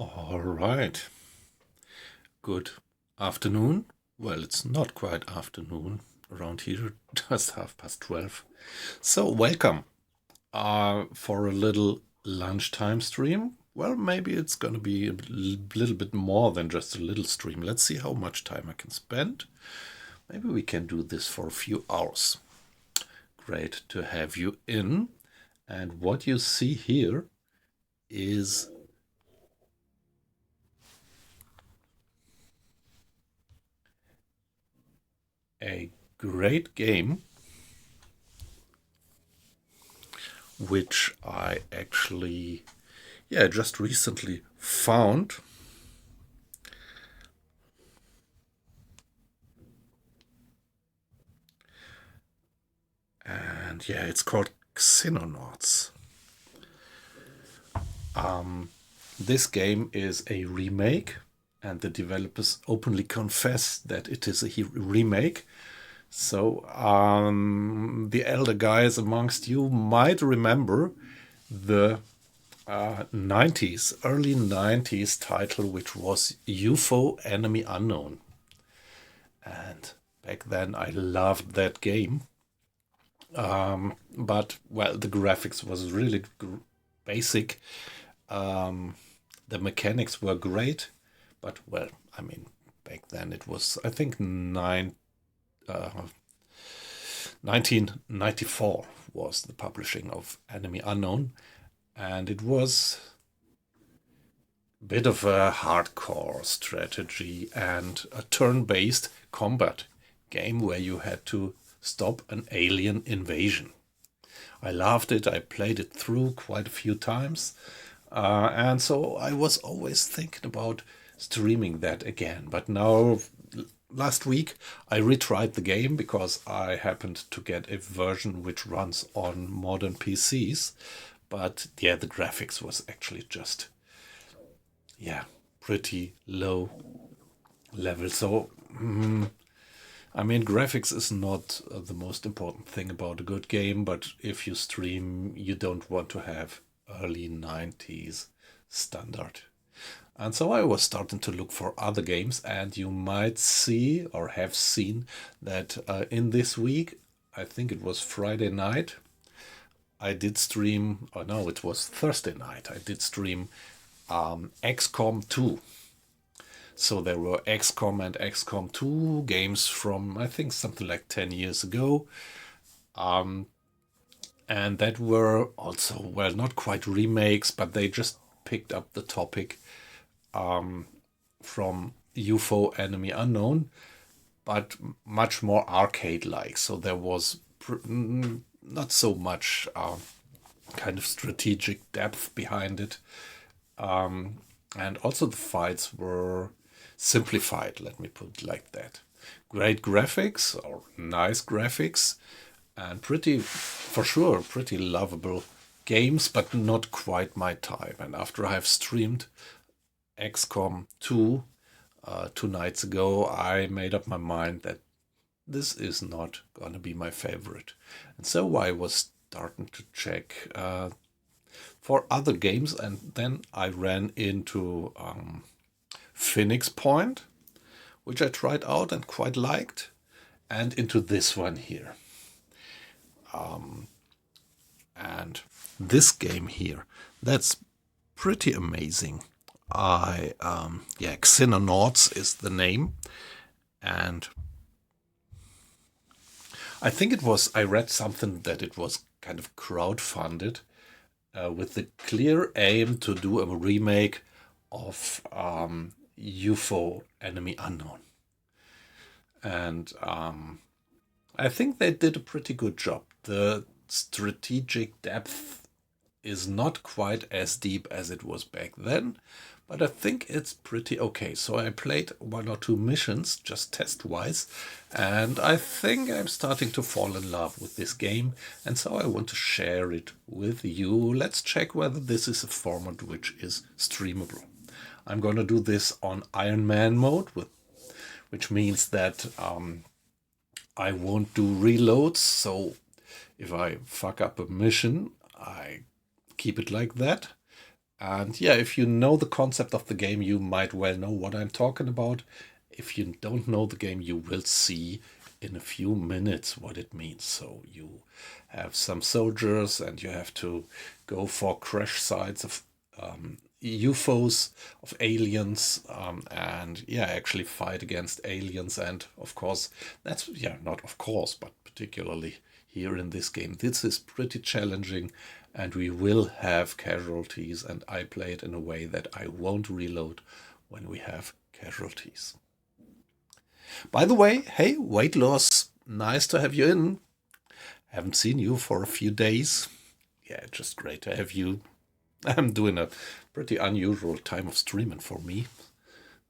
All right. Good afternoon. Well, it's not quite afternoon around here, just 12:30. So, welcome for a little lunchtime stream. Well, maybe it's going to be a little bit more than just a little stream. Let's see how much time I can spend. Maybe we can do this for a few hours. Great to have you in. And what you see here is a great game which I actually, just recently found. And it's called Xenonauts. This game is a remake, and the developers openly confess that it is a remake. So the elder guys amongst you might remember the 90s, early 90s title, which was UFO Enemy Unknown. And back then I loved that game. But, well, the graphics was really basic. The mechanics were great, but, well, I mean, back then it was, I think, 1994 was the publishing of Enemy Unknown, and it was a bit of a hardcore strategy and a turn-based combat game where you had to stop an alien invasion. I loved it. I played it through quite a few times. And so I was always thinking about streaming that again. But now, last week, I retried the game because I happened to get a version which runs on modern PCs. But the graphics was actually just, pretty low level. So, I mean, graphics is not the most important thing about a good game, but if you stream, you don't want to have early 90s standard. And so I was starting to look for other games, and you might see or have seen that in this week, I think it was Friday night, I did stream, oh no, it was Thursday night, I did stream XCOM 2. So there were XCOM and XCOM 2 games from, I think, something like 10 years ago. And that were also, well, not quite remakes, but they just picked up the topic from UFO Enemy Unknown, but much more arcade-like. So there was not so much kind of strategic depth behind it. And also the fights were simplified, let me put it like that. Great graphics, or nice graphics, and for sure, pretty lovable games, but not quite my type. And after I have streamed XCOM 2 2 nights ago, I made up my mind that this is not gonna be my favorite. And so I was starting to check for other games, and then I ran into Phoenix Point, which I tried out and quite liked, and into this one here. And this game here, that's pretty amazing. Xenonauts is the name, and I think I read something that it was kind of crowdfunded with the clear aim to do a remake of UFO Enemy Unknown. And I think they did a pretty good job. The strategic depth is not quite as deep as it was back then, but I think it's pretty okay. So I played 1 or 2 missions just test-wise, and I think I'm starting to fall in love with this game, and so I want to share it with you. Let's check whether this is a format which is streamable. I'm going to do this on Iron Man mode, which means that I won't do reloads. So if I fuck up a mission, I keep it like that. And yeah, if you know the concept of the game, you might well know what I'm talking about. If you don't know the game, you will see in a few minutes what it means. So you have some soldiers and you have to go for crash sites of UFOs, of aliens, and yeah, actually fight against aliens. And of course, that's, yeah, not of course, but particularly here in this game, this is pretty challenging, and we will have casualties. And I play it in a way that I won't reload when we have casualties. By the way, hey, weight loss, nice to have you in. Haven't seen you for a few days. Yeah, just great to have you. I'm doing a pretty unusual time of streaming for me.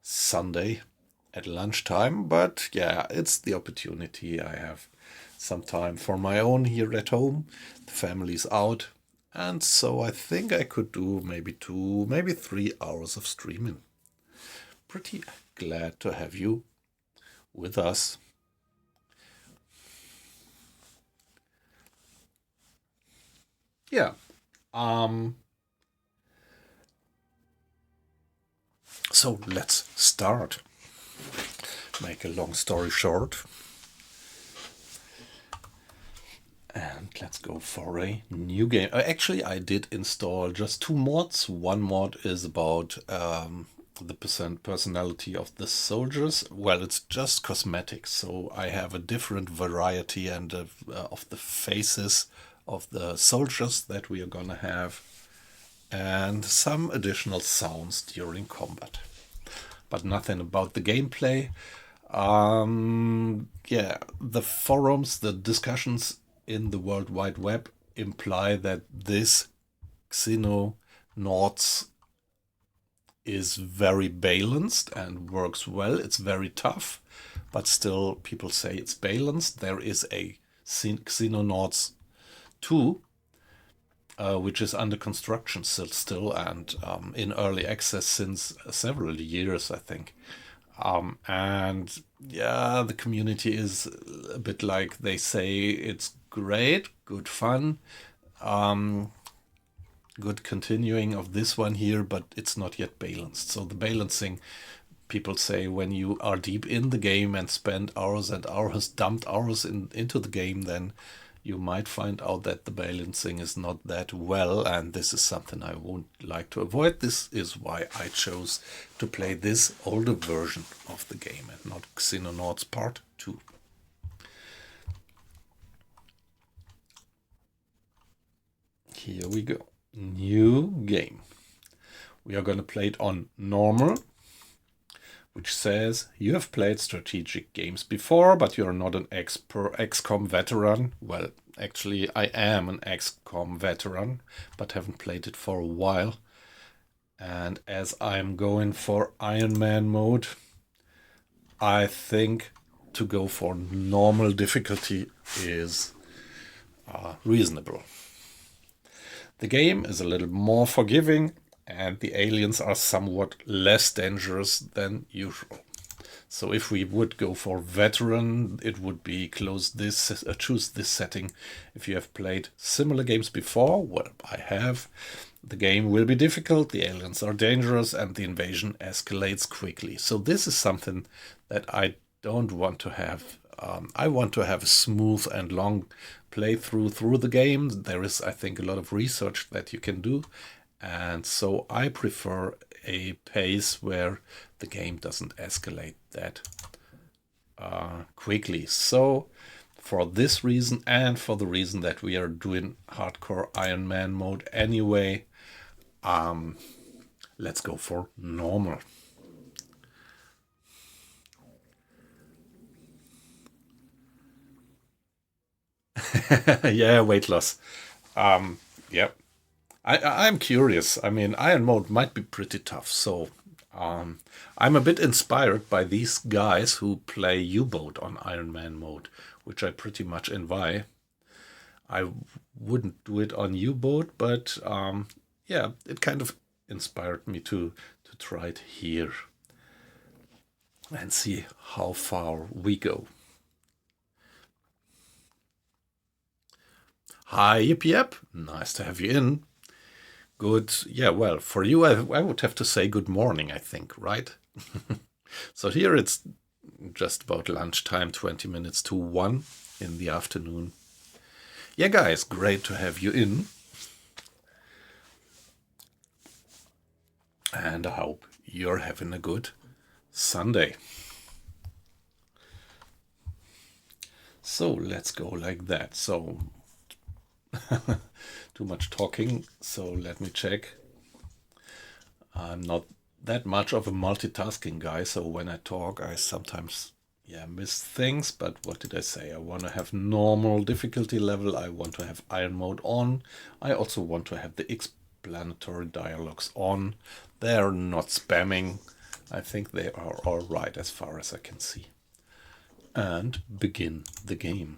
Sunday at lunchtime, but yeah, it's the opportunity. I have some time for my own here at home. The family's out, and so I think I could do maybe 2, maybe 3 hours of streaming. Pretty glad to have you with us. Yeah. Um so let's start. Make a long story short. And let's go for a new game. Actually, I did install just 2 mods. One mod is about the personality of the soldiers. Well, it's just cosmetics, so I have a different variety and of the faces of the soldiers that we are gonna have, and some additional sounds during combat. But nothing about the gameplay. Yeah, the forums, the discussions in the World Wide Web imply that this Xenonauts is very balanced and works well. It's very tough, but still people say it's balanced. There is a Xenonauts 2, which is under construction still and in early access since several years, I think. And yeah, the community is a bit like, they say it's great, good fun, good continuing of this one here, but it's not yet balanced. So the balancing, people say, when you are deep in the game and spend hours and hours, dumped hours into the game, then you might find out that the balancing is not that well, and this is something I won't like to avoid. This is why I chose to play this older version of the game and not Xenonauts Part 2. Here we go. New game. We are going to play it on normal, which says you have played strategic games before, but you're not an XCOM veteran. Well, actually, I am an XCOM veteran, but haven't played it for a while. And as I'm going for Iron Man mode, I think to go for normal difficulty is reasonable. The game is a little more forgiving, and the aliens are somewhat less dangerous than usual. So if we would go for veteran, it would be choose this setting. If you have played similar games before, well, I have, the game will be difficult, the aliens are dangerous, and the invasion escalates quickly. So this is something that I don't want to have. I want to have a smooth and long playthrough through the game. There is, I think, a lot of research that you can do. And so I prefer a pace where the game doesn't escalate that quickly. So for this reason, and for the reason that we are doing hardcore Iron Man mode anyway, let's go for normal. Yeah, weight loss. Yep. I'm curious. I mean, Iron mode might be pretty tough, so I'm a bit inspired by these guys who play U-boat on Iron Man mode, which I pretty much envy. I wouldn't do it on U-boat, but yeah, it kind of inspired me to try it here and see how far we go. Hi, yip yip. Nice to have you in. Good. Yeah, well, for you, I would have to say good morning, I think, right? So here it's just about lunchtime, 20 minutes to 1 in the afternoon. Yeah, guys, great to have you in. And I hope you're having a good Sunday. So let's go like that. So, too much talking. So let me check. I'm not that much of a multitasking guy. So when I talk, I sometimes miss things. But what did I say? I want to have normal difficulty level. I want to have iron mode on. I also want to have the explanatory dialogues on. They're not spamming. I think they are all right as far as I can see. And begin the game.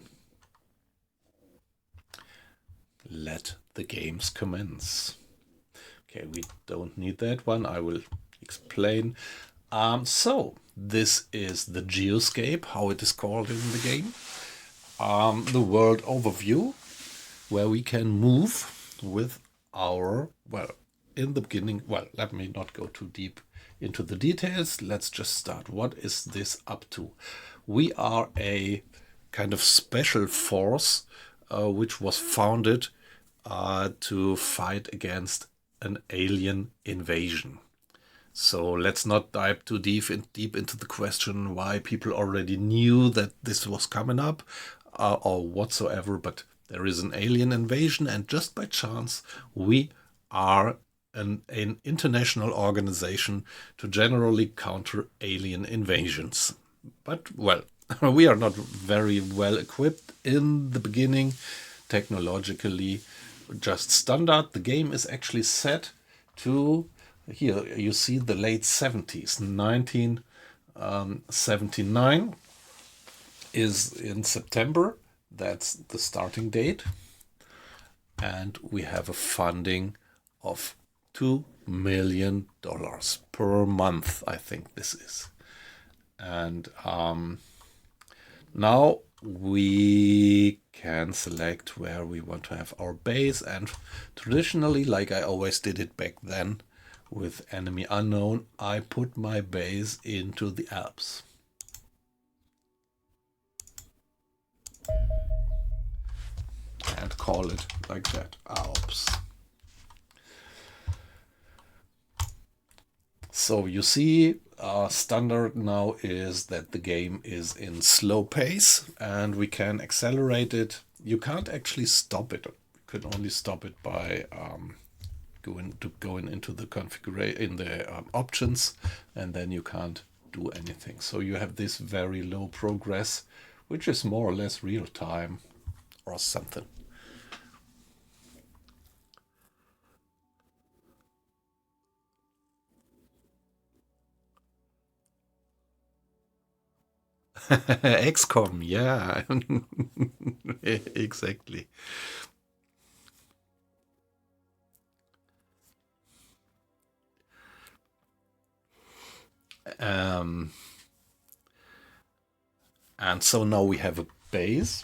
Let the games commence. Okay, we don't need that one. I will explain. So this is the geoscape, how it is called in the game. The world overview, where we can move with our, well, in the beginning, well, let me not go too deep into the details. Let's just start. What is this up to? We are a kind of special force which was founded to fight against an alien invasion. So let's not dive too deep into the question why people already knew that this was coming up or whatsoever, but there is an alien invasion, and just by chance, we are an international organization to generally counter alien invasions. But, well, we are not very well equipped in the beginning, technologically, just standard. The game is actually set to, here you see the late 70s, 1979 is in September. That's the starting date. And we have a funding of $2 million per month, I think this is. And now we can select where we want to have our base. And traditionally, like I always did it back then with Enemy Unknown, I put my base into the Alps. And call it like that, Alps. So you see, standard now is that the game is in slow pace and we can accelerate it. You can't actually stop it. You can only stop it by going into the configuration in the options, and then you can't do anything. So you have this very low progress, which is more or less real time or something. XCOM, yeah. Exactly. Um, and so now we have a base,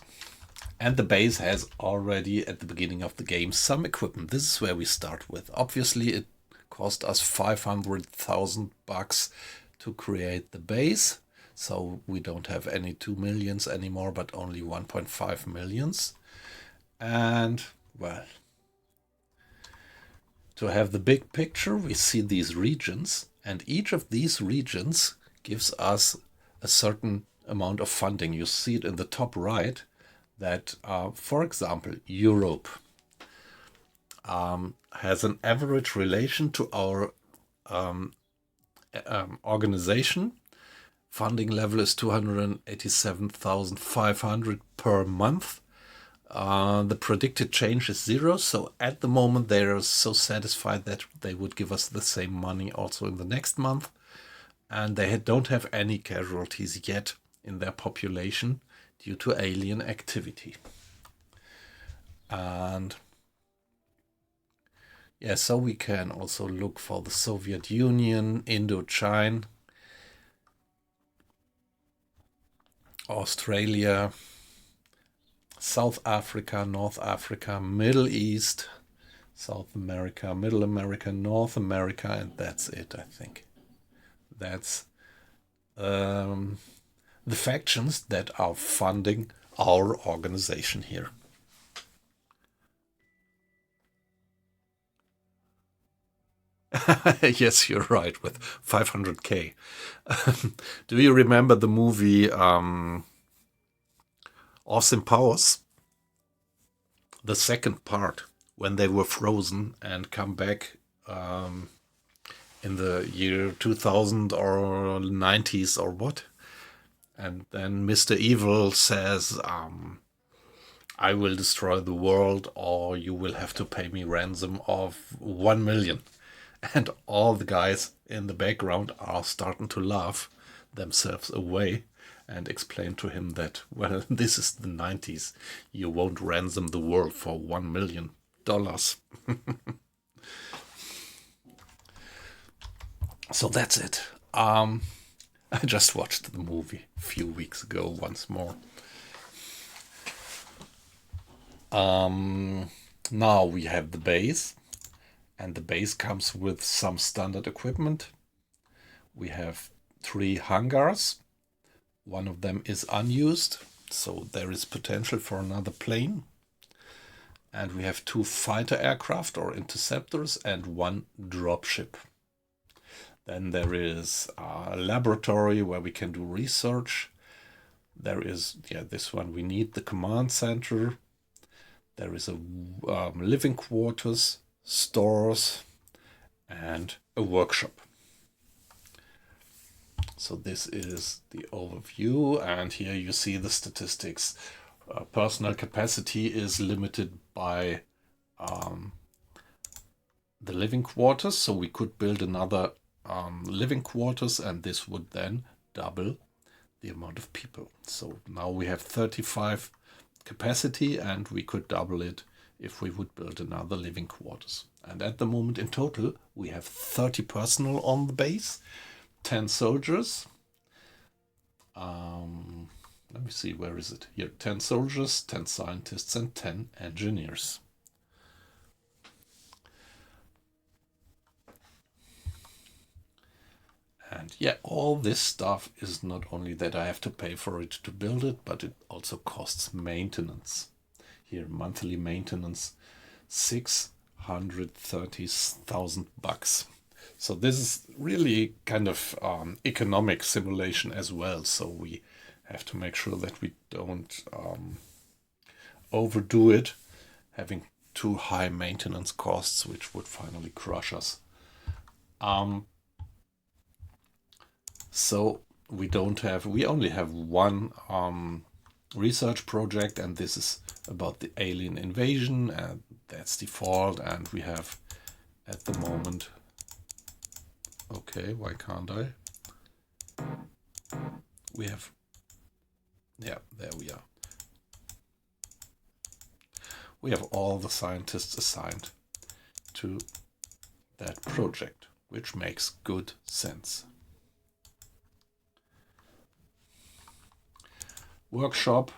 and the base has already at the beginning of the game some equipment. This is where we start with. Obviously, it cost us 500,000 bucks to create the base. So we don't have any 2 millions anymore, but only 1.5 millions. And, well, to have the big picture, we see these regions, and each of these regions gives us a certain amount of funding. You see it in the top right that, for example, Europe has an average relation to our organization. Funding level is 287,500 per month. The predicted change is 0, so at the moment they are so satisfied that they would give us the same money also in the next month, and they don't have any casualties yet in their population due to alien activity. And yeah, so we can also look for the Soviet Union, Indochina, Australia, South Africa, North Africa, Middle East, South America, Middle America, North America, and that's it, I think. That's um, the factions that are funding our organization here. Yes, you're right, with 500k. Do you remember the movie Austin Powers? The second part, when they were frozen and come back in the year 2000 or 90s or what? And then Mr. Evil says, I will destroy the world or you will have to pay me ransom of 1 million. And all the guys in the background are starting to laugh themselves away and explain to him that, well, this is the 90s. You won't ransom the world for $1 million. So that's it. I just watched the movie a few weeks ago once more. Now we have the base, and the base comes with some standard equipment. We have 3 hangars. One of them is unused, so there is potential for another plane. And we have 2 fighter aircraft or interceptors and 1 dropship. Then there is a laboratory where we can do research. There is, this one we need, the command center. There is a living quarters, stores, and a workshop. So this is the overview, and here you see the statistics. Personnel capacity is limited by the living quarters, so we could build another living quarters, and this would then double the amount of people. So now we have 35 capacity, and we could double it if we would build another living quarters. And at the moment in total we have 30 personnel on the base, 10 soldiers. Let me see, where is it? Here, 10 soldiers, 10 scientists, and 10 engineers. And yeah, all this stuff is not only that I have to pay for it to build it, but it also costs maintenance. Here, monthly maintenance, $630,000. So this is really kind of economic simulation as well. So we have to make sure that we don't overdo it, having too high maintenance costs, which would finally crush us. So we only have one research project, and this is about the alien invasion, and that's default. And we have at the moment, okay, why can't I? We have, yeah, there we are. We have all the scientists assigned to that project, which makes good sense. Workshop,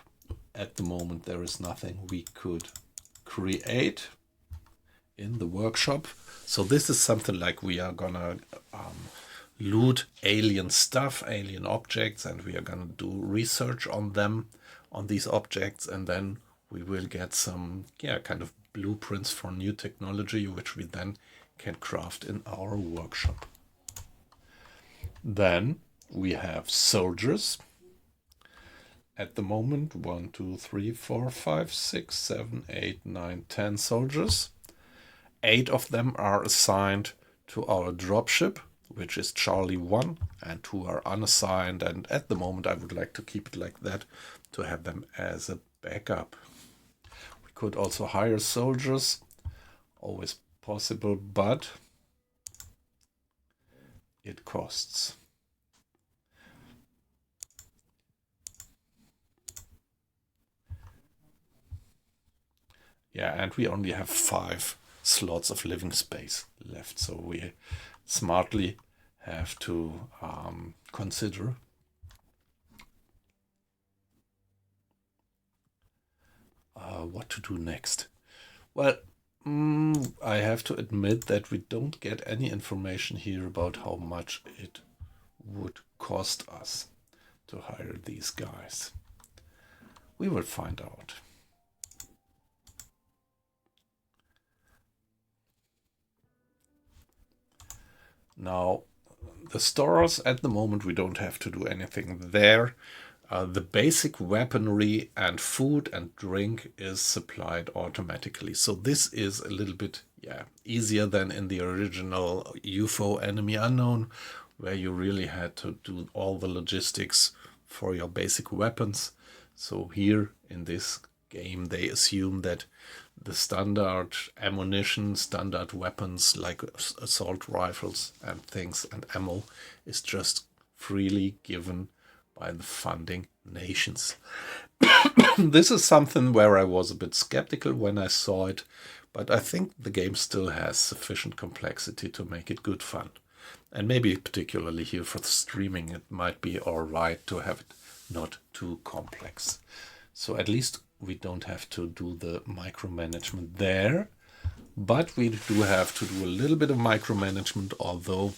at the moment there is nothing we could create in the workshop. So this is something like we are gonna loot alien stuff, alien objects, and we are gonna do research on them, on these objects, and then we will get some kind of blueprints for new technology, which we then can craft in our workshop. Then we have soldiers. At the moment, 1, 2, 3, 4, 5, 6, 7, 8, 9, 10 soldiers. 8 of them are assigned to our dropship, which is Charlie 1, and 2 are unassigned. And at the moment, I would like to keep it like that to have them as a backup. We could also hire soldiers, always possible, but it costs. Yeah, and we only have 5 slots of living space left, so we smartly have to consider what to do next. Well, I have to admit that we don't get any information here about how much it would cost us to hire these guys. We will find out. Now, the stores at the moment, we don't have to do anything there. The basic weaponry and food and drink is supplied automatically. So this is a little bit easier than in the original UFO Enemy Unknown, where you really had to do all the logistics for your basic weapons. So here in this game, they assume that the standard ammunition, standard weapons like assault rifles and things and ammo is just freely given by the funding nations. This is something where I was a bit skeptical when I saw it, but I think the game still has sufficient complexity to make it good fun. And maybe particularly here for the streaming, it might be alright to have it not too complex. So at least we don't have to do the micromanagement there, but we do have to do a little bit of micromanagement, although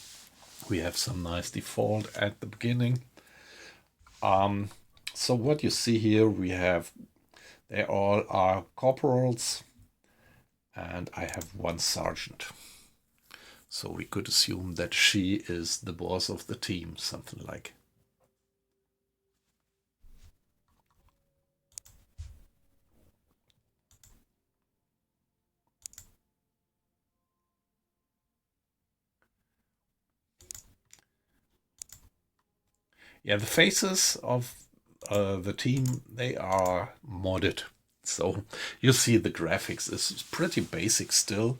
we have some nice default at the beginning. So what you see here, they all are corporals, and I have one sergeant. So we could assume that she is the boss of the team, something like. Yeah, the faces of the team, they are modded. So you see the graphics is pretty basic still,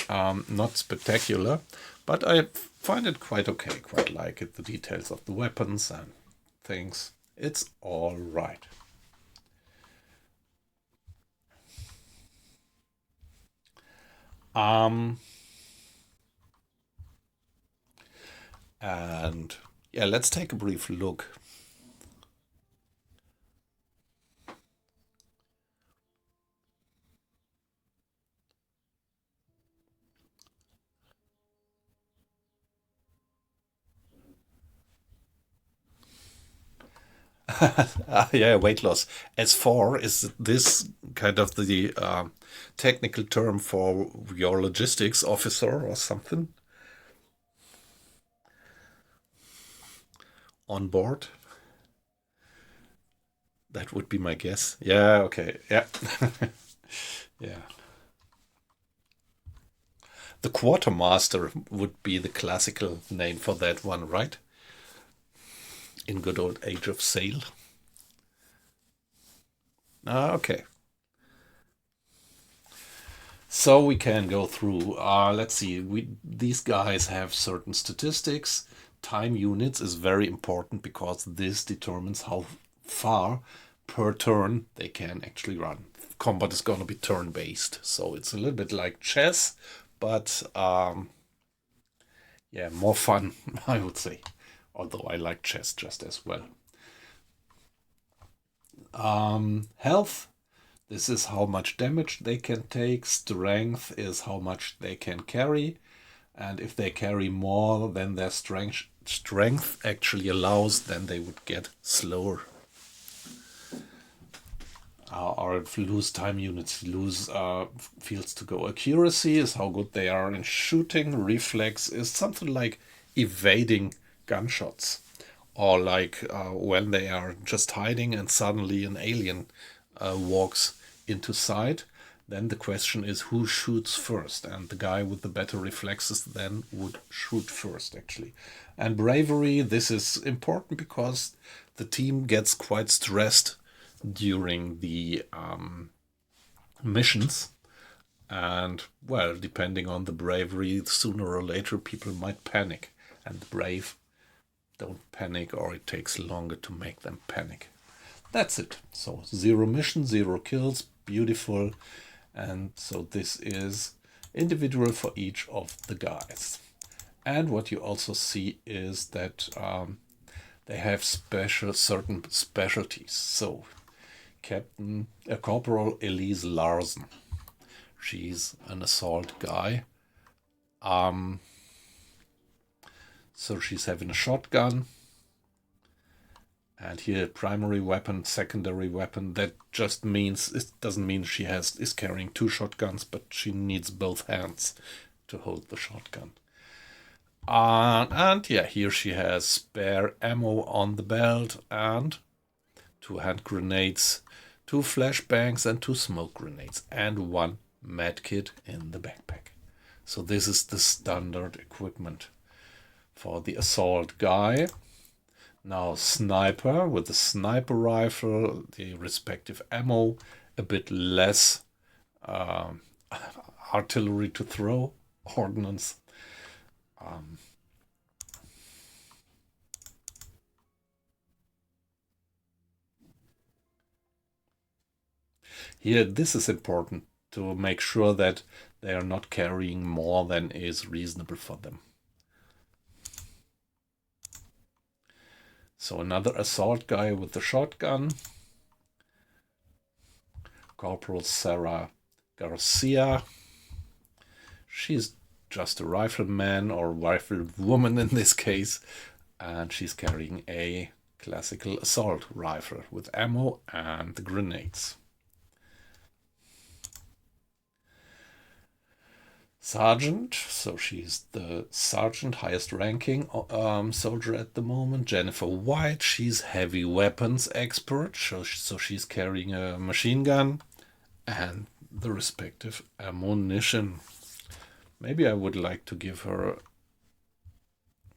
not spectacular, but I find it quite okay, quite like it. The details of the weapons and things, it's all right. And yeah, let's take a brief look. Yeah, weight loss. S4 is this kind of the technical term for your logistics officer or something on board? That would be my guess. Yeah, okay. Yeah. Yeah. The quartermaster would be the classical name for that one, right? In good old Age of Sail. Okay. So we can go through. Let's see. These guys have certain statistics. Time units is very important because this determines how far per turn they can actually run. Combat is going to be turn based, so it's a little bit like chess, but yeah, more fun, I would say. Although I like chess just as well. Health. This is how much damage they can take. Strength is how much they can carry. And if they carry more than their strength actually allows, then they would get slower. Or if lose time units, lose fields to go. Accuracy is how good they are in shooting. Reflex is something like evading gunshots. Or like when they are just hiding and suddenly an alien walks into sight, then the question is who shoots first, and the guy with the better reflexes then would shoot first actually. And bravery, this is important because the team gets quite stressed during the missions, and well, depending on the bravery, sooner or later people might panic, and the brave don't panic, or it takes longer to make them panic. That's it. So 0 mission, 0 kills, beautiful. And so this is individual for each of the guys. And what you also see is that they have certain specialties. So Corporal Elise Larsen, She's an assault guy. So she's having a shotgun. And here, primary weapon, secondary weapon. That just means, it doesn't mean she is carrying two shotguns, but she needs both hands to hold the shotgun. And yeah, here she has spare ammo on the belt and 2 hand grenades, 2 flashbangs and 2 smoke grenades, and 1 medkit in the backpack. So this is the standard equipment for the assault guy. Now sniper with the sniper rifle, the respective ammo, a bit less artillery to throw, ordnance. Here, this is important to make sure that they are not carrying more than is reasonable for them. So another assault guy with the shotgun. Corporal Sarah Garcia. She's just a rifleman or riflewoman in this case, and she's carrying a classical assault rifle with ammo and the grenades. Sergeant, so she's the sergeant, highest ranking soldier at the moment. Jennifer White, she's heavy weapons expert, so she's carrying a machine gun and the respective ammunition. Maybe I would like to give her,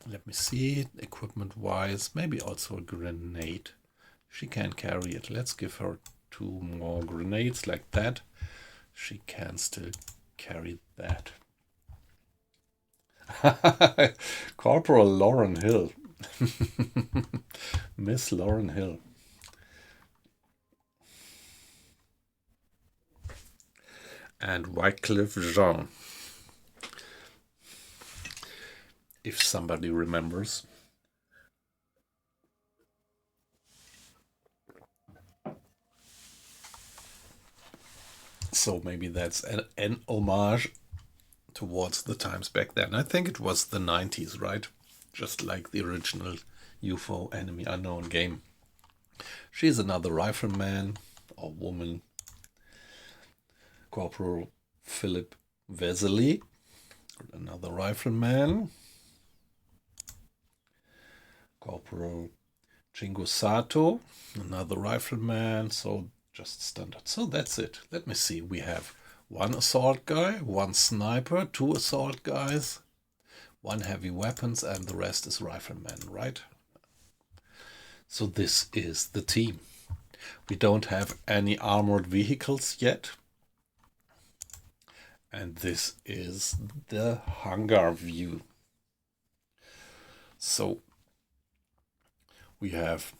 let me see, equipment wise, maybe also a grenade. She can carry it. Let's give her 2 more grenades like that. She can still carry that. Corporal Lauren Hill. Miss Lauren Hill. And Wycliffe Jean. If somebody remembers. So maybe that's an homage towards the times back then. I think it was the 90s, right? Just like the original UFO Enemy Unknown game. She's another rifleman or woman. Corporal Philip Vesely, another rifleman. Corporal Chingo Sato, another rifleman. So just standard. So that's it. Let me see. We have 1 assault guy, 1 sniper, 2 assault guys, 1 heavy weapons, and the rest is riflemen, right? So this is the team. We don't have any armored vehicles yet. And this is the hangar view. So we have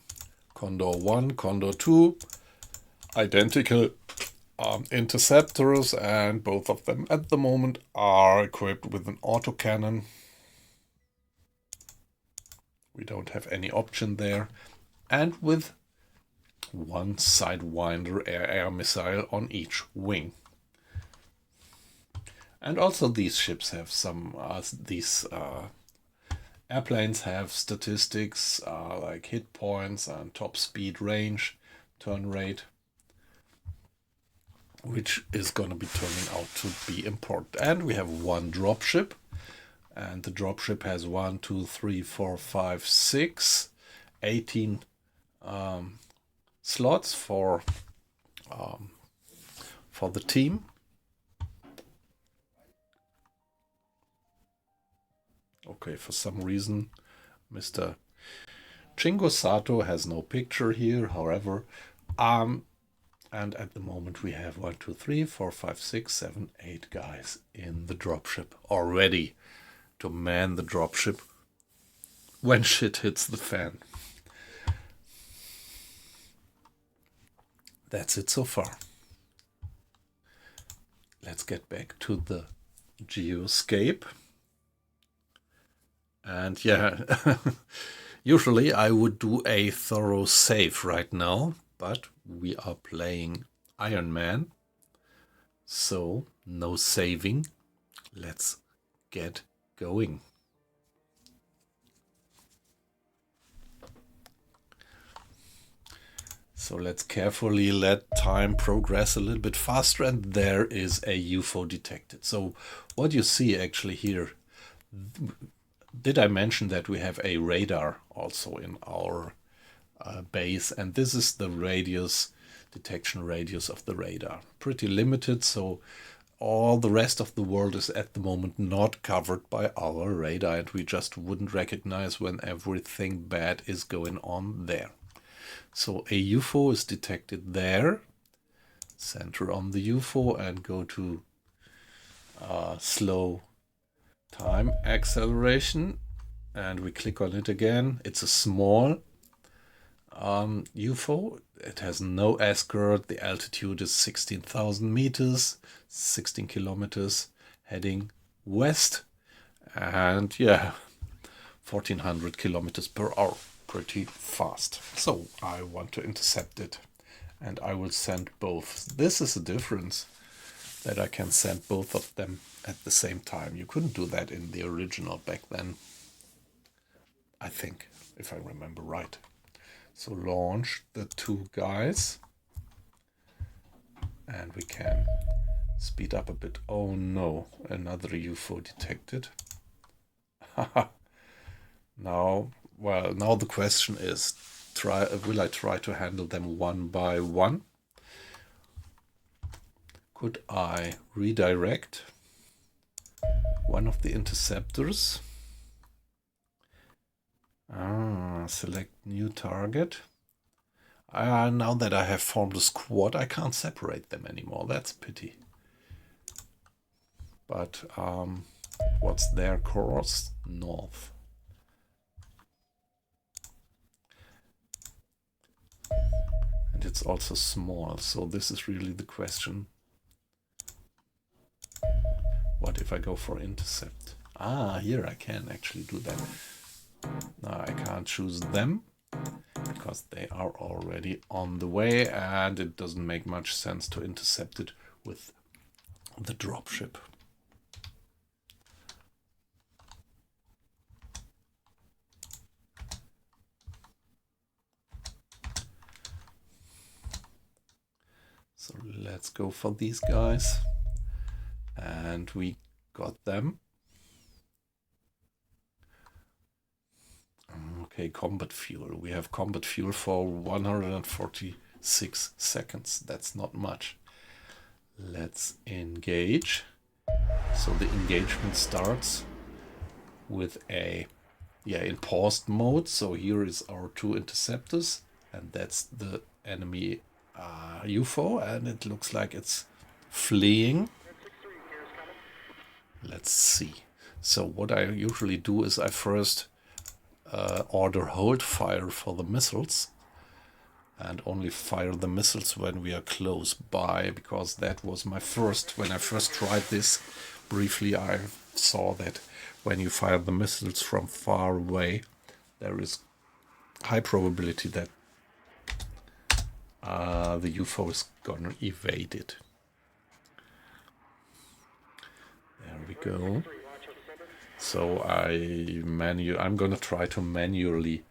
Condor 1, Condor 2, identical interceptors, and both of them at the moment are equipped with an autocannon. We don't have any option there. And with 1 Sidewinder air missile on each wing. And also these ships have some, these airplanes have statistics like hit points and top speed range, turn rate, which is going to be turning out to be important. And we have 1 dropship, and the dropship has 1, 2, 3, 4, 5, 6, 18 slots for the team. Okay, for some reason, Mr. Chingo Sato has no picture here, however. And at the moment we have 1, 2, 3, 4, 5, 6, 7, 8 guys in the dropship already to man the dropship when shit hits the fan. That's it so far. Let's get back to the geoscape. And yeah, usually I would do a thorough save right now, but we are playing Iron Man. So, no saving. Let's get going. So let's carefully let time progress a little bit faster, and there is a UFO detected. So what you see actually here, did I mention that we have a radar also in our base, and this is the radius, detection radius of the radar. Pretty limited, so all the rest of the world is at the moment not covered by our radar, and we just wouldn't recognize when everything bad is going on there. So a UFO is detected there. Center on the UFO and go to slow time acceleration, and we click on it again. It's a small UFO. It has no escort. The altitude is 16,000 meters, 16 kilometers, heading west, and yeah, 1400 kilometers per hour. Pretty fast. So I want to intercept it, and I will send both. This is a difference, that I can send both of them at the same time. You couldn't do that in the original back then, I think, if I remember right. So launch the two guys, and we can speed up a bit. Oh no, another UFO detected. Now, well, now the question is, will I try to handle them one by one? Could I redirect one of the interceptors? Select new target. Now that I have formed a squad, I can't separate them anymore. That's a pity. But what's their course? North. And it's also small, so this is really the question. What if I go for intercept? Here I can actually do that. Now I can't choose them because they are already on the way, and it doesn't make much sense to intercept it with the dropship. So let's go for these guys, and we got them. Okay, combat fuel. We have combat fuel for 146 seconds. That's not much. Let's engage. So the engagement starts with in paused mode. So here is our two interceptors, and that's the enemy UFO, and it looks like it's fleeing. Let's see. So what I usually do is I first order hold fire for the missiles, and only fire the missiles when we are close by, because that was when I first tried this briefly, I saw that when you fire the missiles from far away, there is high probability that the UFO is gonna evade it. There we go. So I'm gonna try to manually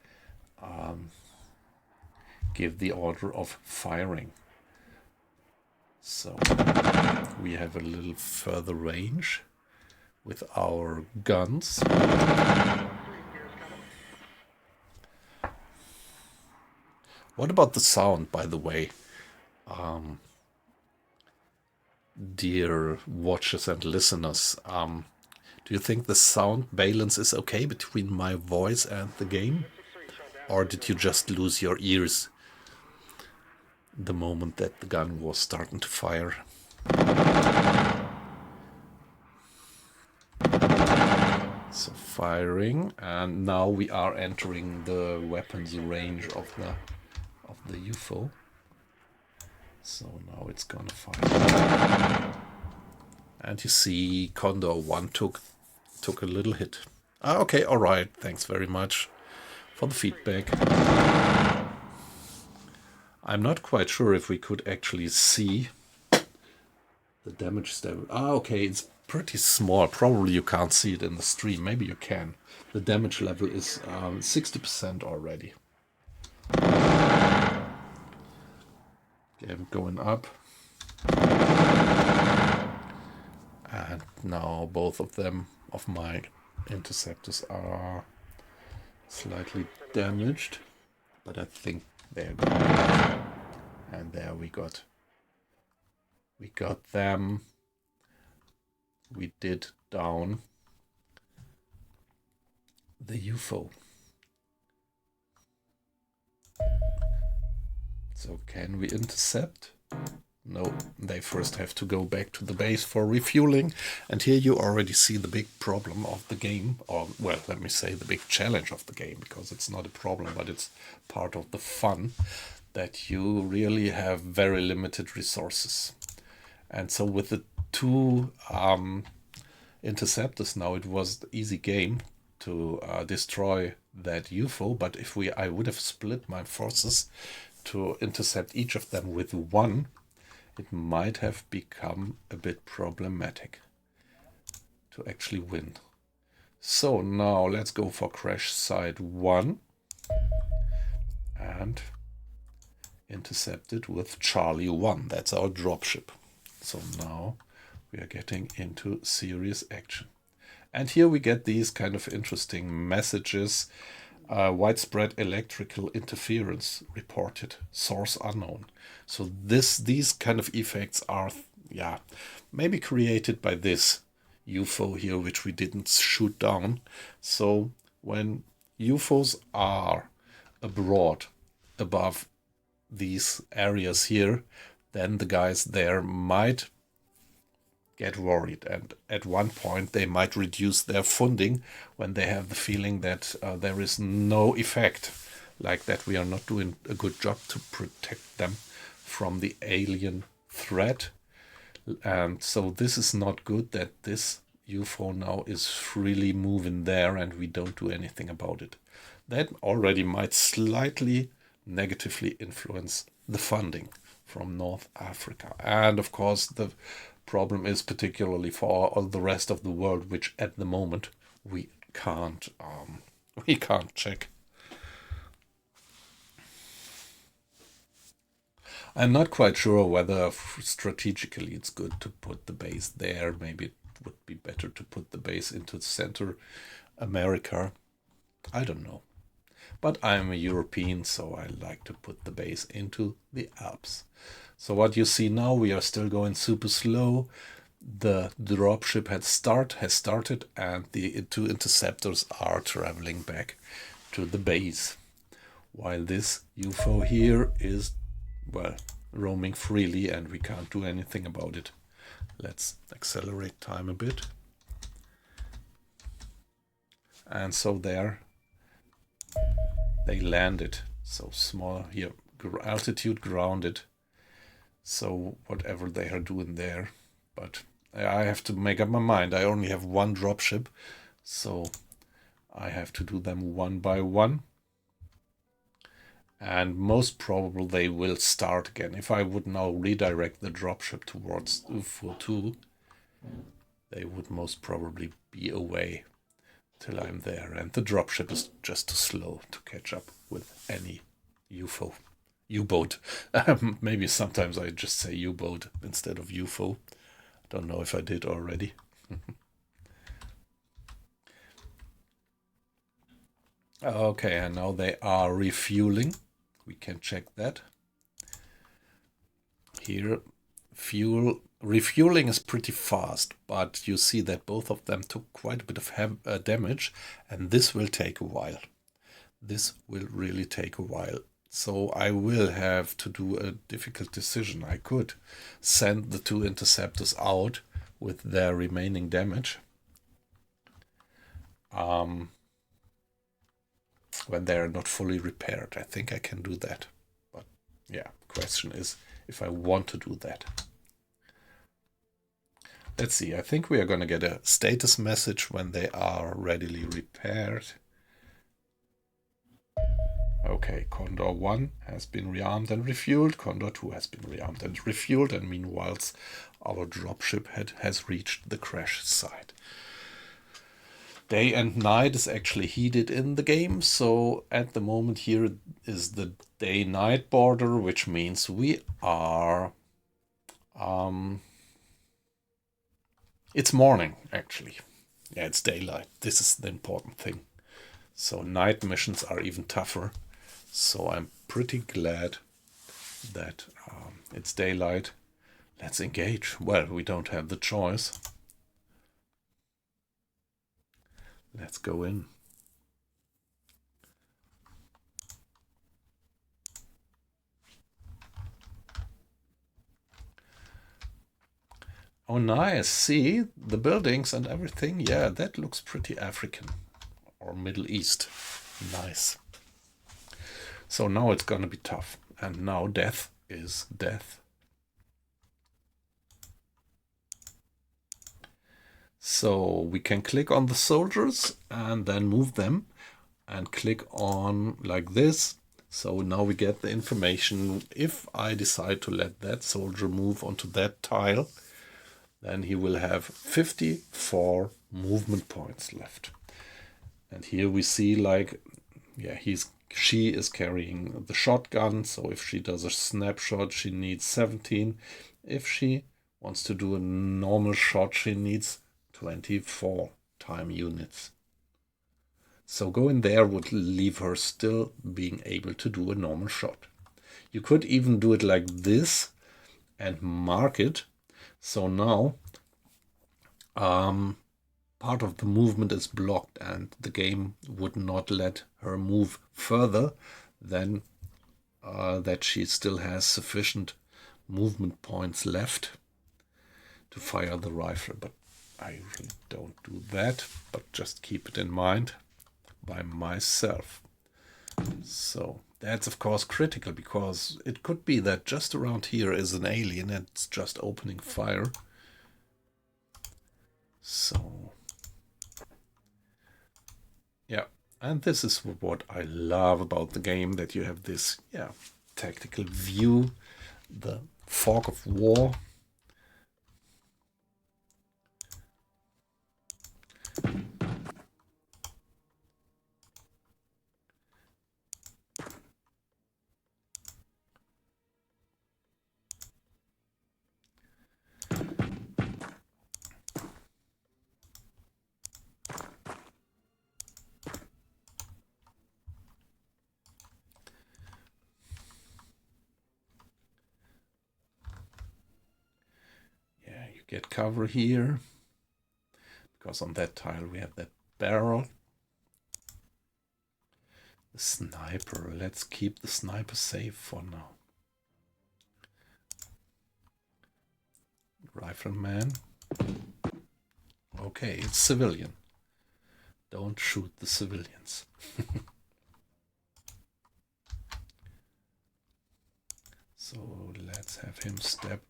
give the order of firing. So we have a little further range with our guns. What about the sound, by the way? Dear watchers and listeners, do you think the sound balance is okay between my voice and the game? Or did you just lose your ears the moment that the gun was starting to fire? So firing, and now we are entering the weapons range of the UFO. So now it's gonna fire. And you see Condor 1 took a little hit. Okay, alright, thanks very much for the feedback. I'm not quite sure if we could actually see The damage level. Ah, okay, it's pretty small. Probably you can't see it in the stream. Maybe you can. The damage level is 60% already. Game going up. And now both of them, of my interceptors, are slightly damaged. But I think they're good. And there we got them. We did down the UFO. So can we intercept? No, they first have to go back to the base for refueling. And here you already see the big problem of the game, or, well, let me say the big challenge of the game, because it's not a problem, but it's part of the fun, that you really have very limited resources. And so with the two interceptors now, it was the easy game to destroy that UFO. But if I would have split my forces to intercept each of them with one, it might have become a bit problematic to actually win. So now let's go for crash site 1 and intercept it with Charlie 1. That's our dropship. So now we are getting into serious action. And here we get these kind of interesting messages. Widespread electrical interference reported, source unknown. So these kind of effects are, maybe created by this UFO here, which we didn't shoot down. So when UFOs are abroad above these areas here, then the guys there might get worried, and at one point they might reduce their funding when they have the feeling that there is no effect, like that we are not doing a good job to protect them from the alien threat. And so this is not good, that this UFO now is freely moving there and we don't do anything about it. That already might slightly negatively influence the funding from North Africa. And of course the problem is particularly for all the rest of the world, which at the moment we can't check. I'm not quite sure whether strategically it's good to put the base there. Maybe it would be better to put the base into Central America. I don't know. But I'm a European, so I like to put the base into the Alps. So what you see now, we are still going super slow. The dropship has started, and the two interceptors are traveling back to the base. While this UFO here is, well, roaming freely and we can't do anything about it. Let's accelerate time a bit. And so there they landed. So small here, altitude grounded. So whatever they are doing there, but I have to make up my mind. I only have one dropship, so I have to do them one by one. And most probably they will start again. If I would now redirect the dropship towards UFO 2, they would most probably be away till I'm there. And the dropship is just too slow to catch up with any UFO. U-boat. Maybe sometimes I just say U-boat instead of UFO. Don't know if I did already. Okay, and now they are refueling. We can check that. Here, refueling is pretty fast, but you see that both of them took quite a bit of damage, and this will take a while. This will really take a while. So I will have to do a difficult decision. I could send the two interceptors out with their remaining damage when they are not fully repaired. I think I can do that. But yeah, question is if I want to do that. Let's see. I think we are going to get a status message when they are readily repaired. Oh, Okay, Condor 1 has been rearmed and refueled. Condor 2 has been rearmed and refueled. And meanwhile, our dropship has reached the crash site. Day and night is actually heated in the game. So at the moment here is the day-night border, which means we are... it's morning, actually. Yeah, it's daylight. This is the important thing. So night missions are even tougher. So I'm pretty glad that it's daylight. Let's engage. Well, we don't have the choice. Let's go in. Oh, nice. See, the buildings and everything. Yeah, that looks pretty African or Middle East. Nice. So now it's gonna be tough. And now death is death. So we can click on the soldiers and then move them and click on like this. So now we get the information. If I decide to let that soldier move onto that tile, then he will have 54 movement points left. And here we see like, yeah, she is carrying the shotgun. So if she does a snapshot, she needs 17. If she wants to do a normal shot, she needs 24 time units. So going there would leave her still being able to do a normal shot. You could even do it like this and mark it. So now part of the movement is blocked and the game would not let her move further than that she still has sufficient movement points left to fire the rifle. But I really don't do that, but just keep it in mind by myself. So that's of course critical, because it could be that just around here is an alien and it's just opening fire. So yeah, and this is what I love about the game, that you have this tactical view, the fog of war. You get cover here, because on that tile we have that barrel. The sniper, let's keep the sniper safe for now. Rifleman. Okay, it's civilian. Don't shoot the civilians. So let's have him step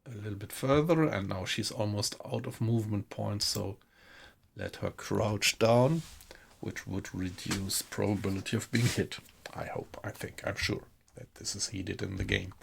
a little bit further, and now she's almost out of movement points, so let her crouch down, which would reduce probability of being hit. I hope, I think, I'm sure that this is heated in the game.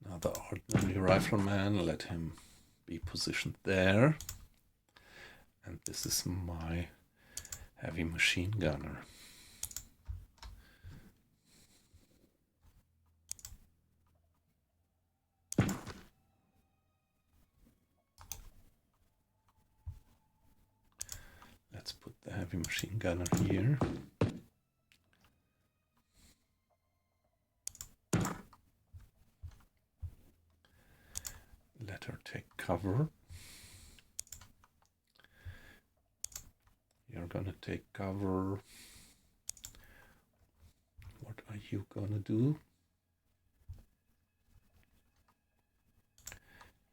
Now the ordinary rifleman, let him be positioned there. And this is my heavy machine gunner. Let's put the heavy machine gunner here. Let her take cover. You're gonna take cover. What are you gonna do?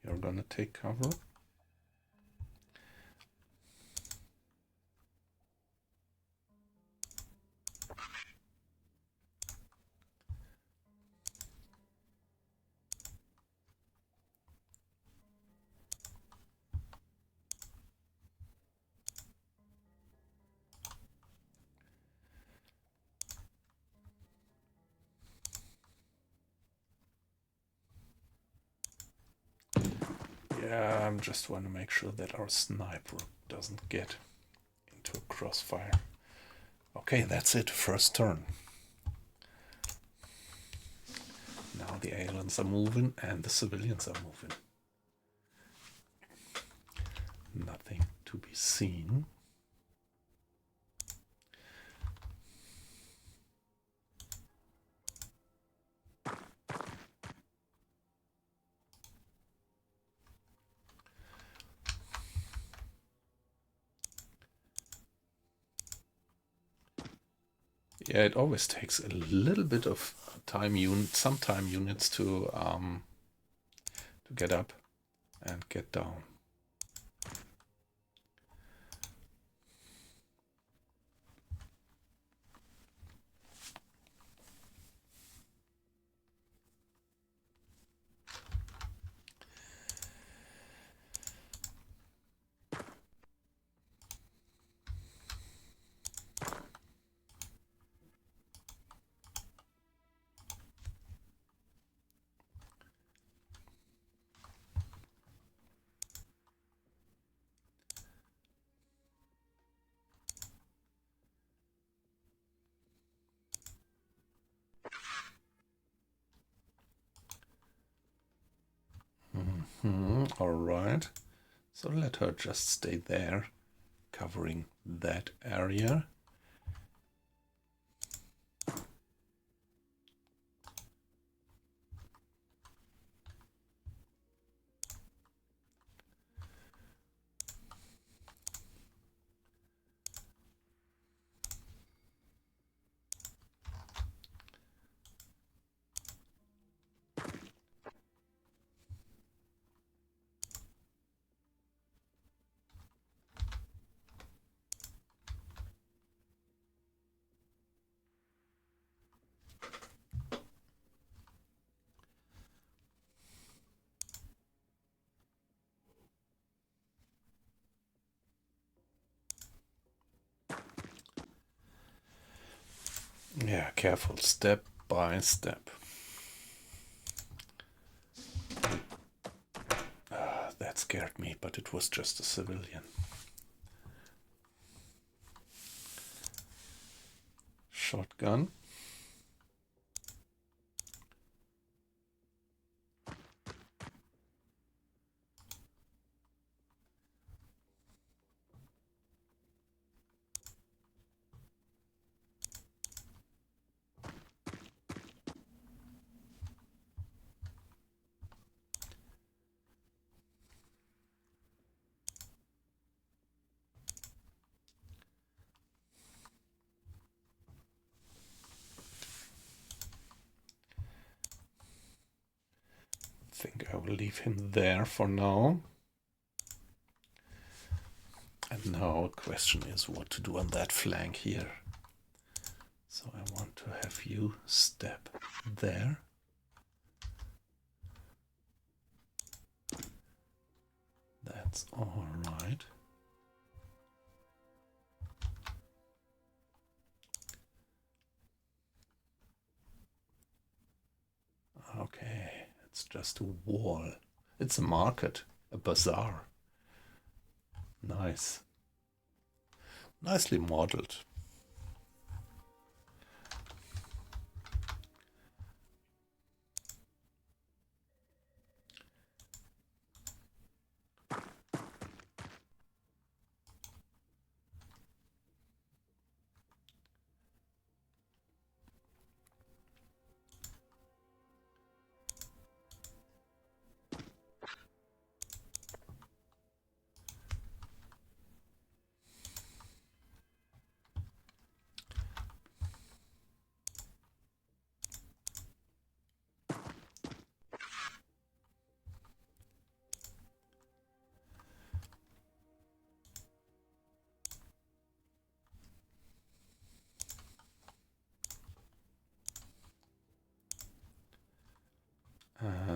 You're gonna take cover. Yeah, I just want to make sure that our sniper doesn't get into a crossfire. Okay, that's it. First turn. Now the aliens are moving and the civilians are moving. Nothing to be seen. Yeah, it always takes a little bit of some time units to get up and get down. All right. So let her just stay there, covering that area. Yeah, careful, step by step. That scared me, but it was just a civilian. Shotgun. I think I will leave him there for now. And now the question is what to do on that flank here. So I want to have you step there. That's all right. Okay, it's just a wall. It's a market, a bazaar. Nice. Nicely modeled.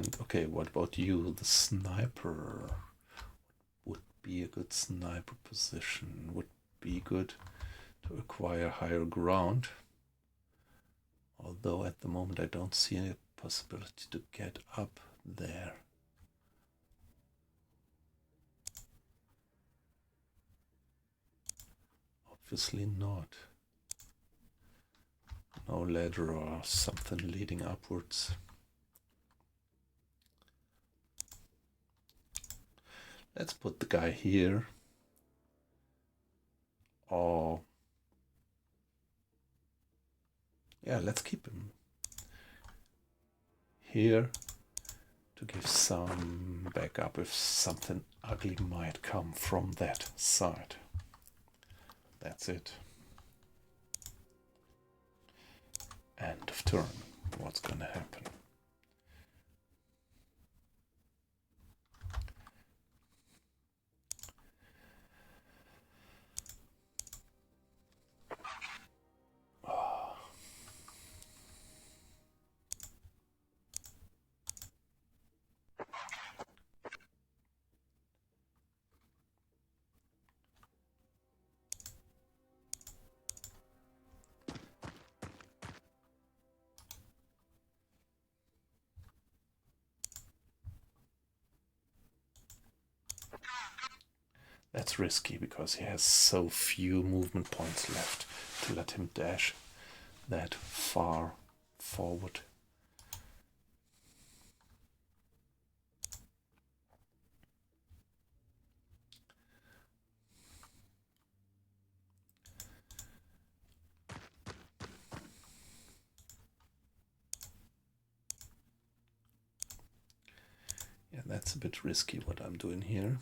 And okay, what about you? The sniper would be a good sniper position. Would be good to acquire higher ground. Although at the moment I don't see any possibility to get up there. Obviously not. No ladder or something leading upwards. Let's put the guy here. Or yeah, let's keep him here to give some backup if something ugly might come from that side. That's it. End of turn. What's gonna happen? That's risky because he has so few movement points left to let him dash that far forward. Yeah, that's a bit risky what I'm doing here.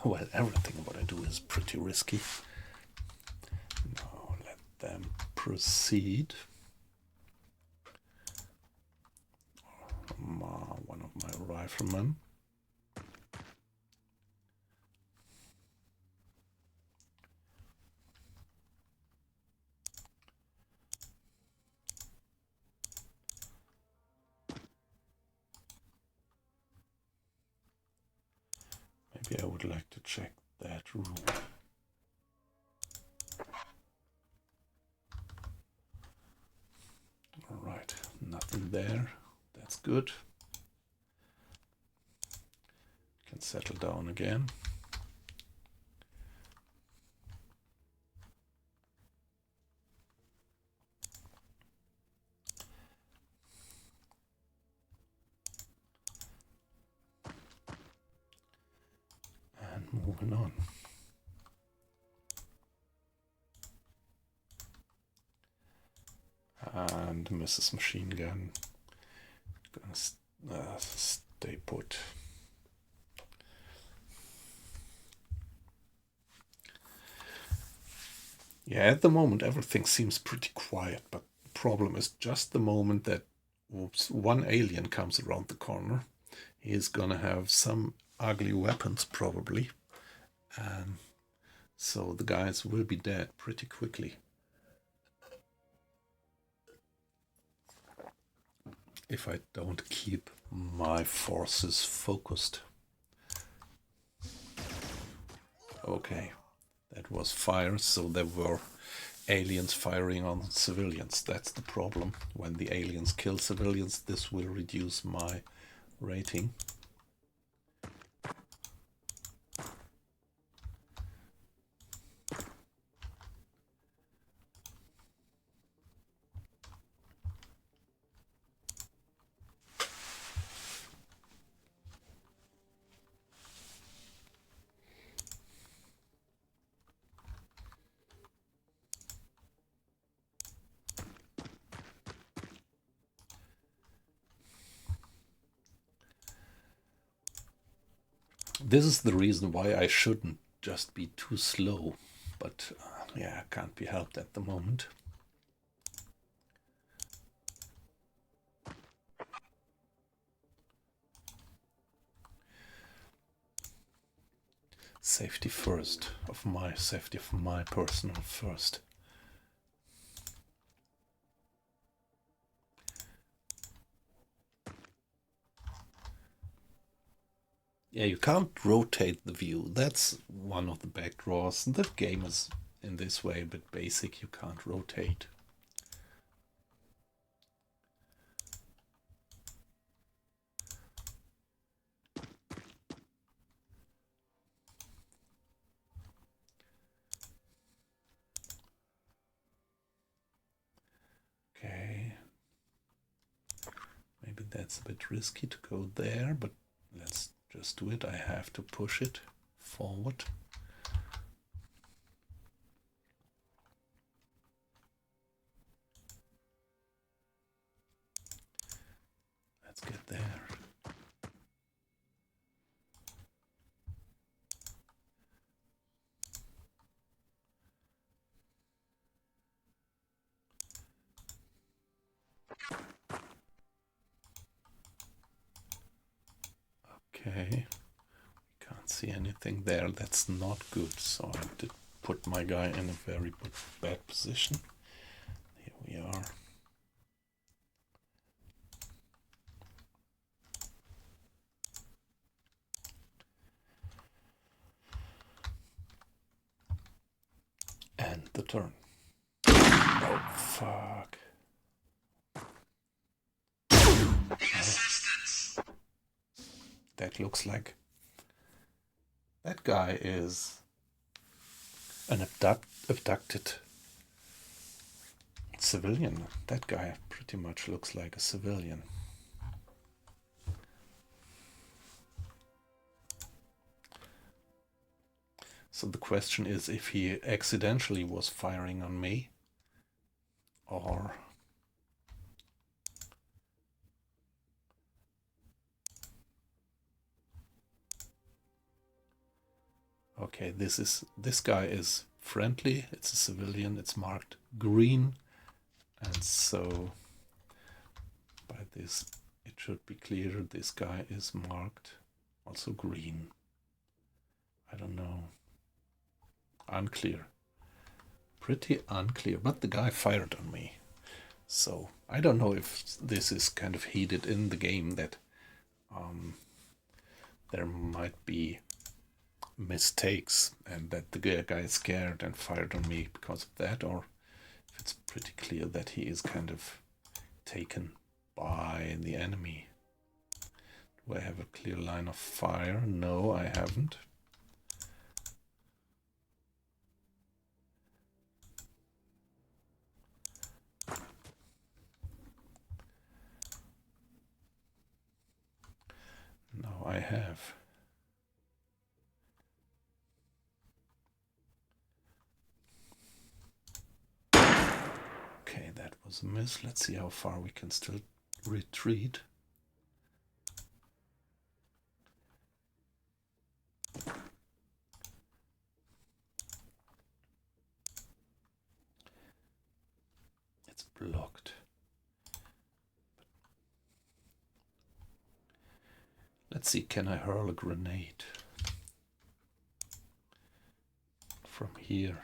Well, everything what I do is pretty risky. Now let them proceed. One of my riflemen. Maybe I would like to check that room. Alright, nothing there. That's good. Can settle down again. And moving on. And Mrs. Machine Gun gonna stay put. Yeah, at the moment everything seems pretty quiet, but the problem is just the moment that one alien comes around the corner, he's gonna have some ugly weapons probably, and so the guys will be dead pretty quickly. If I don't keep my forces focused. Okay, that was fire, so there were aliens firing on civilians. That's the problem. When the aliens kill civilians, this will reduce my rating. This is the reason why I shouldn't just be too slow, but yeah, can't be helped at the moment. Safety first, of my safety, of my personal first. Yeah, you can't rotate the view. That's one of the backdraws. The game is in this way a bit basic. You can't rotate. Okay. Maybe that's a bit risky to go there, but let's just do it. I have to push it forward. Let's get there. Okay. Can't see anything there. That's not good. So I did put my guy in a very bad position. Here we are. And the turn. Oh, fuck. Oh. That looks like... That guy is an abducted civilian. That guy pretty much looks like a civilian. So the question is if he accidentally was firing on me or... Okay, this guy is friendly. It's a civilian. It's marked green. And so by this it should be clear this guy is marked also green. I don't know. Unclear. Pretty unclear. But the guy fired on me. So I don't know if this is kind of heated in the game that there might be mistakes and that the guy is scared and fired on me because of that, or if it's pretty clear that he is kind of taken by the enemy. Do I have a clear line of fire? No, I haven't. No, I have. Okay, that was a miss. Let's see how far we can still retreat. It's blocked. Let's see, can I hurl a grenade from here?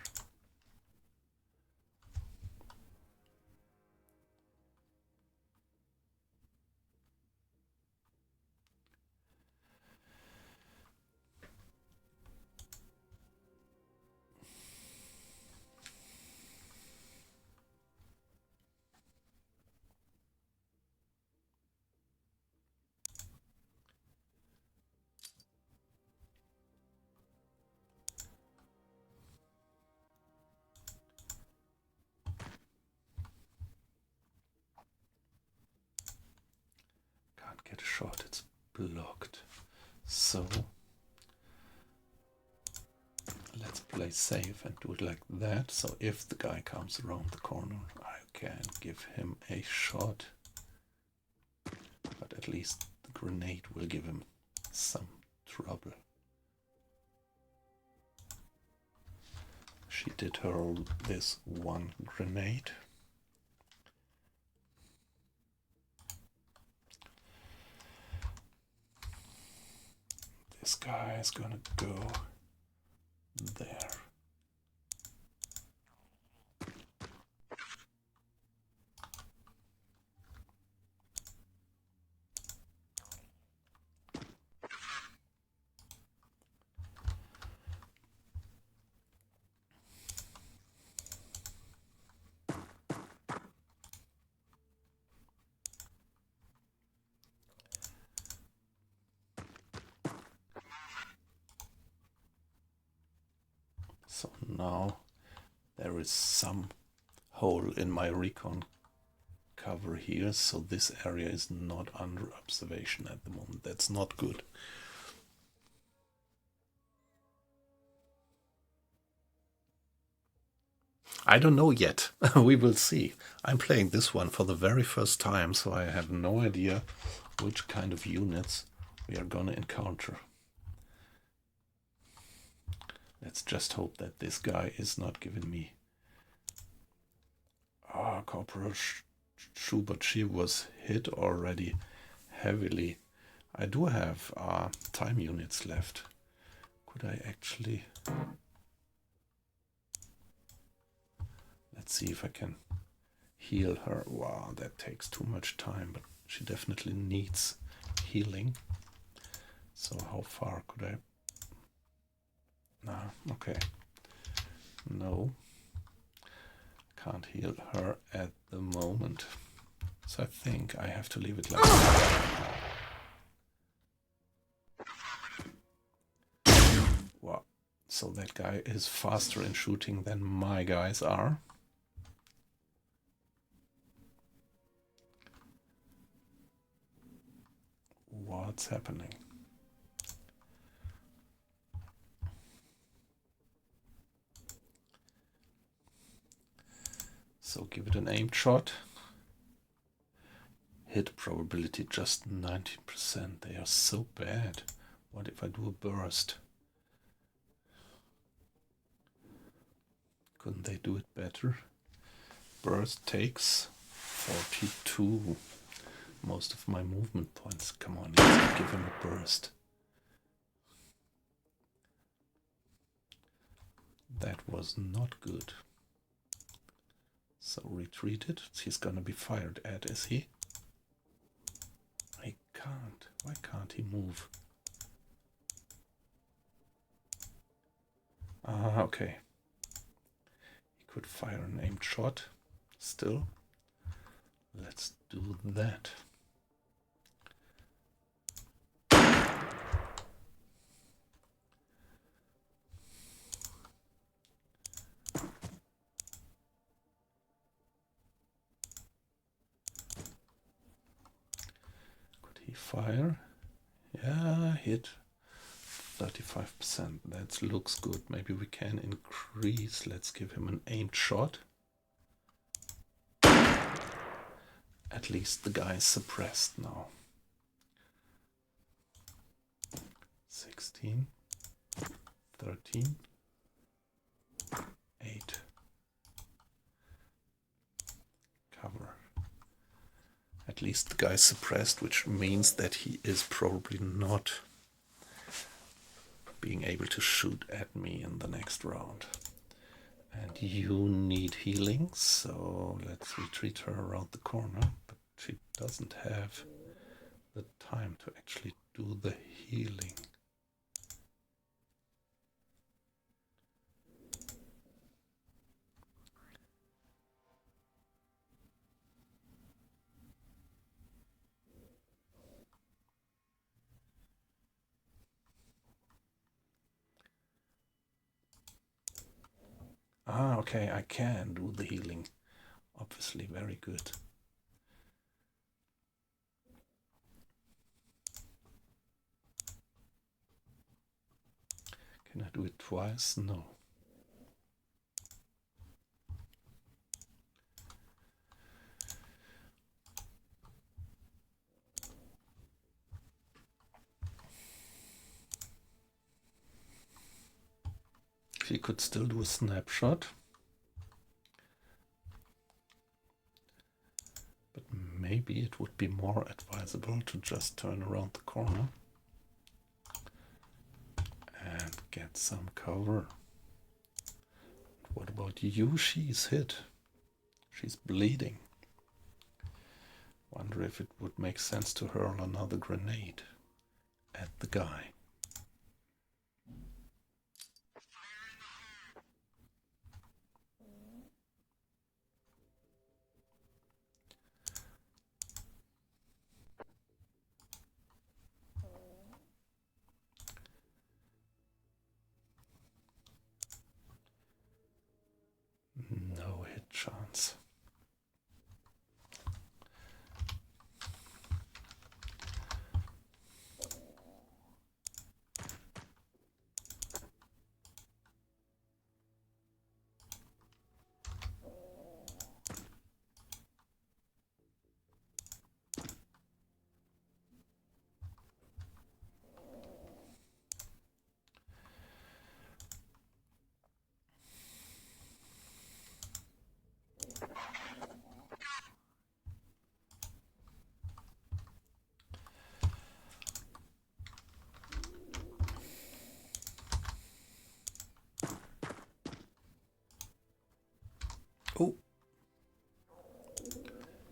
Can't get a shot, it's blocked. So let's play safe and do it like that. So if the guy comes around the corner, I can give him a shot. But at least the grenade will give him some trouble. She did hurl this one grenade. This guy is gonna go there. So now there is some hole in my recon cover here, so this area is not under observation at the moment. That's not good. I don't know yet. We will see. I'm playing this one for the very first time, so I have no idea which kind of units we are gonna encounter. Let's just hope that this guy is not giving me... Corporal Schubert, she was hit already heavily. I do have time units left. Could I actually... Let's see if I can heal her. Wow, that takes too much time, but she definitely needs healing. So how far could I... Nah, okay. No. Can't heal her at the moment. So I think I have to leave it like that. Wow. So that guy is faster in shooting than my guys are. What's happening? So give it an aimed shot. Hit probability just 90%. They are so bad. What if I do a burst? Couldn't they do it better? Burst takes 42. Most of my movement points. Come on, let's give him a burst. That was not good. So retreated. He's gonna be fired at, is he? I can't. Why can't he move? Okay. He could fire an aimed shot. Still. Let's do that. Fire. Yeah, hit 35%. That looks good. Maybe we can increase. Let's give him an aimed shot. At least the guy is suppressed now. 16, 13, 8. Cover. At least the guy is suppressed, which means that he is probably not being able to shoot at me in the next round. And you need healing, so let's retreat her around the corner. But she doesn't have the time to actually do the healing. Okay, I can do the healing. Obviously, very good. Can I do it twice? No. She could still do a snapshot. But maybe it would be more advisable to just turn around the corner and get some cover. What about you? She's hit. She's bleeding. Wonder if it would make sense to hurl another grenade at the guy.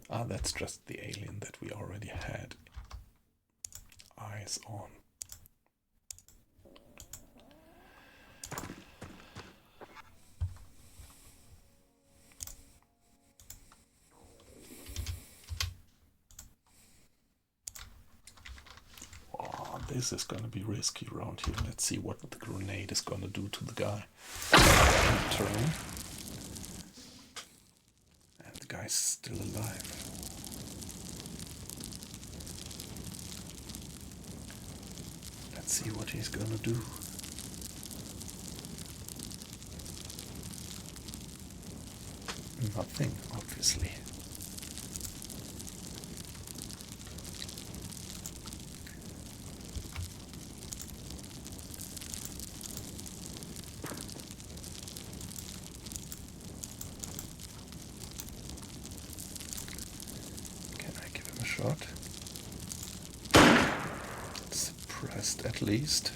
Ah, that's just the alien that we already had eyes on. Oh, this is gonna be risky around here. Let's see what the grenade is gonna do to the guy. Turn. And the guy's still alive. Let's see what he's gonna do. Nothing, obviously. Can I give him a shot? Suppressed at least.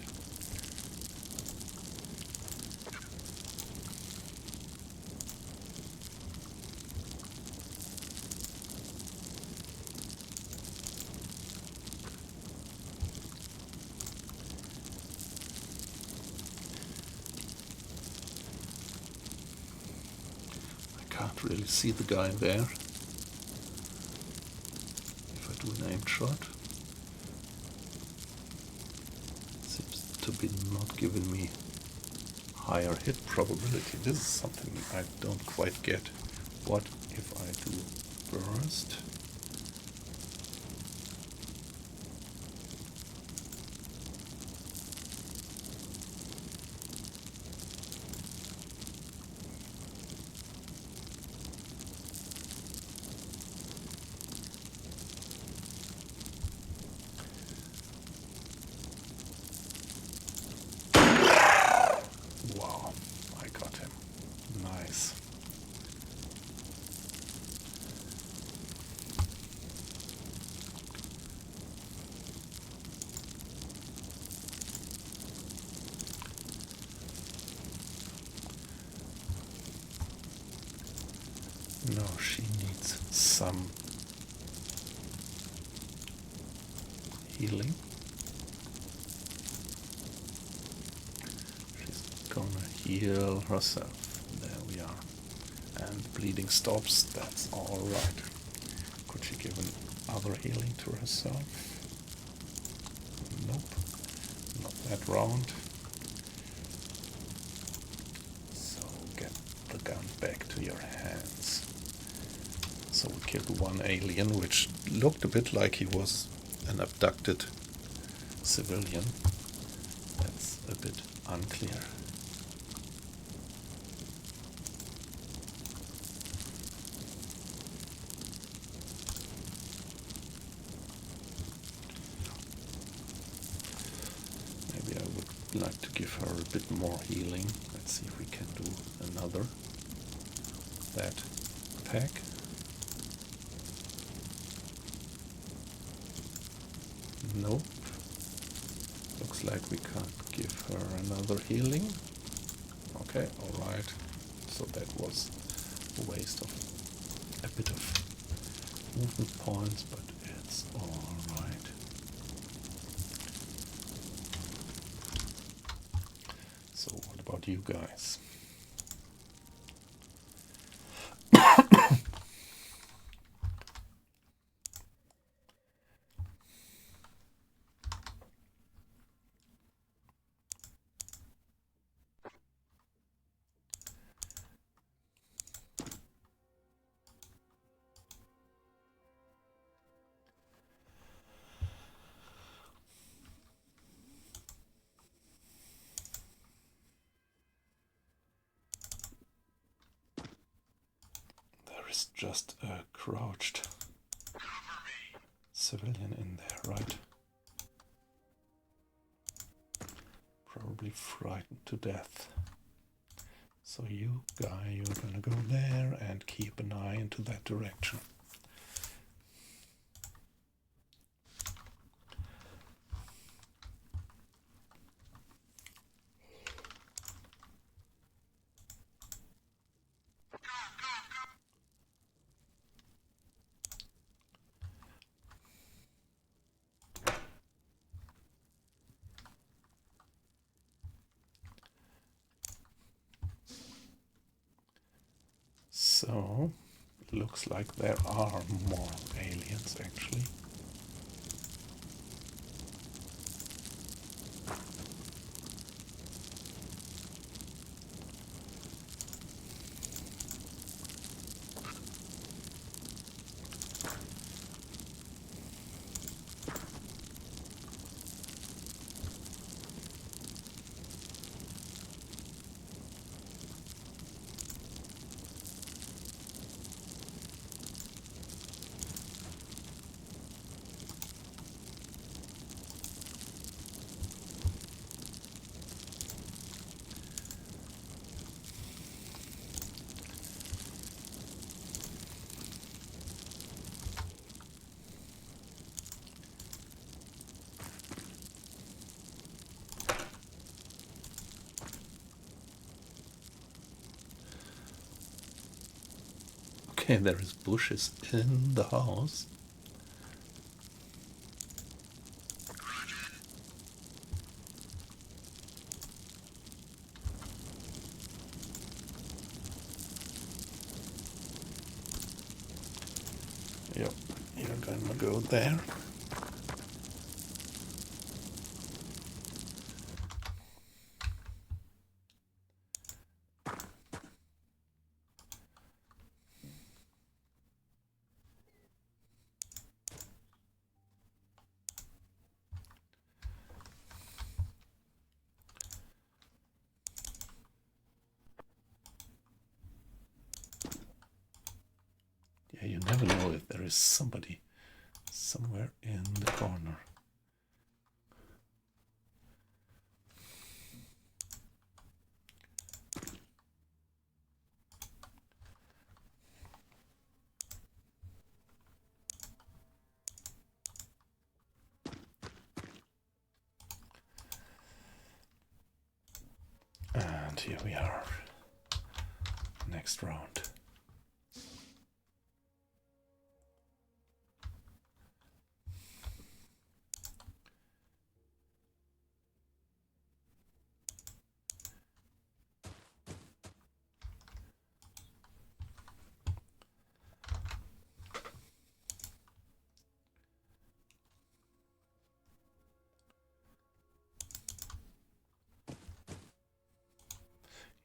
Can't really see the guy there. If I do an aim shot, seems to be not giving me higher hit probability. This is something I don't quite get. What if I do burst? Wow, I got him. Nice. No, she needs some healing. She's gonna heal herself. There we are. And bleeding stops. That's alright. Could she give another healing to herself? Nope. Not that round. So get the gun back to your hands. So we killed one alien, which looked a bit like he was an abducted civilian. That's a bit unclear. Maybe I would like to give her a bit more healing. Let's see if we can do another. That pack. Nope. Looks like we can't give her another healing. Okay, alright. So that was a waste of a bit of movement points, but it's alright. So what about you guys? There's just a crouched civilian in there, right? Probably frightened to death. So you guy, you're gonna go there and keep an eye into that direction. So, looks like there are more aliens actually. Okay, there is bushes in the house. Yep, you're gonna go there. Yeah, you never know if there is somebody somewhere in the corner. And here we are. Next round.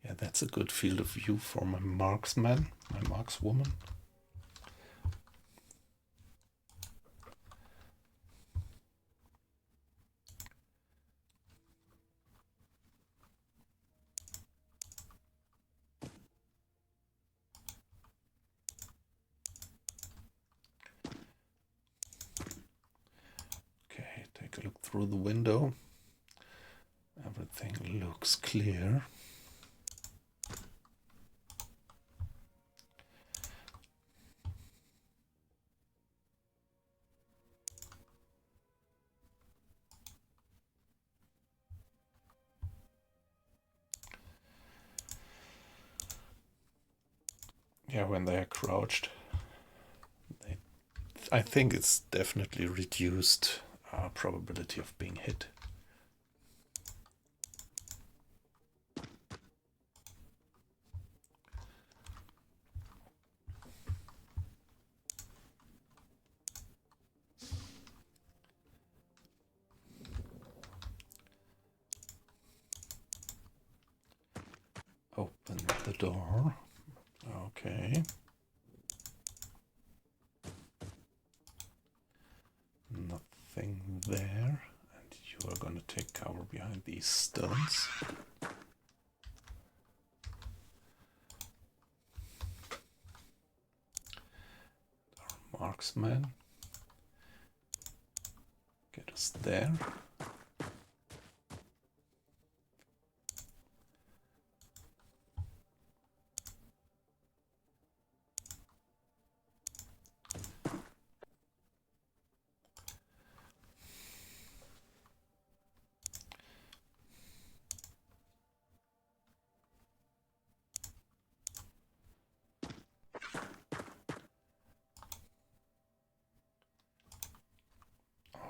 Yeah, that's a good field of view for my marksman, my markswoman. Okay, take a look through the window. Everything looks clear. Yeah, when they are crouched, I think it's definitely reduced probability of being hit. Open the door. Okay. Nothing there. And you are going to take cover behind these stones. Our marksman. Get us there.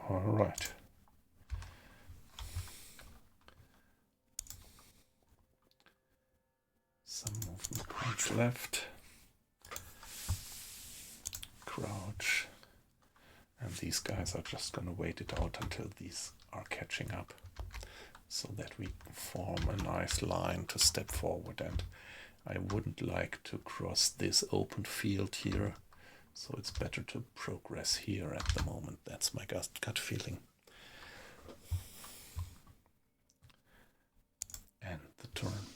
All right. Some movement points left. crouch. And these guys are just gonna wait it out until these are catching up, so that we form a nice line to step forward. And I wouldn't like to cross this open field here, so it's better to progress here at the moment. That's my gut feeling. And the turn.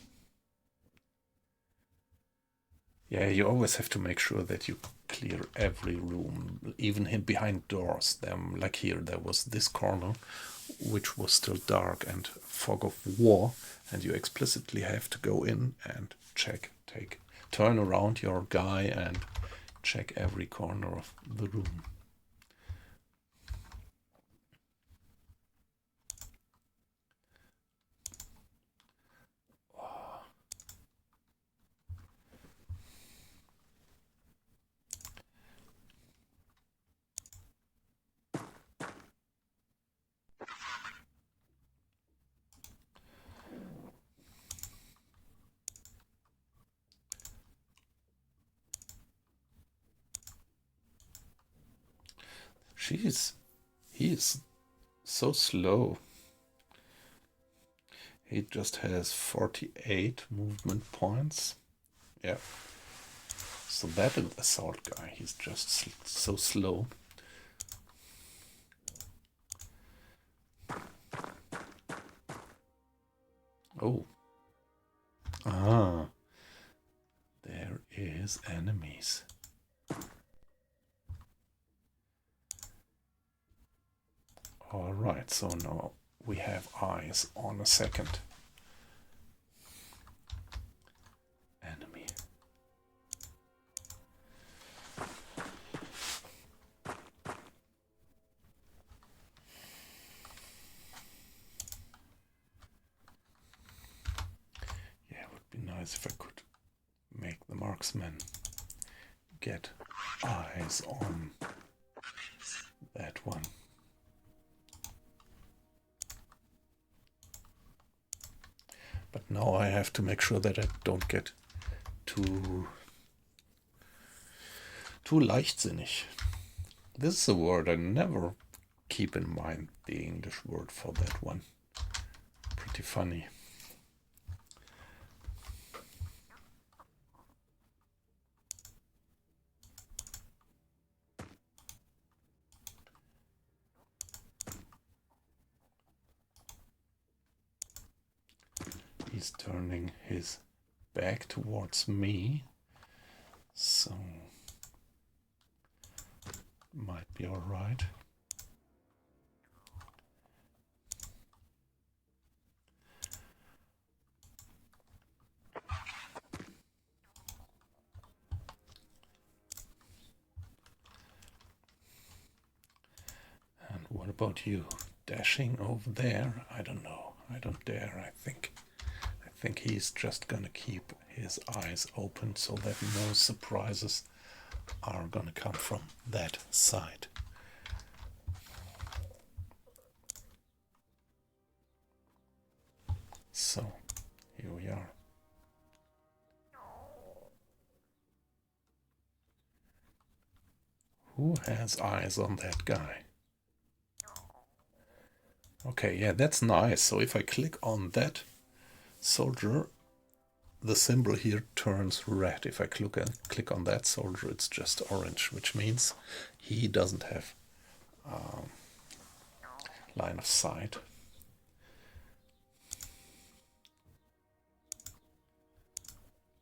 Yeah, you always have to make sure that you clear every room, even behind doors. Like here, there was this corner, which was still dark and fog of war, and you explicitly have to go in and check, turn around your guy and check every corner of the room. He is so slow. He just has 48 movement points. Yeah. So that assault guy, he's just so slow. Oh. Ah. There is enemies. All right, so now we have eyes on a second enemy. Yeah, it would be nice if I could make the marksman get eyes on that one. But now I have to make sure that I don't get too leichtsinnig. This is a word I never keep in mind, the English word for that one. Pretty funny. He's turning his back towards me, so might be all right. And what about you? Dashing over there? I don't know. I don't dare, I think. I think he's just gonna keep his eyes open so that no surprises are gonna come from that side. So, here we are. Who has eyes on that guy? Okay, yeah, that's nice. So if I click on that soldier, the symbol here turns red. If I click on that soldier, it's just orange, which means he doesn't have line of sight.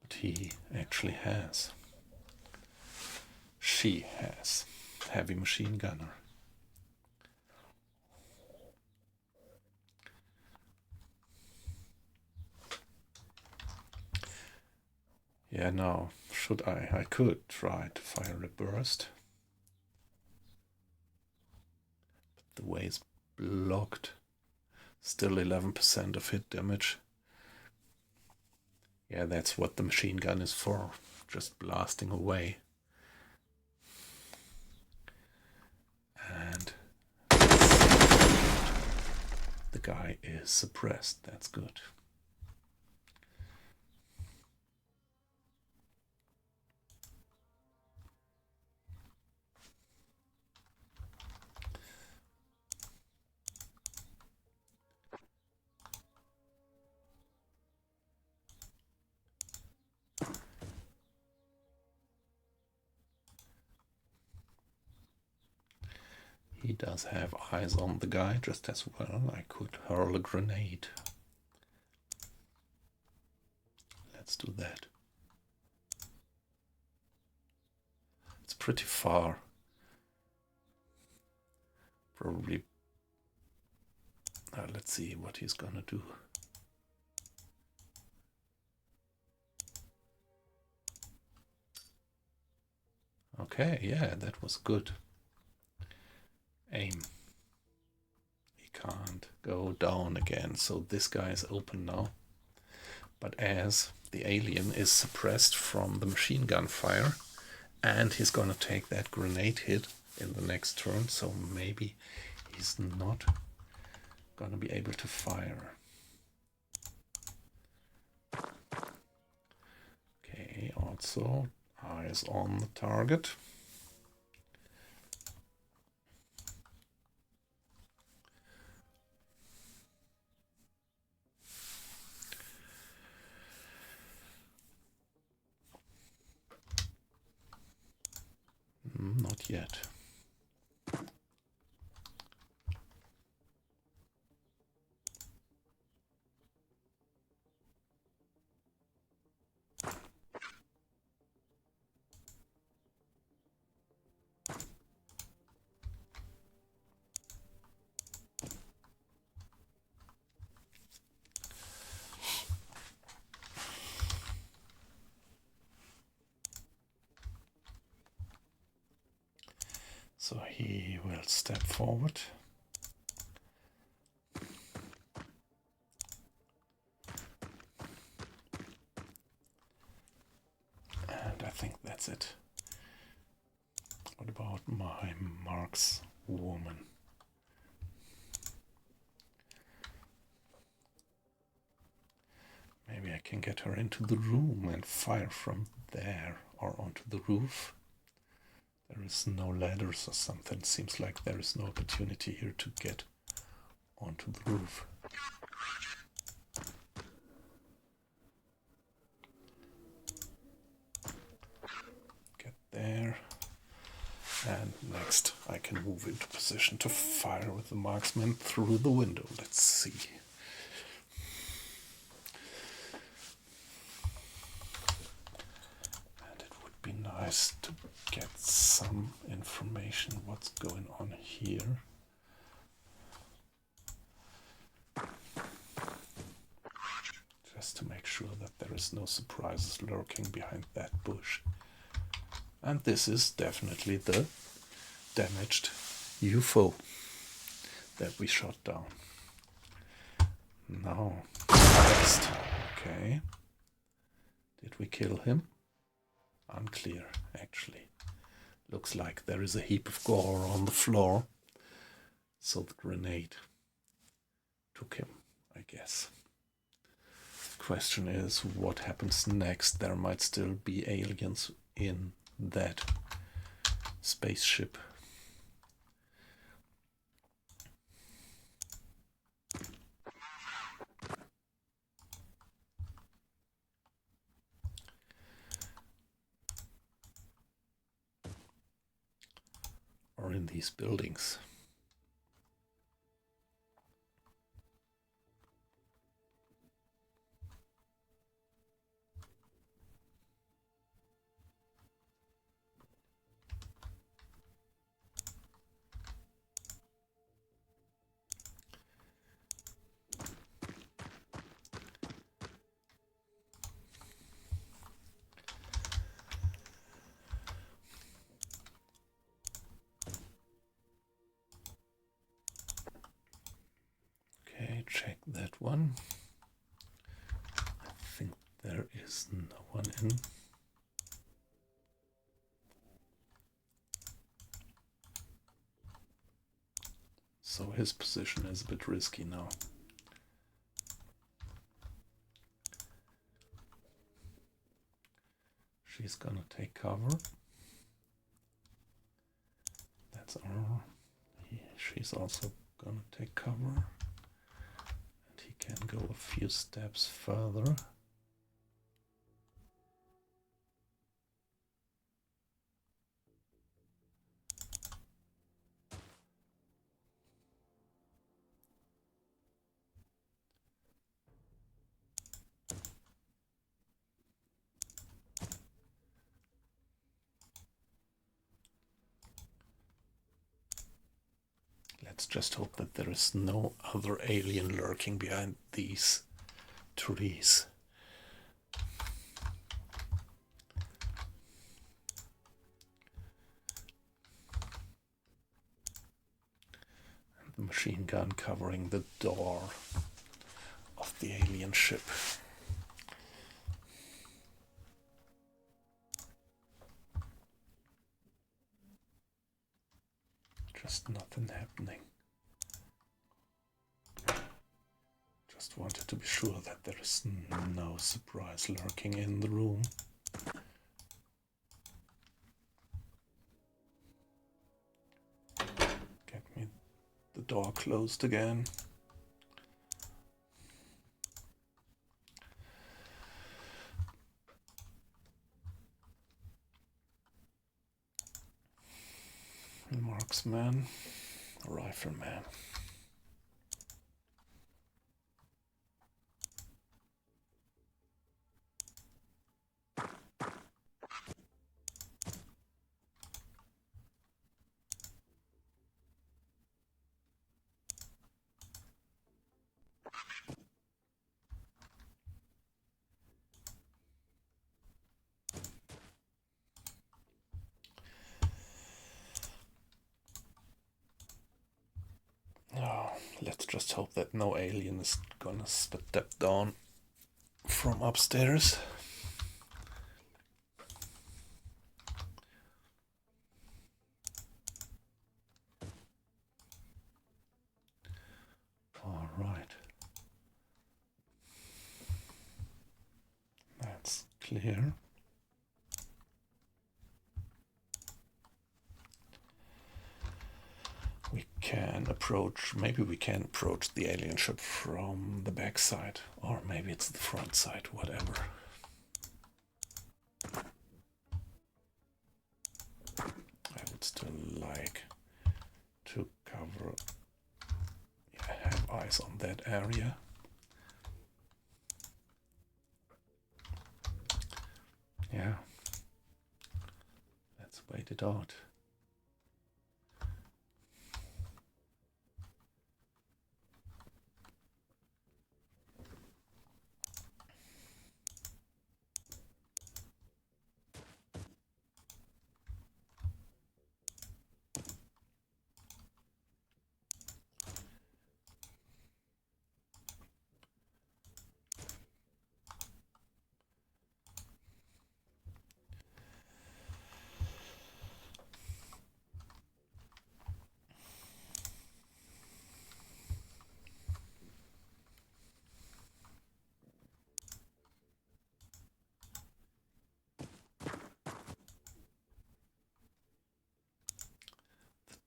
But he actually has. She has. Heavy machine gunner. Yeah, now, should I could try to fire a burst. But the way is blocked. Still 11% of hit damage. Yeah, that's what the machine gun is for. Just blasting away. And the guy is suppressed. That's good. he does have eyes on the guy just as well. I could hurl a grenade. Let's do that. It's pretty far. Probably. Let's see what he's gonna do. Okay, yeah, that was good. Aim. He can't go down again, so this guy is open now. But as the alien is suppressed from the machine gun fire, and he's gonna take that grenade hit in the next turn, so maybe he's not gonna be able to fire. Okay, also eyes on the target. Not yet. So he will step forward. And I think that's it. What about my markswoman? Maybe I can get her into the room and fire from there or onto the roof. There is no ladders or something. Seems like there is no opportunity here to get onto the roof. Get there. And next I can move into position to fire with the marksman through the window. Let's see. And it would be nice to get some information what's going on here. Just to make sure that there is no surprises lurking behind that bush. And this is definitely the damaged UFO that we shot down. Now, next. Okay. Did we kill him? Unclear, actually. Looks like there is a heap of gore on the floor. So the grenade took him, I guess. Question is, what happens next? There might still be aliens in that spaceship. Or in these buildings. Check that one. I think there is no one in. So his position is a bit risky now. She's gonna take cover. That's our. She's also gonna take cover. Can go a few steps further. Let's just hope that there is no other alien lurking behind these trees. And the machine gun covering the door of the alien ship. Just nothing happening. Just wanted to be sure that there is no surprise lurking in the room. Get me the door closed again. Marksman, rifleman. Let's just hope that no alien is gonna step down from upstairs. All right. That's clear. We can approach, maybe we can approach the alien ship from the back side, or maybe it's the front side, whatever. I would still like to cover, have eyes on that area. Yeah, let's wait it out.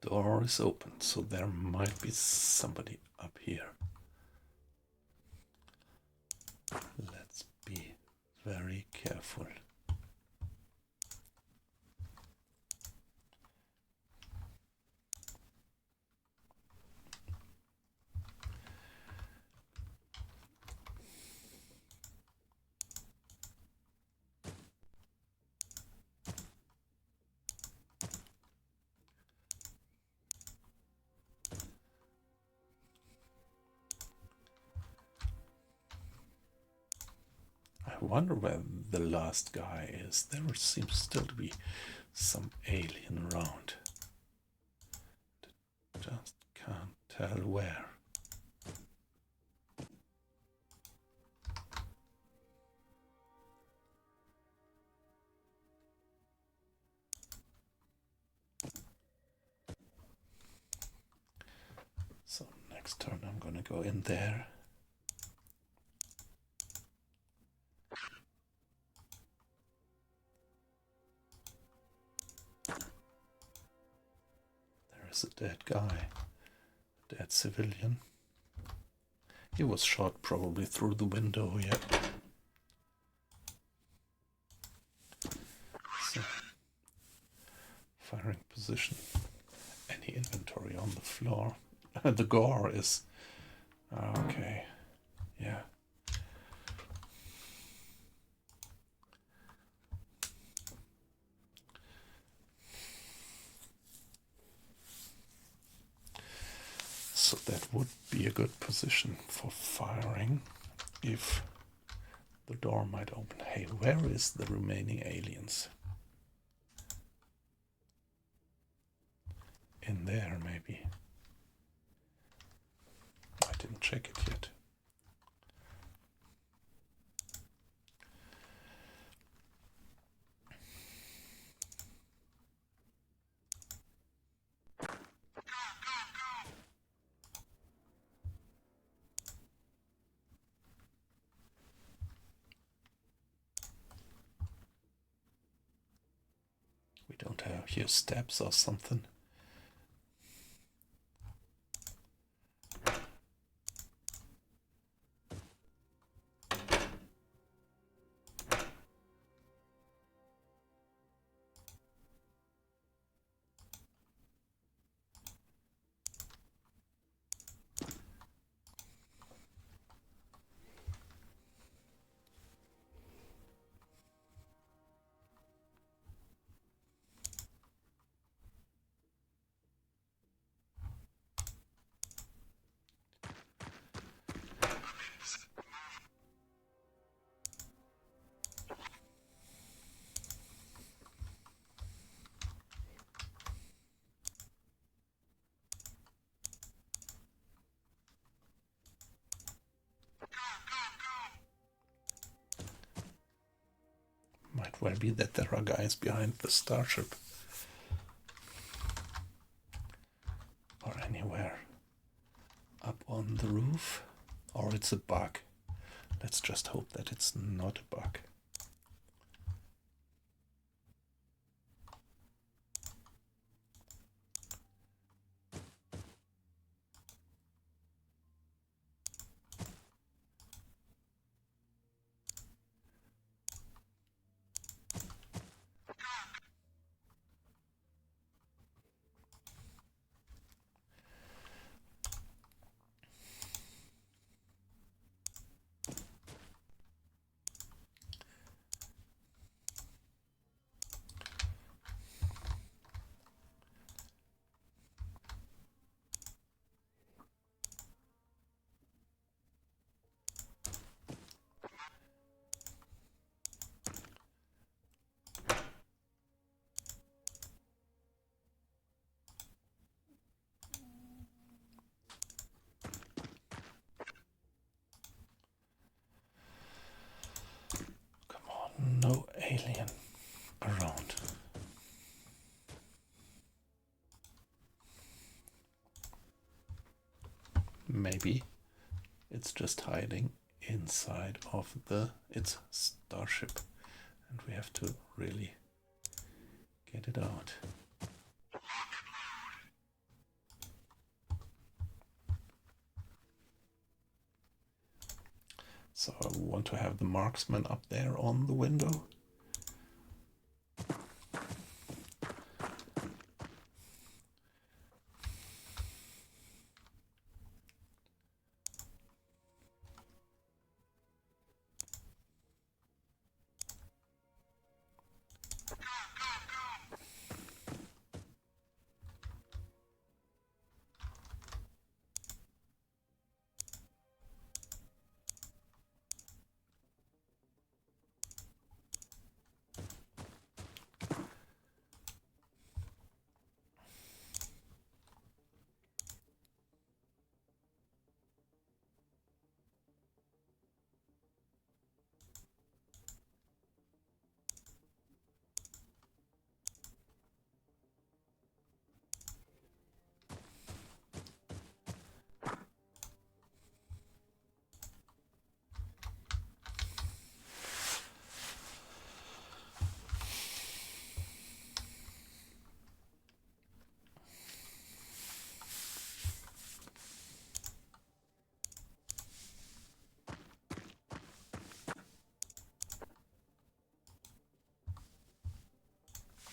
Door is open, so there might be somebody up here. Let's be very careful. I wonder where the last guy is. There seems still to be some alien around. Just can't tell where. So next turn I'm gonna go in there. There's a dead guy, a dead civilian. He was shot probably through the window, yeah. So, firing position. Any inventory on the floor? The gore is... okay, yeah. would be a good position for firing if the door might open. Hey, where is the remaining aliens? In there, maybe. I didn't check it yet. We don't have here steps or something. Might well be that there are guys behind the starship. Or anywhere up on the roof. Or it's a bug. Let's just hope that it's not a bug. No alien around. Maybe it's just hiding inside of its starship, and we have to really get it out. So I want to have the marksman up there on the window.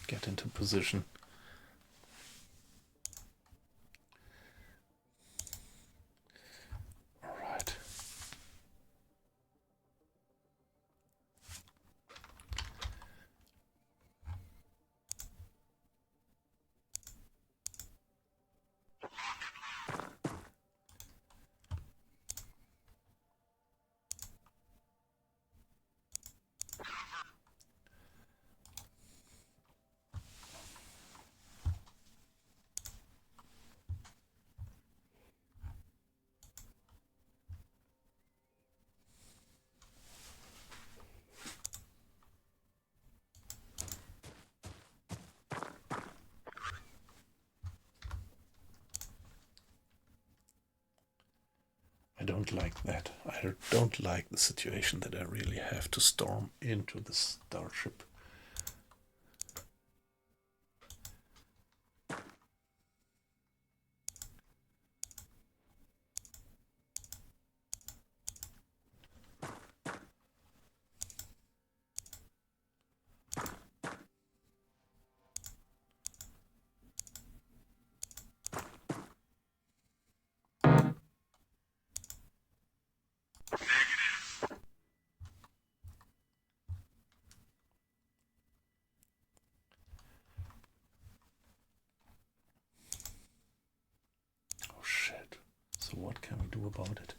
Get into position. All right. don't like that. I don't like the situation that I really have to storm into the starship. Oh shit. So what can we do about it?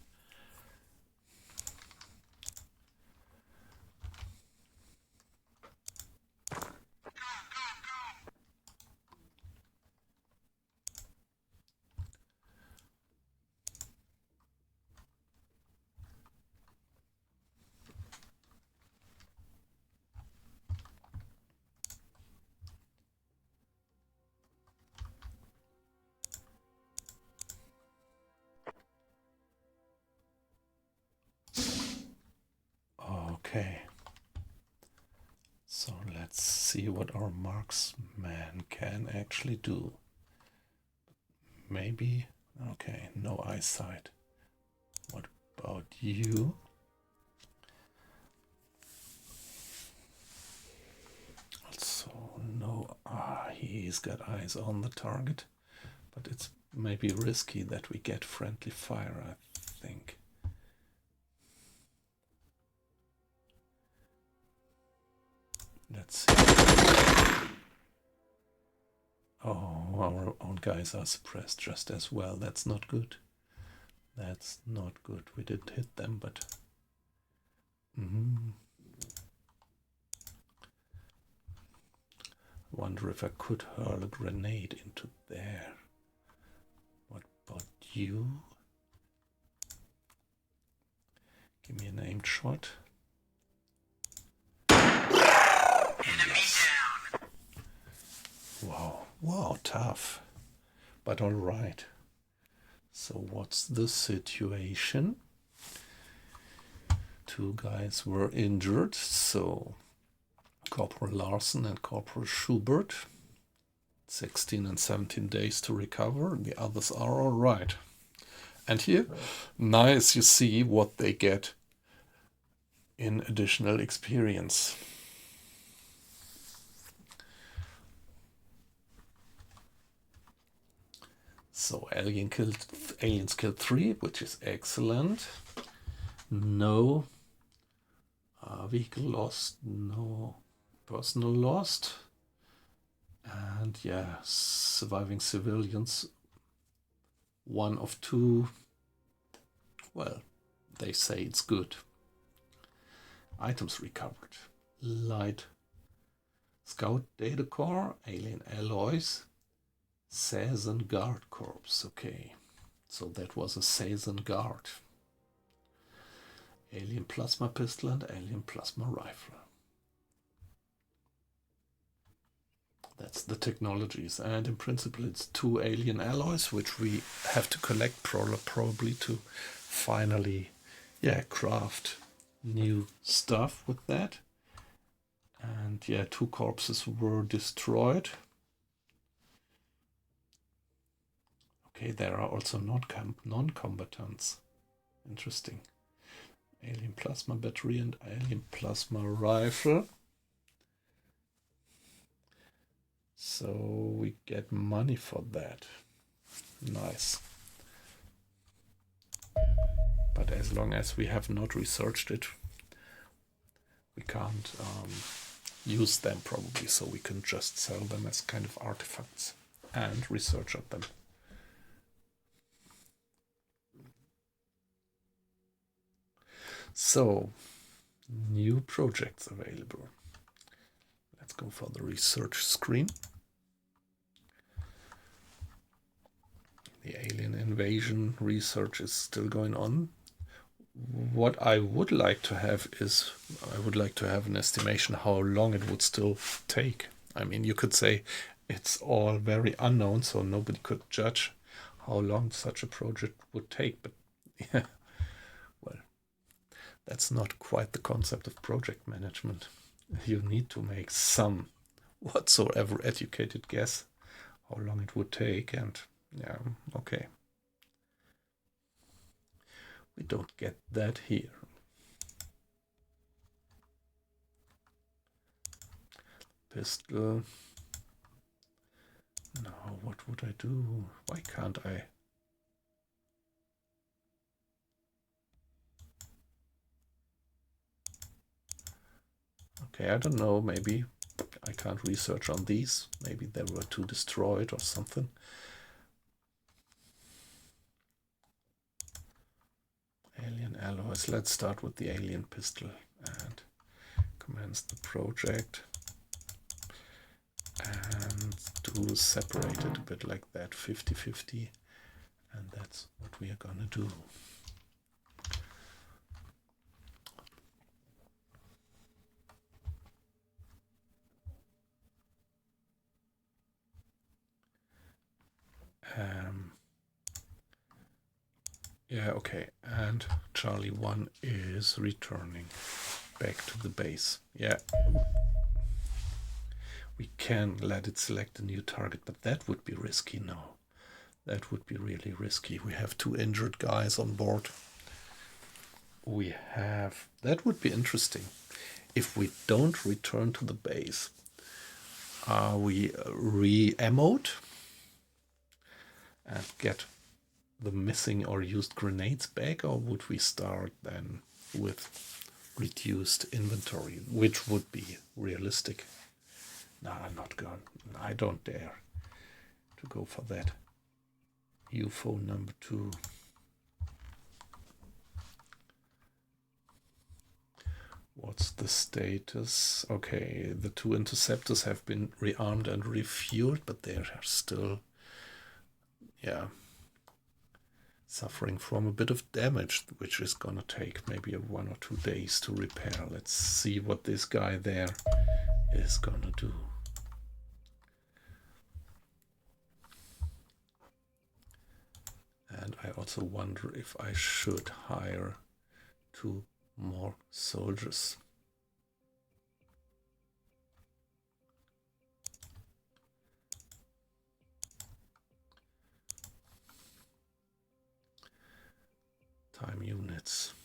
Okay. So let's see what our marksman can actually do. Maybe, okay, no eyesight. What about you? Also, no, he's got eyes on the target, but it's maybe risky that we get friendly fire, I think. Let's see. Oh, our own guys are suppressed just as well. That's not good. That's not good. We did hit them, but... Wonder if I could hurl a grenade into there. What about you? Give me an aimed shot. Yes. Wow, wow, tough. But all right. So what's the situation? 2 guys were injured, so Corporal Larson and Corporal Schubert. 16 and 17 days to recover. The others are all right. And here, nice, you see what they get in additional experience. So aliens killed 3, which is excellent. No vehicle lost, no personal lost. And yeah, surviving civilians, 1 of 2. Well, they say it's good. Items recovered. Light Scout Data Core, Alien Alloys, Sazen Guard Corps. Okay, so that was a Sazen Guard. Alien Plasma Pistol and Alien Plasma Rifle. That's the technologies, and in principle it's 2 alien alloys, which we have to collect probably to finally, yeah, craft new stuff with that. And yeah, 2 corpses were destroyed. Okay, there are also non-combatants. Interesting. Alien Plasma Battery and Alien Plasma Rifle. So we get money for that. Nice. But as long as we have not researched it, we can't use them probably, so we can just sell them as kind of artifacts and research at them. So, new projects available. Let's go for the research screen. The alien invasion research is still going on. What I would like to have is, I would like to have an estimation how long it would still take. I mean, you could say it's all very unknown, so nobody could judge how long such a project would take. But yeah, That's not quite the concept of project management. You need to make some whatsoever educated guess how long it would take, and yeah, okay. We don't get that here. Pistol. Now, what would I do? Why can't I? Okay, I don't know, maybe I can't research on these. Maybe they were too destroyed or something. Alien alloys. Let's start with the alien pistol and commence the project. And do separate it a bit like that, 50-50. And that's what we are gonna do. Yeah, okay. And Charlie 1 is returning back to the base. Yeah. We can let it select a new target, but that would be risky now. That would be really risky. We have 2 injured guys on board. That would be interesting. If we don't return to the base, are we re-ammoed and get the missing or used grenades back, or would we start then with reduced inventory, which would be realistic? No, I'm not going. I don't dare to go for that. UFO number 2. What's the status? Okay, the 2 interceptors have been rearmed and refueled, but they are still, yeah, suffering from a bit of damage, which is gonna take maybe 1 or 2 days to repair. Let's see what this guy there is gonna do. And I also wonder if I should hire 2 more soldiers. Time units.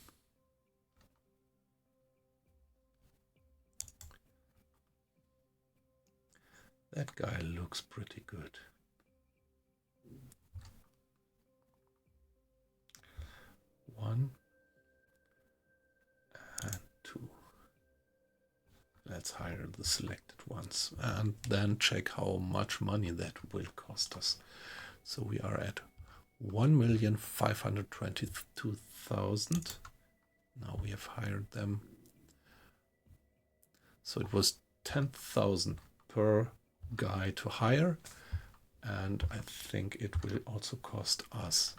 That guy looks pretty good. 1 and 2. Let's hire the selected ones and then check how much money that will cost us. So we are at 1,522,000. Now we have hired them. So it was 10,000 per guy to hire, and I think it will also cost us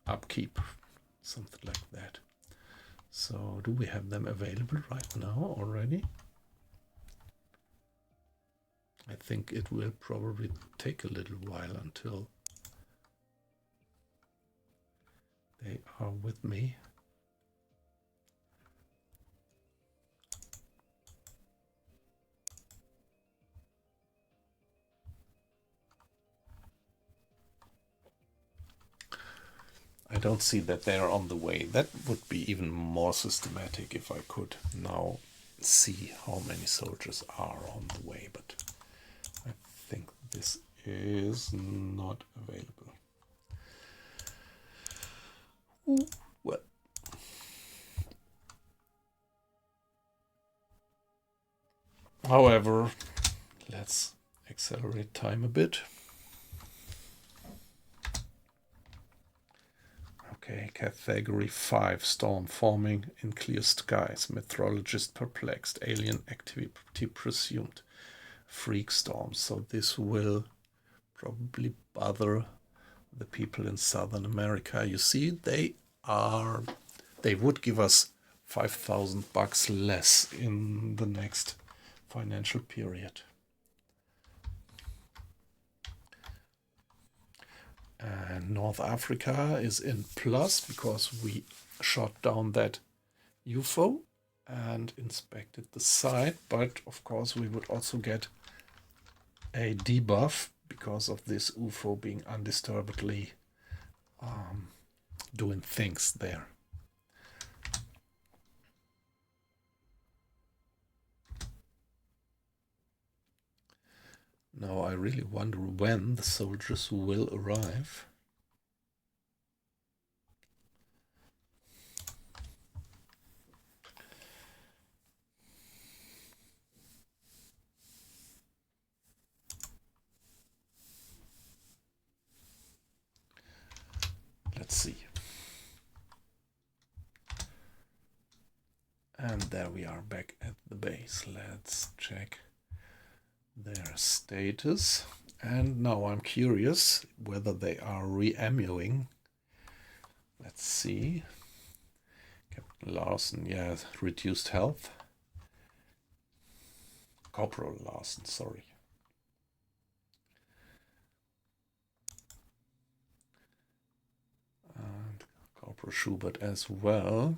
upkeep, something like that. So do we have them available right now already? I think it will probably take a little while until they are with me. I don't see that they are on the way. That would be even more systematic if I could now see how many soldiers are on the way, but I think this is not available. Well, however, let's accelerate time a bit. Okay, category 5, storm forming in clear skies, meteorologist perplexed, alien activity presumed, freak storm. So this will probably bother the people in Southern America. You see, they would give us $5,000 less in the next financial period. And North Africa is in plus because we shot down that UFO and inspected the site, but of course we would also get a debuff because of this UFO being undisturbedly doing things there. Now I really wonder when the soldiers will arrive. Let's see. And there we are back at the base. Let's check their status. And now I'm curious whether they are re-ammuing. Let's see. Captain Larson, yeah, reduced health. Corporal Larson, sorry. And Corporal Schubert as well.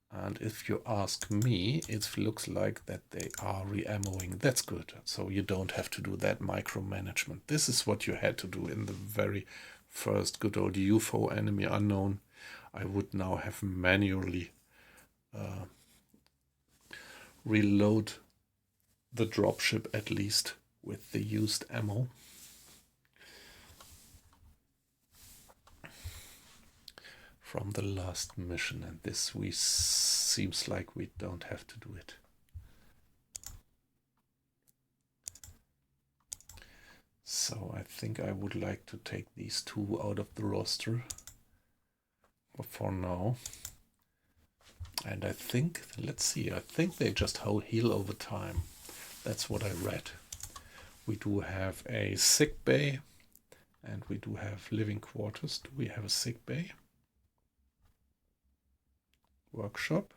And if you ask me, it looks like that they are re-ammoing. That's good. So you don't have to do that micromanagement. This is what you had to do in the very first good old UFO enemy unknown. I would now have manually reload the dropship at least with the used ammo. From the last mission, and this seems like we don't have to do it. So I think I would like to take these two out of the roster for now. And I think, let's see, I think they just heal over time. That's what I read. We do have a sick bay and we do have living quarters. Do we have a sick bay? Workshop,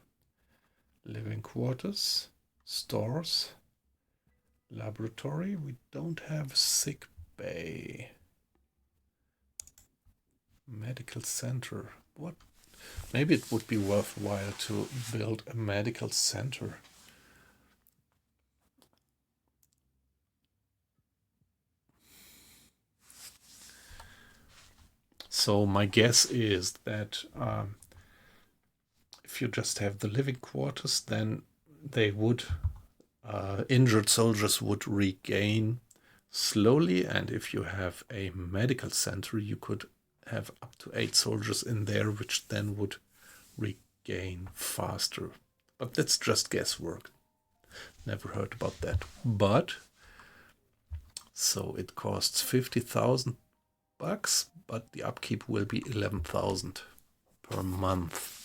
living quarters, stores, laboratory. We don't have sick bay. Medical center. What? Maybe it would be worthwhile to build a medical center. So my guess is that if you just have the living quarters, then they would, injured soldiers would regain slowly. And if you have a medical center, you could have up to 8 soldiers in there, which then would regain faster. But that's just guesswork. Never heard about that. But so it costs 50,000 bucks, but the upkeep will be 11,000 per month.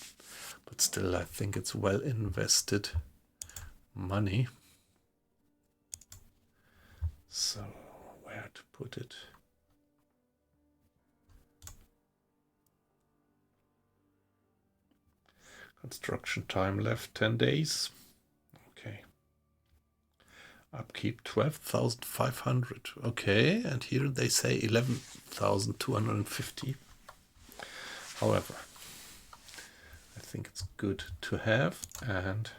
But still, I think it's well invested money. So, where to put it? Construction time left 10 days. Okay. Upkeep 12,500. Okay, and here they say 11,250. However, I think it's good to have, and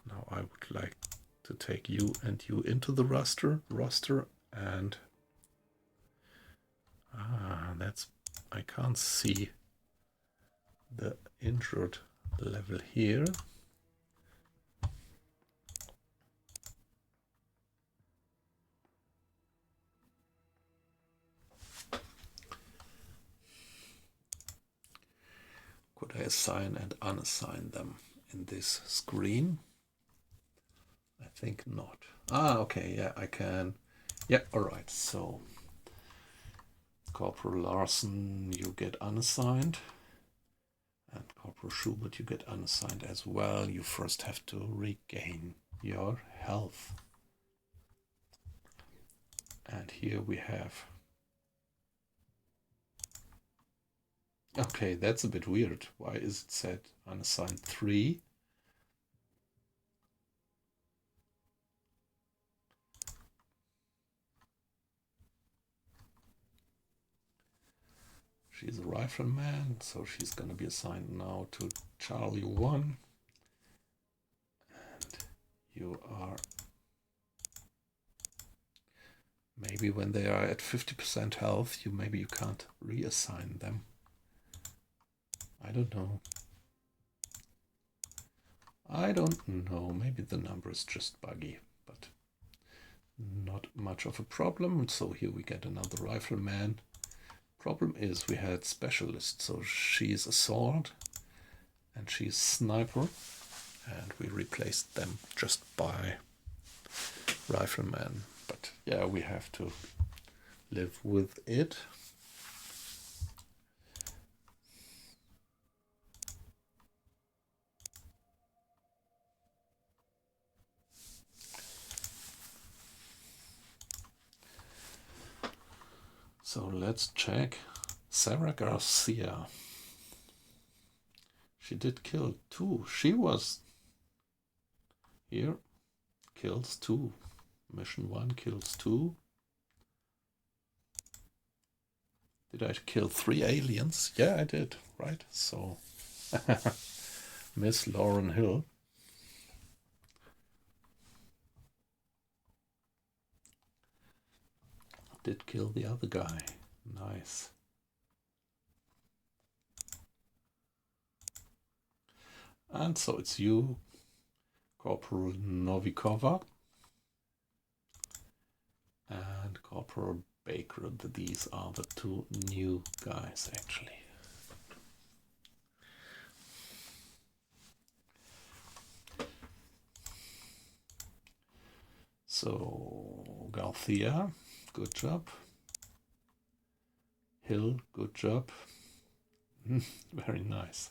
now I would like to take you and you into the roster, and that's, I can't see the injured level here. Could I assign and unassign them in this screen? I think not. Okay, yeah, I can. Yeah, all right. So, Corporal Larson, you get unassigned. And Corporal Schubert, you get unassigned as well. You first have to regain your health. And here we have... Okay, that's a bit weird. Why is it set unassigned 3? She's a rifleman, so she's gonna be assigned now to Charlie 1. And you are... Maybe when they are at 50% health, maybe you can't reassign them. I don't know. I don't know. Maybe the number is just buggy, but not much of a problem. So here we get another rifleman. Problem is we had specialist, so she's a sword and she's sniper, and we replaced them just by rifleman. But yeah, we have to live with it. So let's check. Sarah Garcia. She did kill 2. She was here. Kills 2. Mission 1 kills 2. Did I kill 3 aliens? Yeah, I did, right? So, Miss Lauren Hill. Did kill the other guy. Nice. And so it's you, Corporal Novikova, and Corporal Baker. These are the 2 new guys, actually. So, Garcia, good job. Hill, good job. Very nice.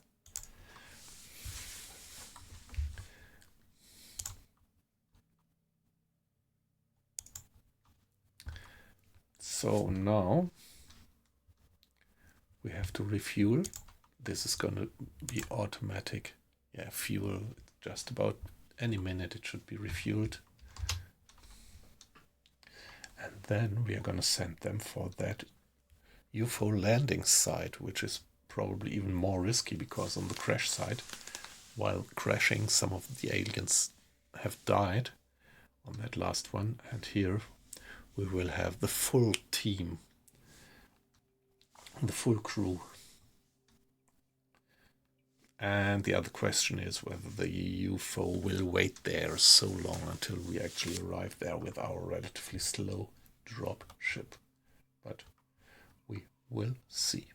So now we have to refuel. This is going to be automatic. Yeah, fuel. Just about any minute it should be refueled. And then we are going to send them for that UFO landing site, which is probably even more risky because on the crash site, while crashing, some of the aliens have died on that last one. And here we will have the full team, the full crew. And the other question is whether the UFO will wait there so long until we actually arrive there with our relatively slow drop ship. But we will see.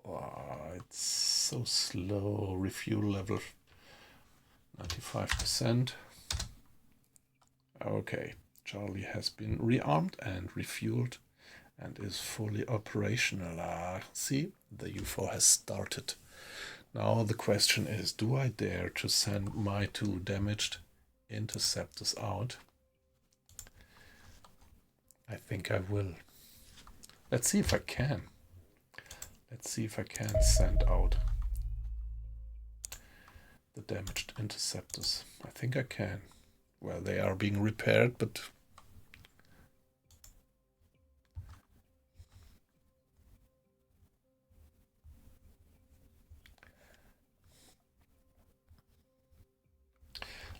Oh, it's so slow. Refuel level 95%. Okay, Charlie has been rearmed and refueled and is fully operational. See, the UFO has started. Now the question is, do I dare to send my 2 damaged interceptors out? I think I will. Let's see if I can. Let's see if I can send out the damaged interceptors. I think I can. Well, they are being repaired, but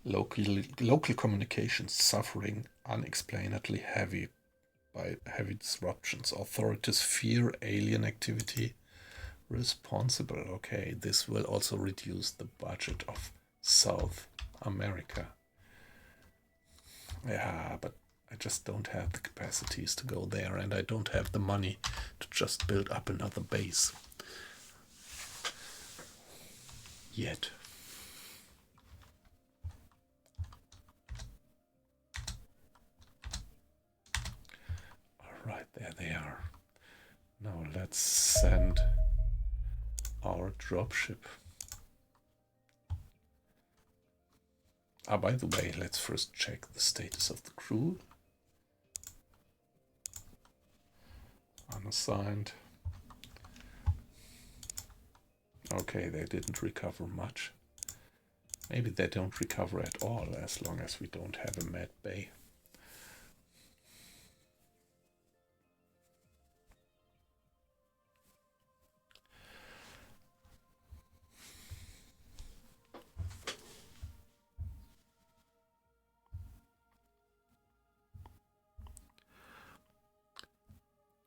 local communications suffering unexplainedly by heavy disruptions. Authorities fear alien activity responsible. Okay, this will also reduce the budget of South America. Yeah, but I just don't have the capacities to go there, and I don't have the money to just build up another base yet. Alright, there they are. Now let's send our dropship. By the way, let's first check the status of the crew. Unassigned. Okay, they didn't recover much. Maybe they don't recover at all as long as we don't have a med bay.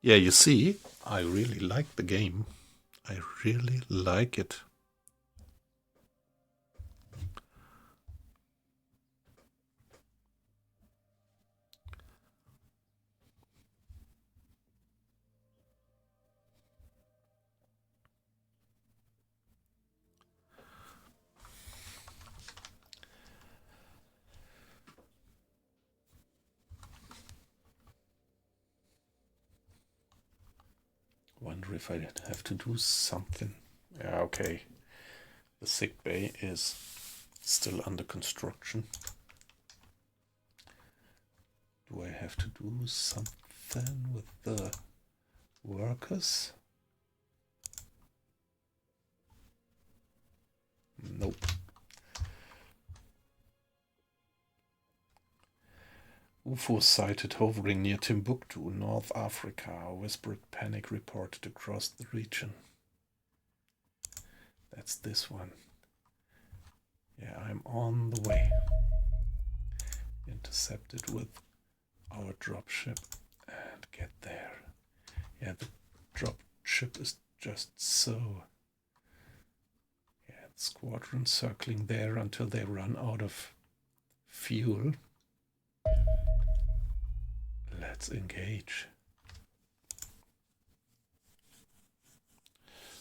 Yeah, you see, I really like the game. I really like it. Wonder if I have to do something. Yeah, okay. The sick bay is still under construction. Do I have to do something with the workers? Nope. UFO sighted hovering near Timbuktu, North Africa. Whispered panic reported across the region. That's this one. Yeah, I'm on the way. Intercepted with our dropship and get there. Yeah, the dropship is just so. Yeah, the squadron circling there until they run out of fuel. Let's engage.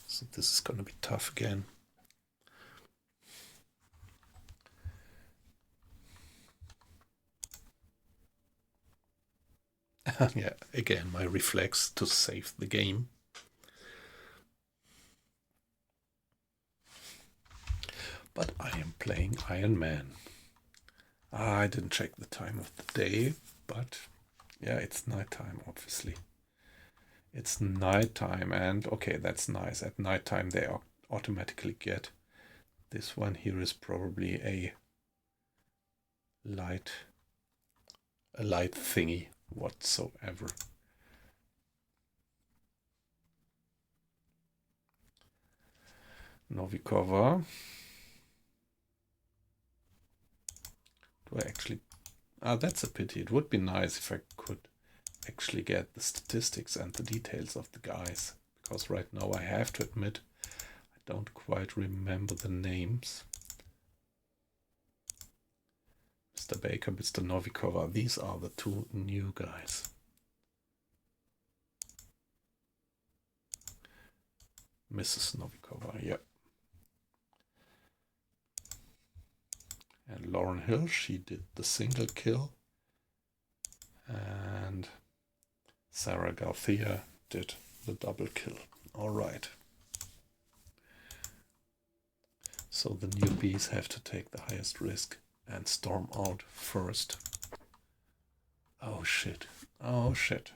So this is gonna be tough again. Yeah, again, my reflex to save the game. But I am playing Iron Man. I didn't check the time of the day, but yeah, it's nighttime, obviously. It's nighttime, and okay, that's nice. At nighttime, they automatically get. This one here is probably a light thingy whatsoever. Novikova. Do I actually... that's a pity. It would be nice if I could actually get the statistics and the details of the guys. Because right now I have to admit, I don't quite remember the names. Mr. Baker, Mr. Novikova. These are the two new guys. Mrs. Novikova, yep. And Lauren Hill, she did the single kill. And Sarah Garcia did the double kill. All right. So the newbies have to take the highest risk and storm out first. Oh shit. Oh shit.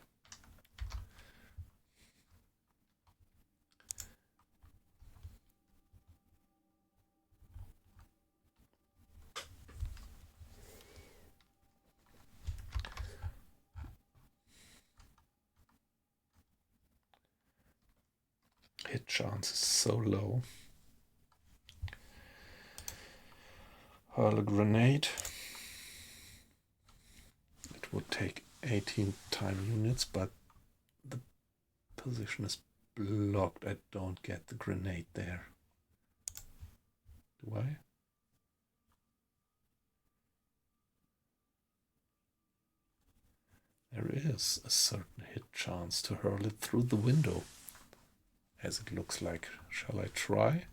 Hit chance is so low. Hurl a grenade. It would take 18 time units, but the position is blocked. I don't get the grenade there. Do I? There is a certain hit chance to hurl it through the window, as it looks like. Shall I try?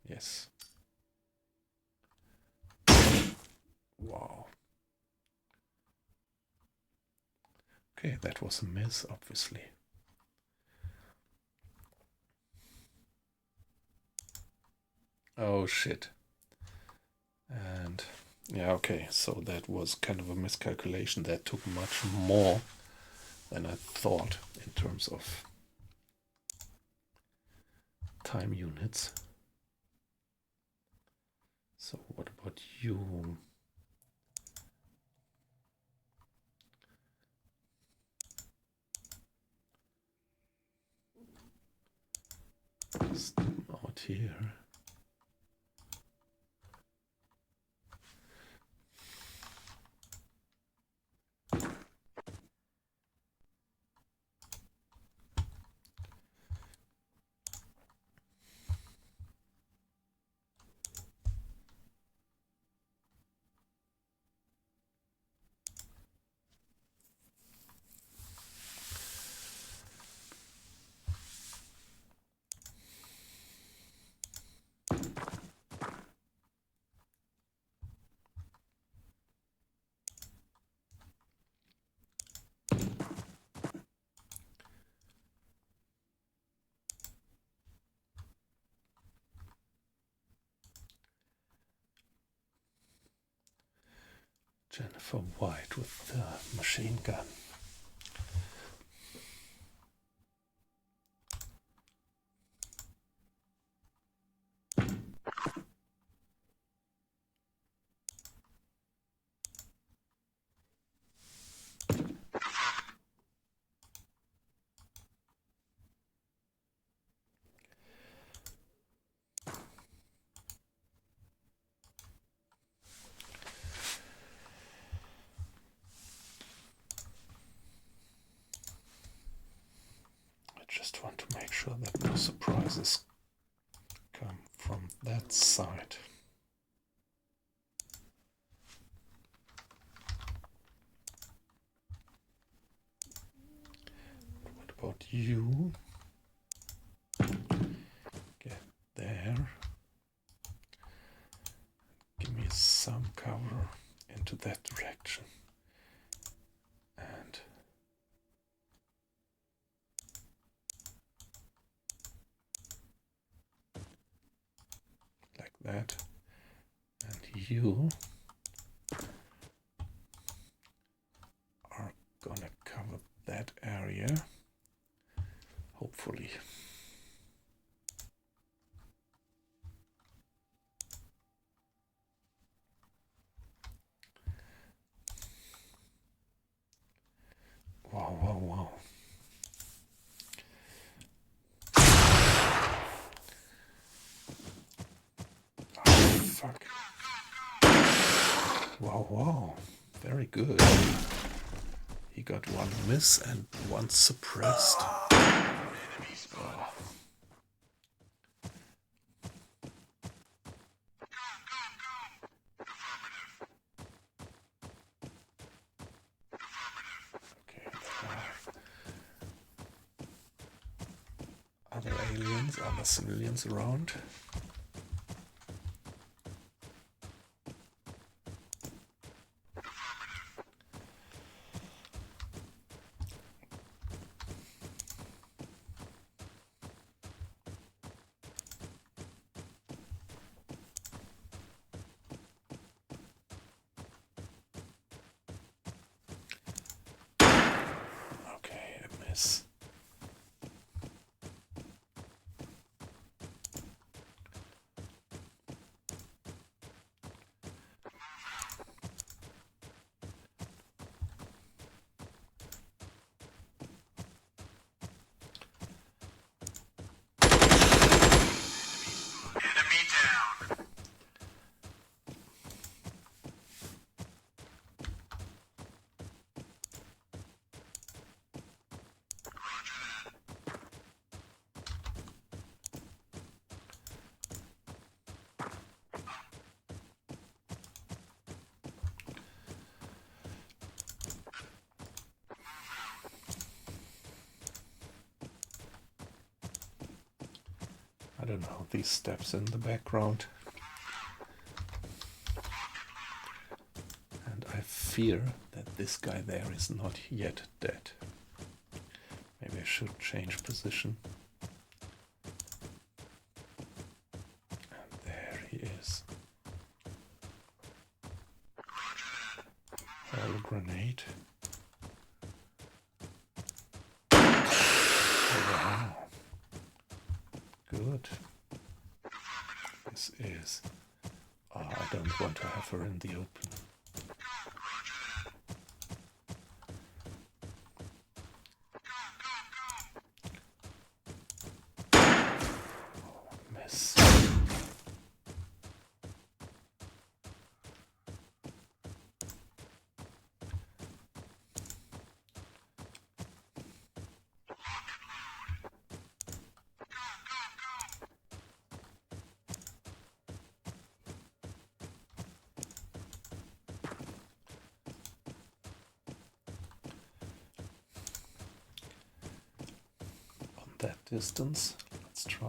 Yes. Wow. Okay, that was a miss, obviously. Oh shit. And yeah, okay, so that was kind of a miscalculation. That took much more than I thought in terms of time units. So what about you? Just out here. Jennifer White with the machine gun. Just want to make sure that no surprises come from that side. What about you? Get there. Give me some cover into that direction. And that, and you are gonna cover that area, hopefully. Wow, wow, wow. Fuck. Wow, wow. Very good. He got one miss and one suppressed. Oh. Okay, there are other aliens, other civilians around. I don't know, these steps in the background. And I fear that this guy there is not yet dead. Maybe I should change position. And there he is. Hurl a grenade. Wow. Good. This is... I don't want to have her in the open. that distance. Let's try.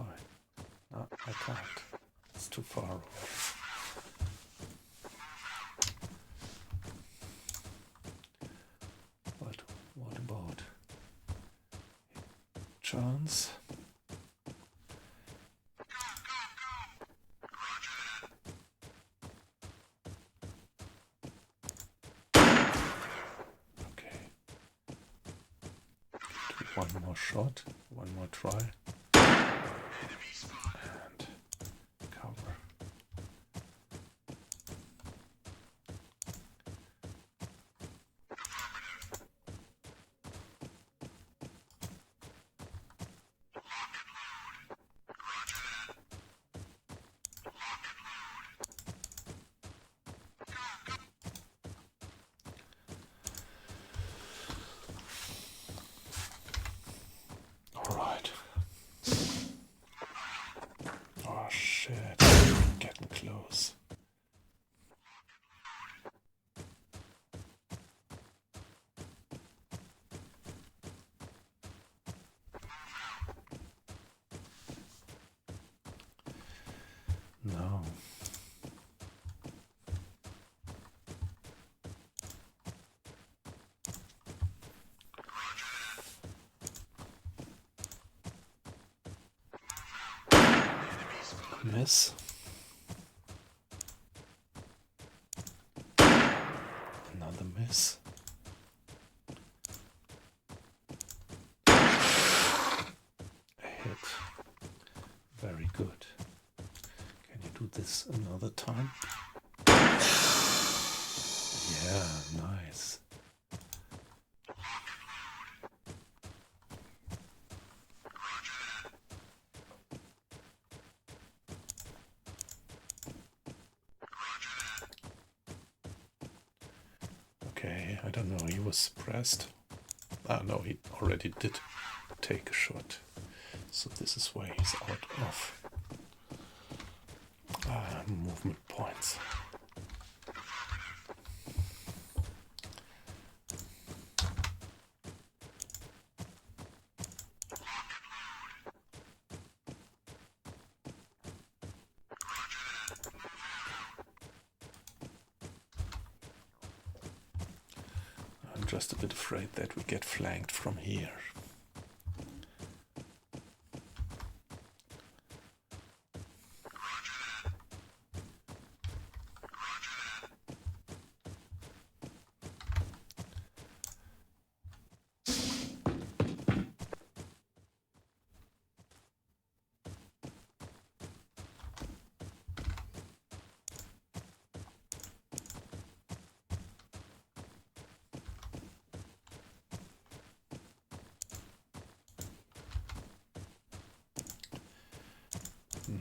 No, I can't. It's too far away. But what about chance? Okay. Do one more shot, one more try. And cover. Alright. Oh shit, getting close. No. Miss. Another miss. A hit. Very good. Can you do this another time? Yeah, nice. Okay, I don't know, he was suppressed. Ah, no, he already did take a shot. So this is why he's out of movement points. I'm just a bit afraid that we get flanked from here.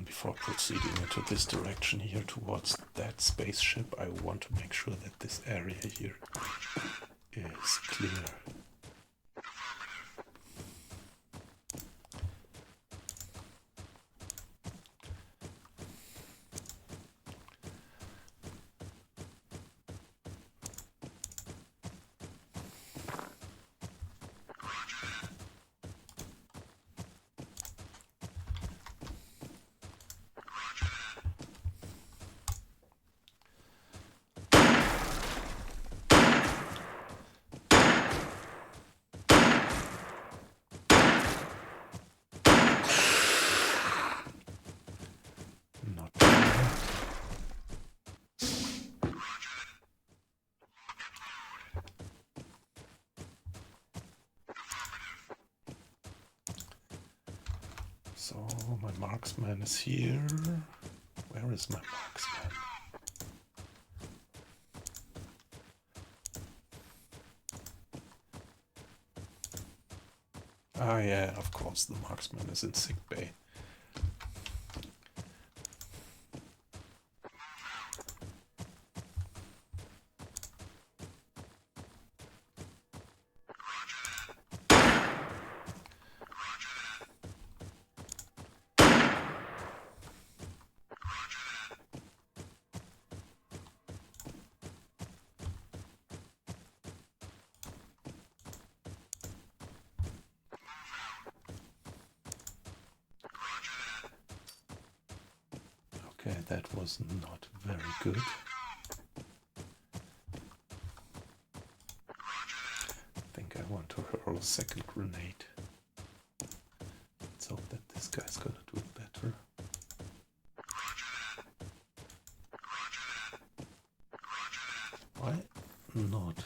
Before proceeding into this direction here towards that spaceship, I want to make sure that this area here is clear. Not bad. So my marksman is here. Where is my marksman? Ah yeah, of course, the marksman is in sickbay. Okay, that was not very good. I think I want to hurl a second grenade. Let's hope that this guy's gonna do it better. Why not?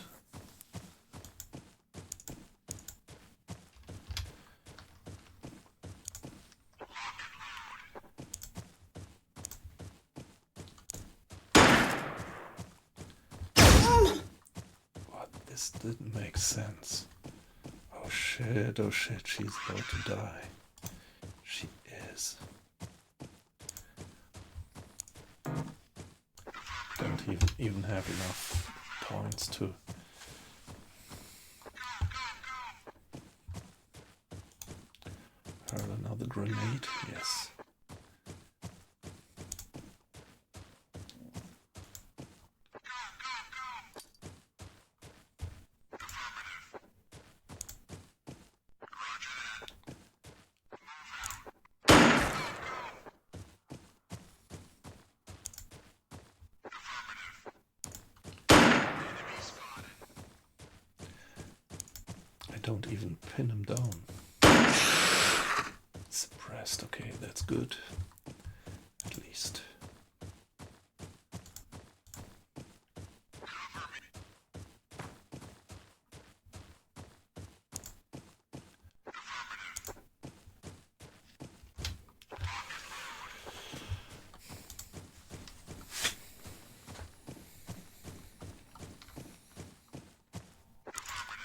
What? This didn't make sense. Oh shit, she's about to die. She is. Don't even have enough points to hurl another grenade. Yes. Don't even pin him down. Suppressed, okay, that's good. At least.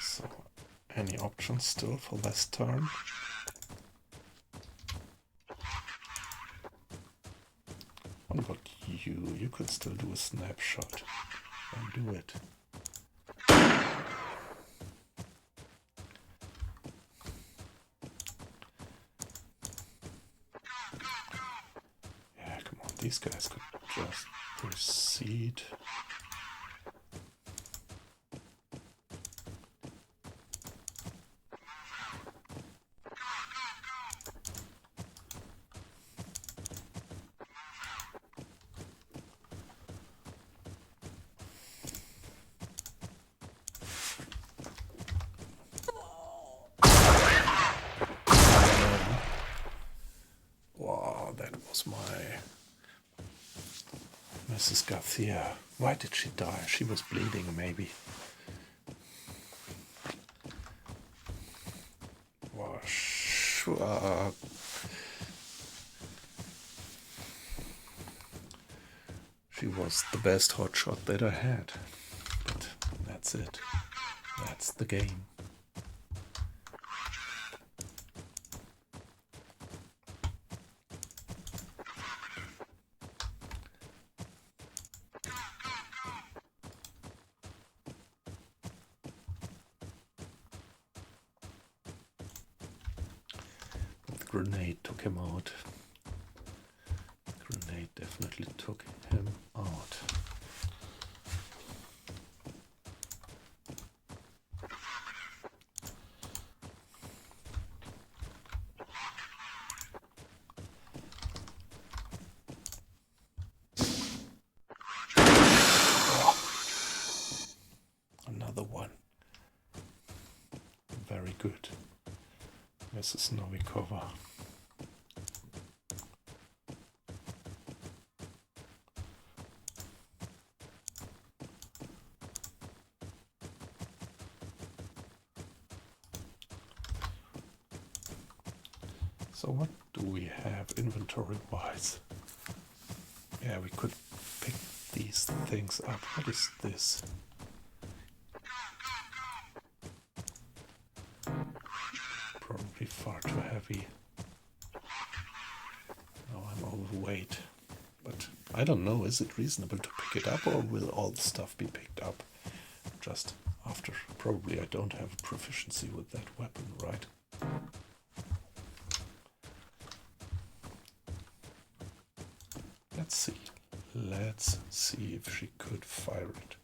So, any options still for this turn? What about you? You could still do a snapshot and do it. Yeah, come on, these guys could just proceed. Wow, that was my Mrs. Garcia. Why did she die? She was bleeding, maybe. Wow, sure. She was the best hotshot that I had. But that's it. That's the game. But the grenade took him out. The grenade definitely took him out. Another one. Very good. Mrs. Novikova. So what do we have inventory-wise? Yeah, we could pick these things up. What is this? Probably far too heavy. Now I'm overweight. But I don't know, is it reasonable to pick it up, or will all the stuff be picked up just after? Probably I don't have a proficiency with that weapon, right? Let's see if she could fire it.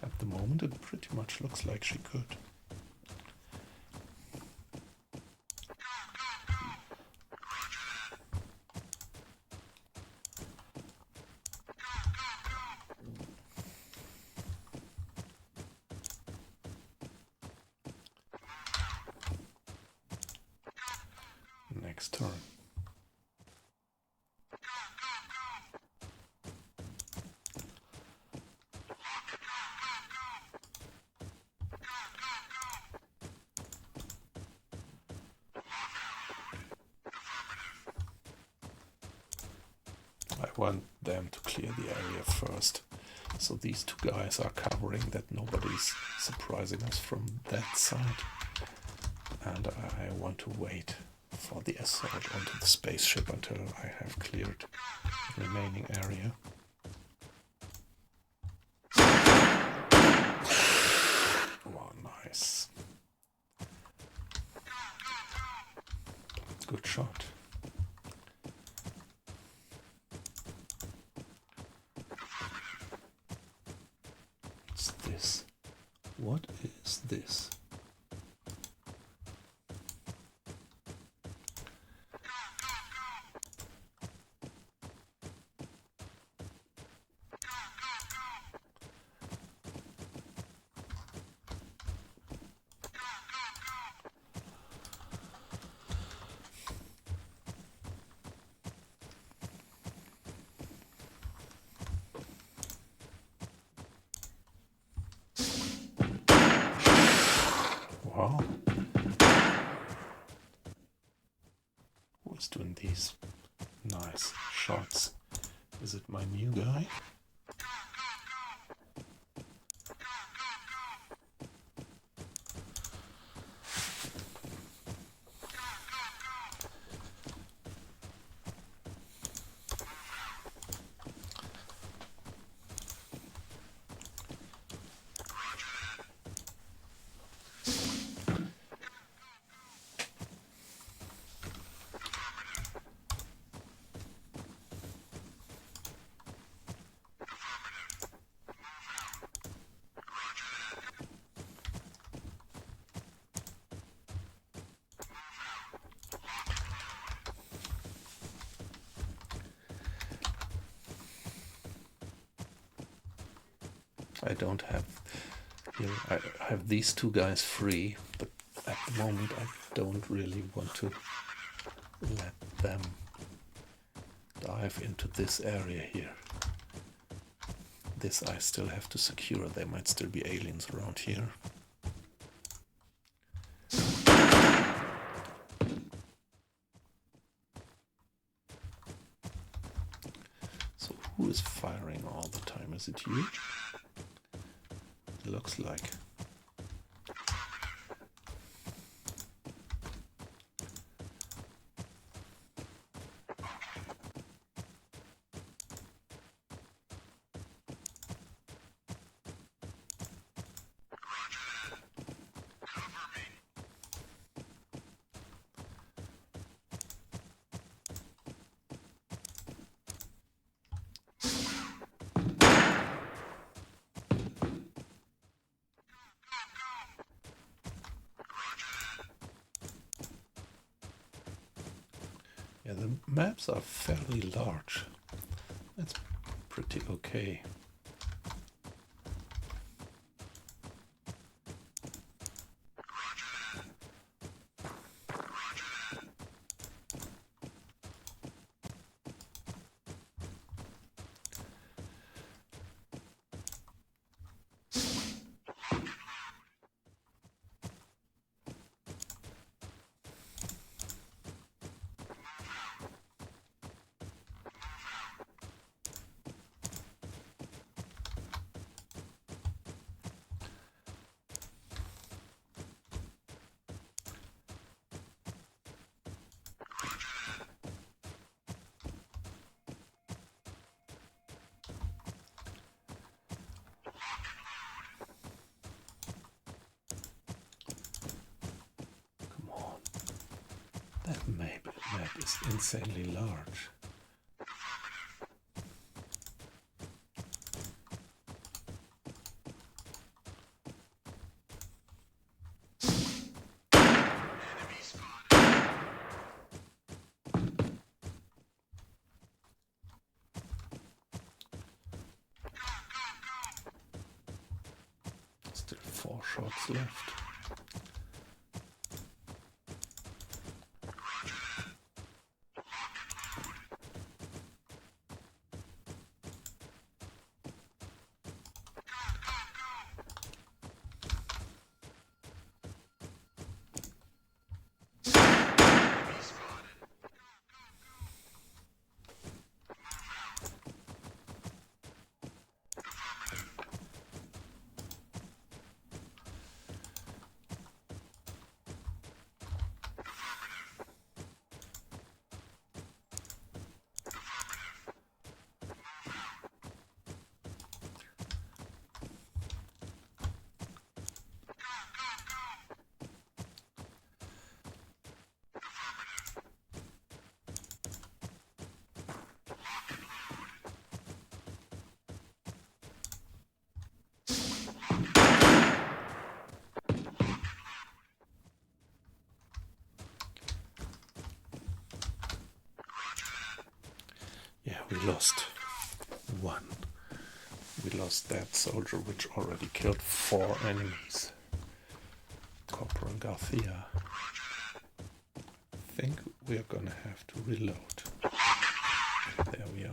At the moment it pretty much looks like she could. next turn. I want them to clear the area first. So these two guys are covering that nobody's surprising us from that side. And I want to wait for the assault onto the spaceship until I have cleared the remaining area. Oh, nice. Good shot. What's this? What is this? Wow. Who is doing these nice shots? Is it my new guy? I don't have here. I have these two guys free, but at the moment I don't really want to let them dive into this area here. This I still have to secure. There might still be aliens around here. So who is firing all the time? Is it you? It looks like. Yeah, the maps are fairly large. That's pretty okay. That map is insanely large. Still 4 shots left. Yeah, we lost one. We lost that soldier, which already killed 4 enemies. Corporal Garcia. I think we are gonna have to reload. There we are.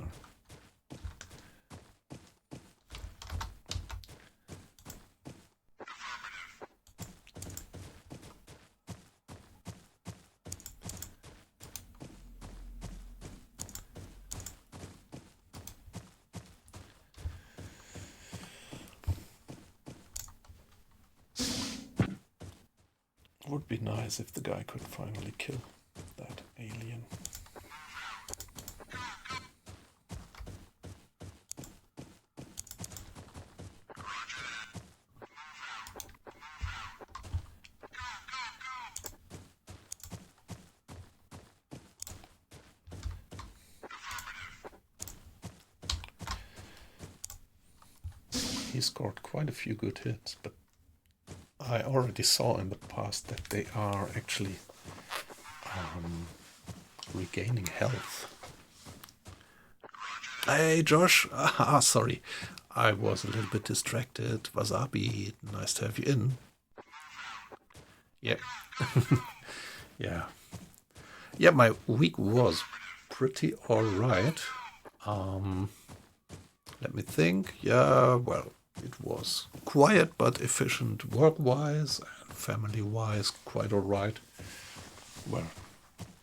Would be nice if the guy could finally kill that alien. He scored quite a few good hits, but I already saw in the past that they are actually regaining health. Hey Josh, sorry, I was a little bit distracted. Wasabi, nice to have you in. Yep. Yeah. Yeah, my week was pretty alright. Let me think. Yeah, well, it was quiet but efficient work-wise and family-wise, quite alright. Well,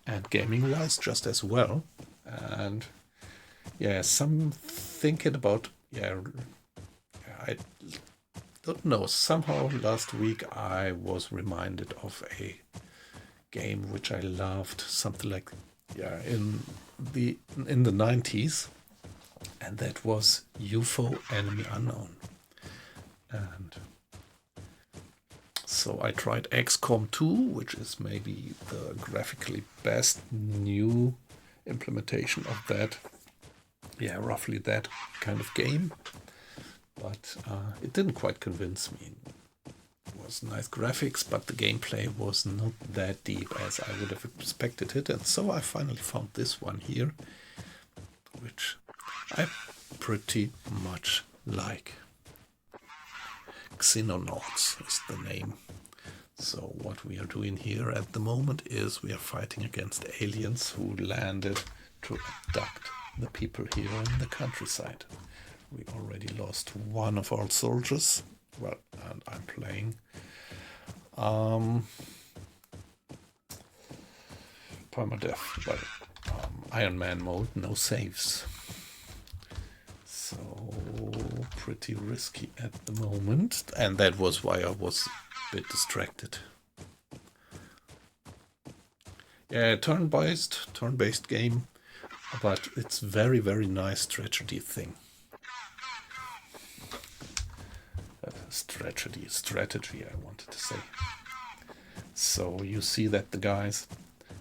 and gaming-wise just as well. And yeah, some thinking about, I don't know, somehow last week I was reminded of a game which I loved, something like, in the 90s. And that was UFO Enemy Unknown. And so I tried XCOM 2, which is maybe the graphically best new implementation of that. Yeah, roughly that kind of game. But it didn't quite convince me. It was nice graphics, but the gameplay was not that deep as I would have expected it. And so I finally found this one here, which I pretty much like. Xenonauts is the name. So what we are doing here at the moment is we are fighting against aliens who landed to abduct the people here in the countryside. We already lost one of our soldiers. Well, and I'm playing permadeath, but Iron Man mode, no saves. So pretty risky at the moment, and that was why I was a bit distracted. Yeah, turn-based game, but it's very, very nice strategy thing. Strategy, I wanted to say. So you see that the guys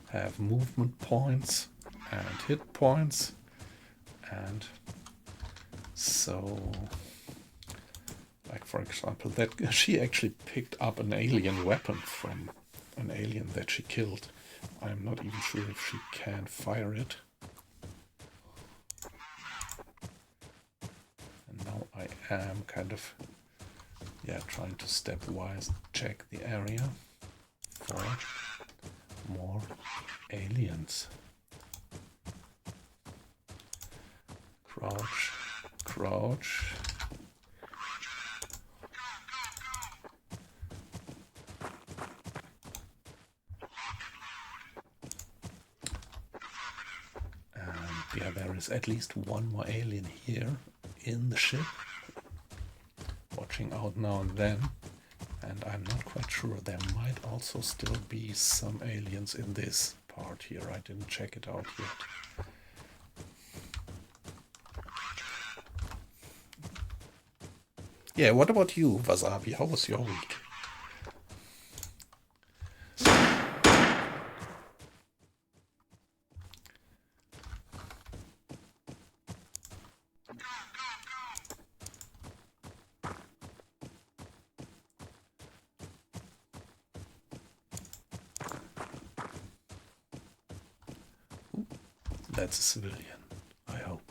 have movement points and hit points, and so, like for example, that she actually picked up an alien weapon from an alien that she killed. I'm not even sure if she can fire it. And now I am kind of, trying to stepwise check the area for more aliens. Crouch. And there is at least one more alien here in the ship, watching out now and then. And I'm not quite sure, there might also still be some aliens in this part here. I didn't check it out yet. Yeah, what about you, Wasabi? How was your week? Ooh, that's a civilian. I hope.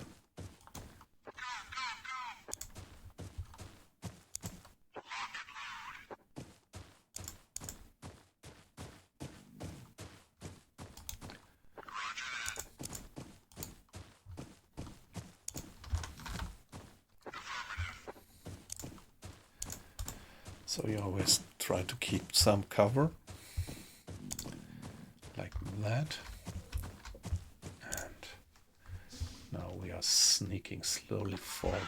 So you always try to keep some cover, like that. And now we are sneaking slowly forward.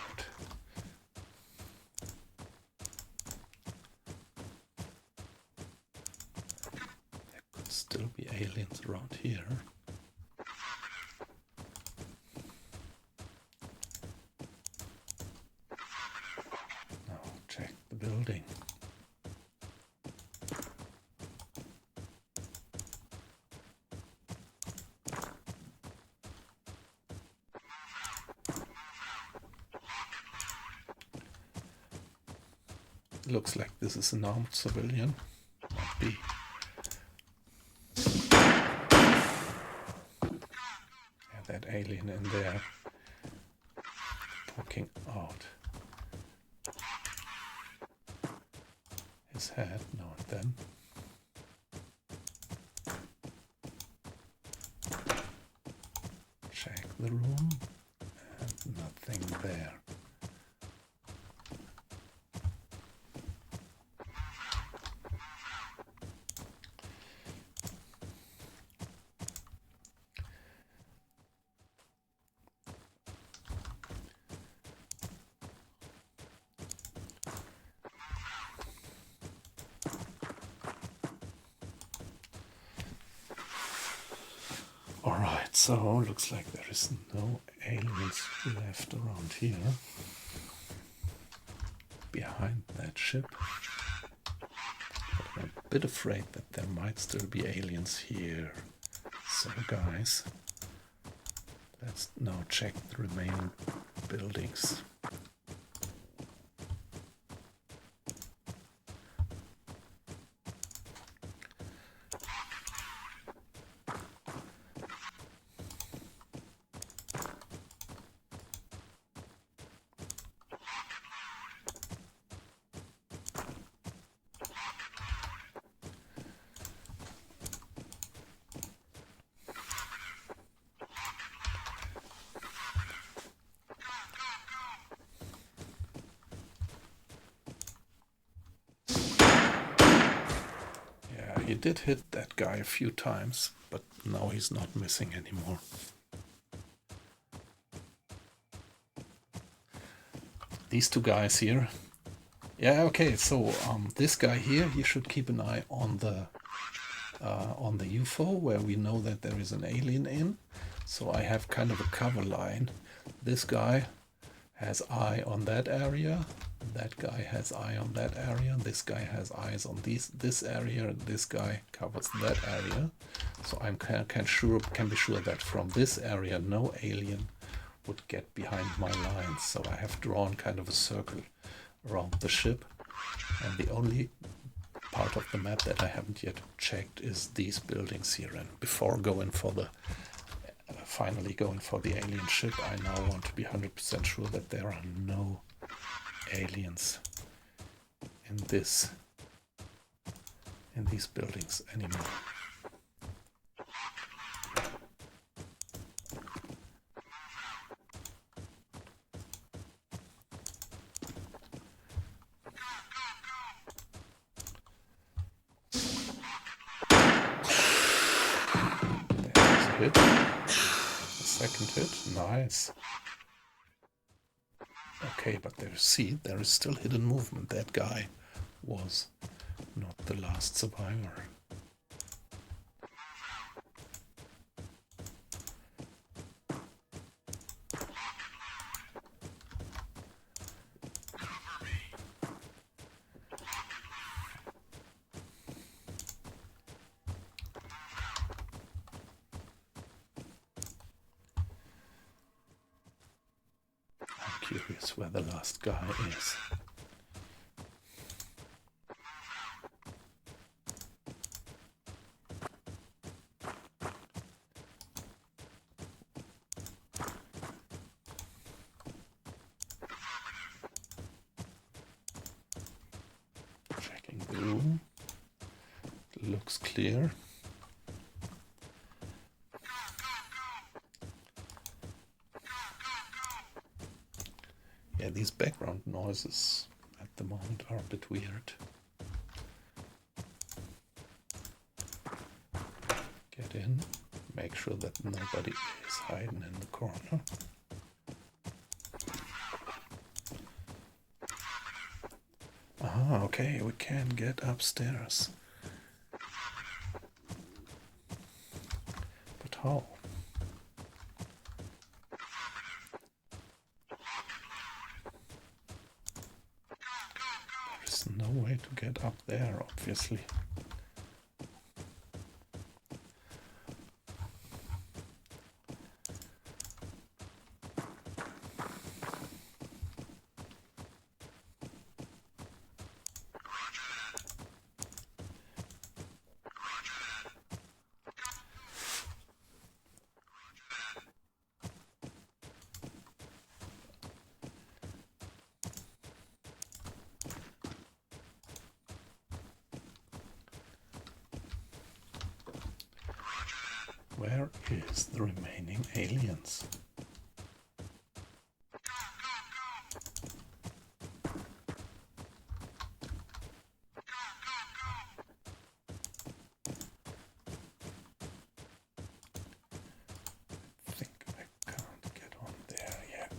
There could still be aliens around here. Now check the building. Looks like this is an armed civilian. Might be. Yeah, that alien in there poking out his head now and then. Check the room and nothing there. Alright, so looks like there is no aliens left around here. Behind that ship. But I'm a bit afraid that there might still be aliens here. So guys, let's now check the remaining buildings. He did hit that guy a few times, but now he's not missing anymore. These two guys here. Yeah, okay, so this guy here, he should keep an eye on the UFO, where we know that there is an alien in. So I have kind of a cover line. This guy has eye on that area. That guy has eye on that area. This guy has eyes on this area. This guy covers that area. So I can be sure that from this area no alien would get behind my lines. So I have drawn kind of a circle around the ship. And the only part of the map that I haven't yet checked is these buildings here. And before going for the finally going for the alien ship, I now want to be 100% sure that there are no aliens in these buildings anymore. There's a hit. A second hit. Nice. Okay, but there is still hidden movement. That guy was not the last survivor. I'm curious where the last guy is. looks clear. Yeah, these background noises at the moment are a bit weird. Get in, make sure that nobody is hiding in the corner. Ah, okay, we can get upstairs. But how? There is no way to get up there, obviously. Where is the remaining aliens? I think I can't get on there yet.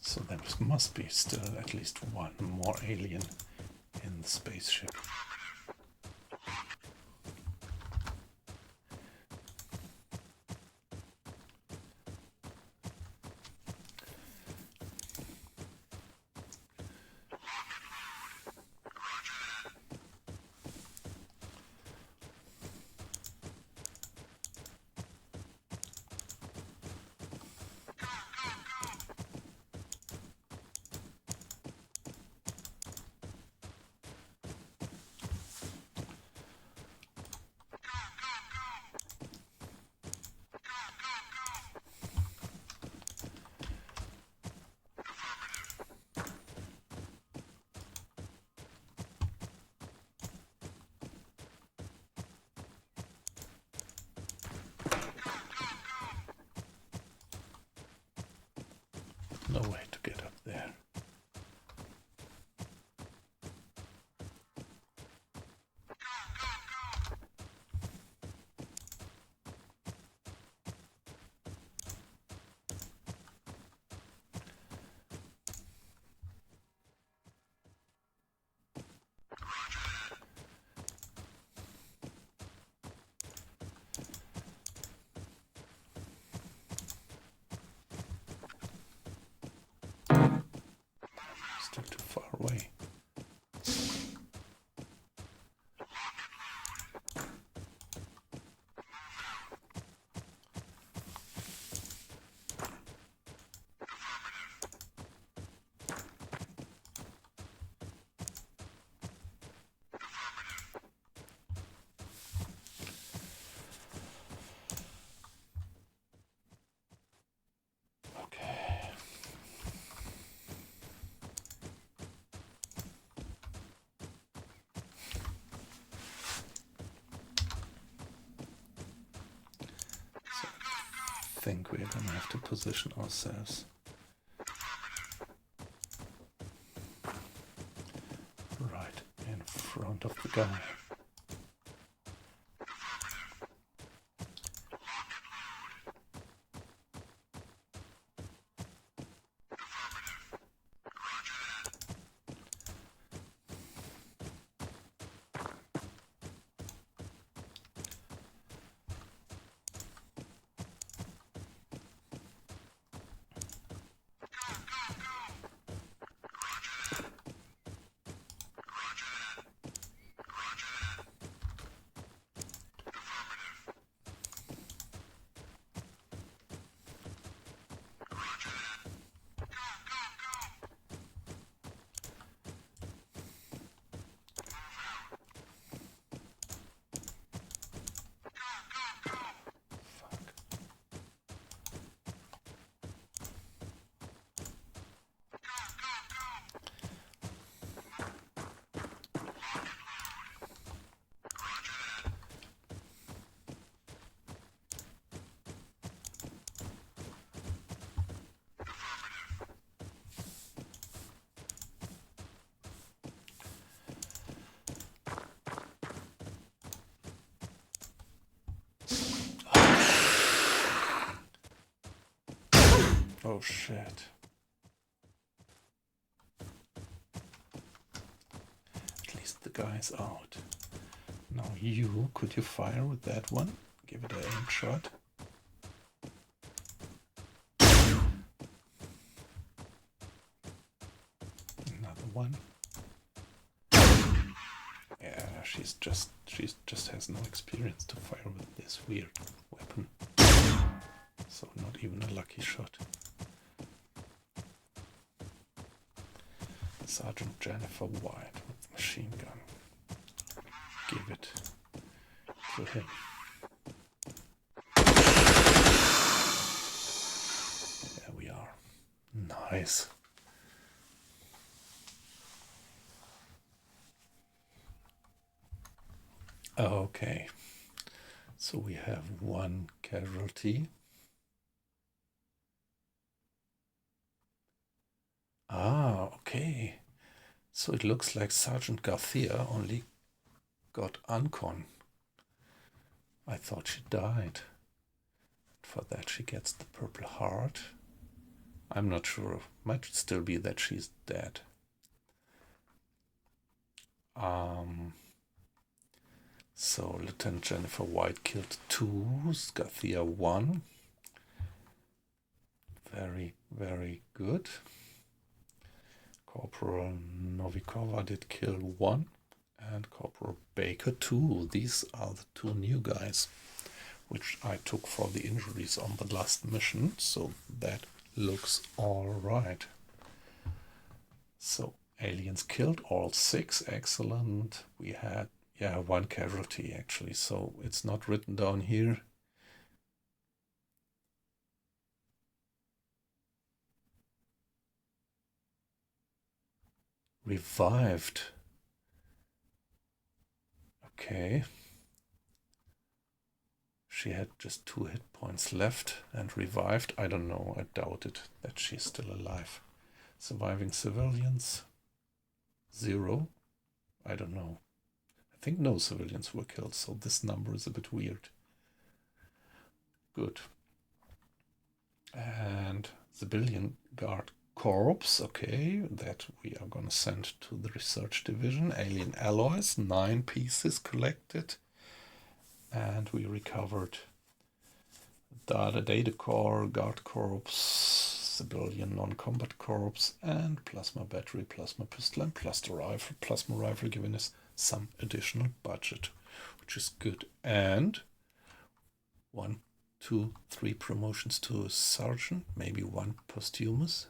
So there must be still at least one more alien in the spaceship. No way to get up there. Still too far away. Okay. I think we're gonna have to position ourselves right in front of the guy. Oh shit. At least the guy's out. Now could you fire with that one? Give it an aim shot. Another one. Yeah, she just has no experience to fire with this weird weapon. So not even a lucky shot. Sergeant Jennifer White with the machine gun. Give it to him. There we are. Nice. Okay. So we have one casualty. Ah, okay. So it looks like Sergeant Garcia only got uncon. I thought she died. For that she gets the Purple Heart. I'm not sure. Might still be that she's dead. So Lieutenant Jennifer White killed 2, Garcia 1. Very, very good. Corporal Novikova did kill 1 and Corporal Baker 2. These are the 2 new guys which I took for the injuries on the last mission, so that looks all right. So aliens killed all 6, excellent. We had 1 casualty actually, so it's not written down here. Revived. Okay. She had just 2 hit points left and revived. I don't know, I doubt it that she's still alive. Surviving civilians, 0. I don't know. I think no civilians were killed, so this number is a bit weird. Good. And civilian guard corpse, okay, that we are gonna send to the research division. Alien alloys, 9 pieces collected. And we recovered data core, guard corps, civilian non-combat corps, and plasma battery, plasma pistol, and plasma rifle, giving us some additional budget, which is good. And 1, 2, 3 promotions to sergeant, maybe 1 posthumous,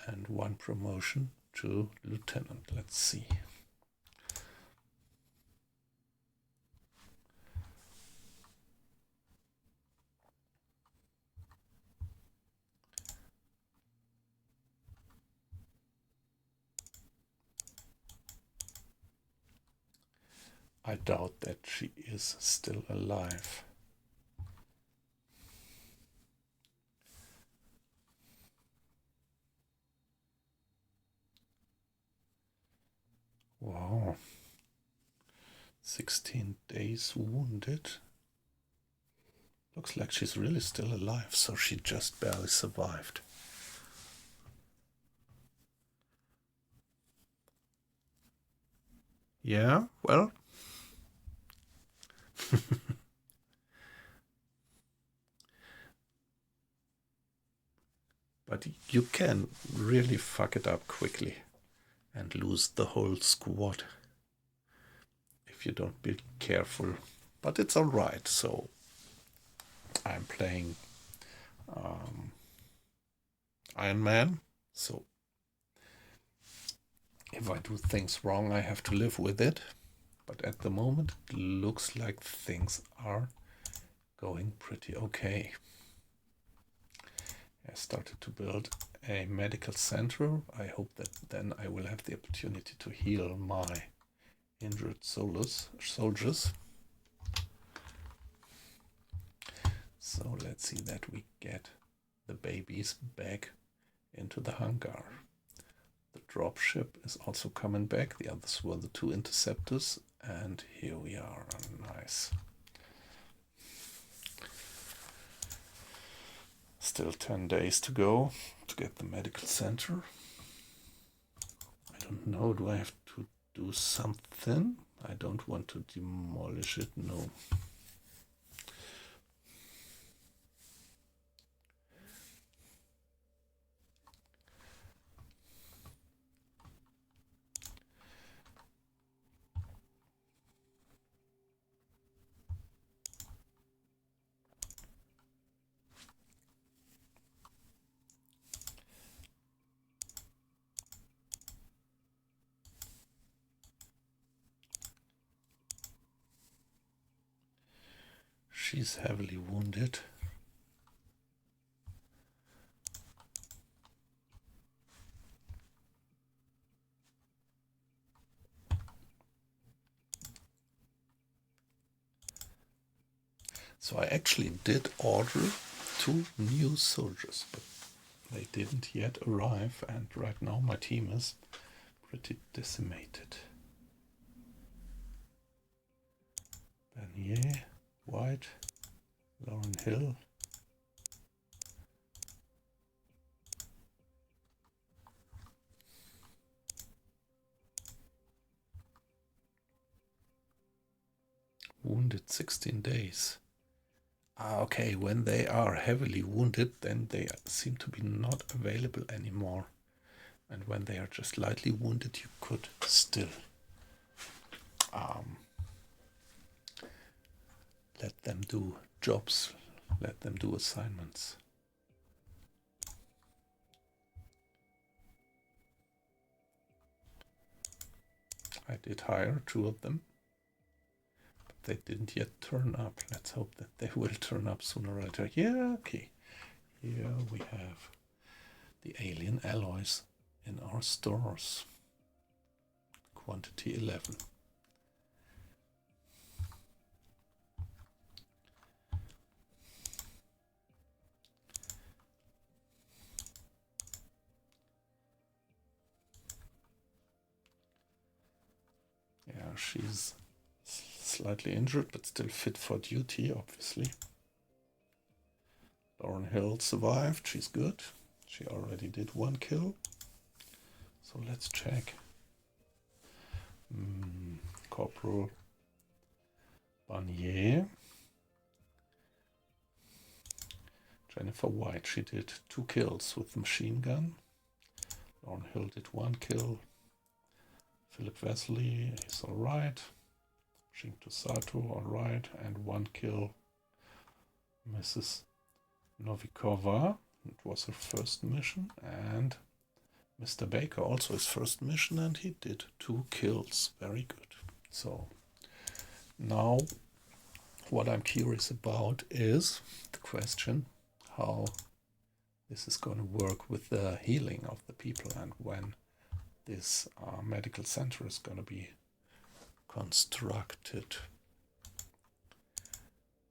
and 1 promotion to lieutenant. Let's see. I doubt that she is still alive. Wow. 16 days wounded. Looks like she's really still alive, so she just barely survived. Yeah, well. But you can really fuck it up quickly and lose the whole squad if you don't be careful. But it's alright, so I'm playing Iron Man, so if I do things wrong, I have to live with it. But at the moment, it looks like things are going pretty okay. I started to build a medical center. I hope that then I will have the opportunity to heal my injured soldiers. So let's see that we get the babies back into the hangar. The dropship is also coming back. The others were the 2 interceptors, and here we are. Nice. Still 10 days to go to get the medical center. I don't know, do I have to do something? I don't want to demolish it, no. She's heavily wounded. So I actually did order 2 new soldiers, but they didn't yet arrive, and right now my team is pretty decimated. Bernier, White, Lauren Hill. Wounded 16 days. Okay, when they are heavily wounded, then they seem to be not available anymore. And when they are just lightly wounded, you could still let them do jobs, let them do assignments. I did hire 2 of them, but they didn't yet turn up. Let's hope that they will turn up sooner or later. Yeah, okay. Here we have the alien alloys in our stores. Quantity 11. Yeah, she's slightly injured, but still fit for duty, obviously. Lauren Hill survived. She's good. She already did 1 kill. So let's check. Corporal Barnier. Jennifer White, she did 2 kills with the machine gun. Lauren Hill did 1 kill. Philip Wesley is alright. Shinto Sato alright, and 1 kill. Mrs. Novikova, it was her first mission, and Mr. Baker also his first mission, and he did 2 kills. Very good. So now what I'm curious about is the question how this is going to work with the healing of the people and when this medical center is going to be constructed.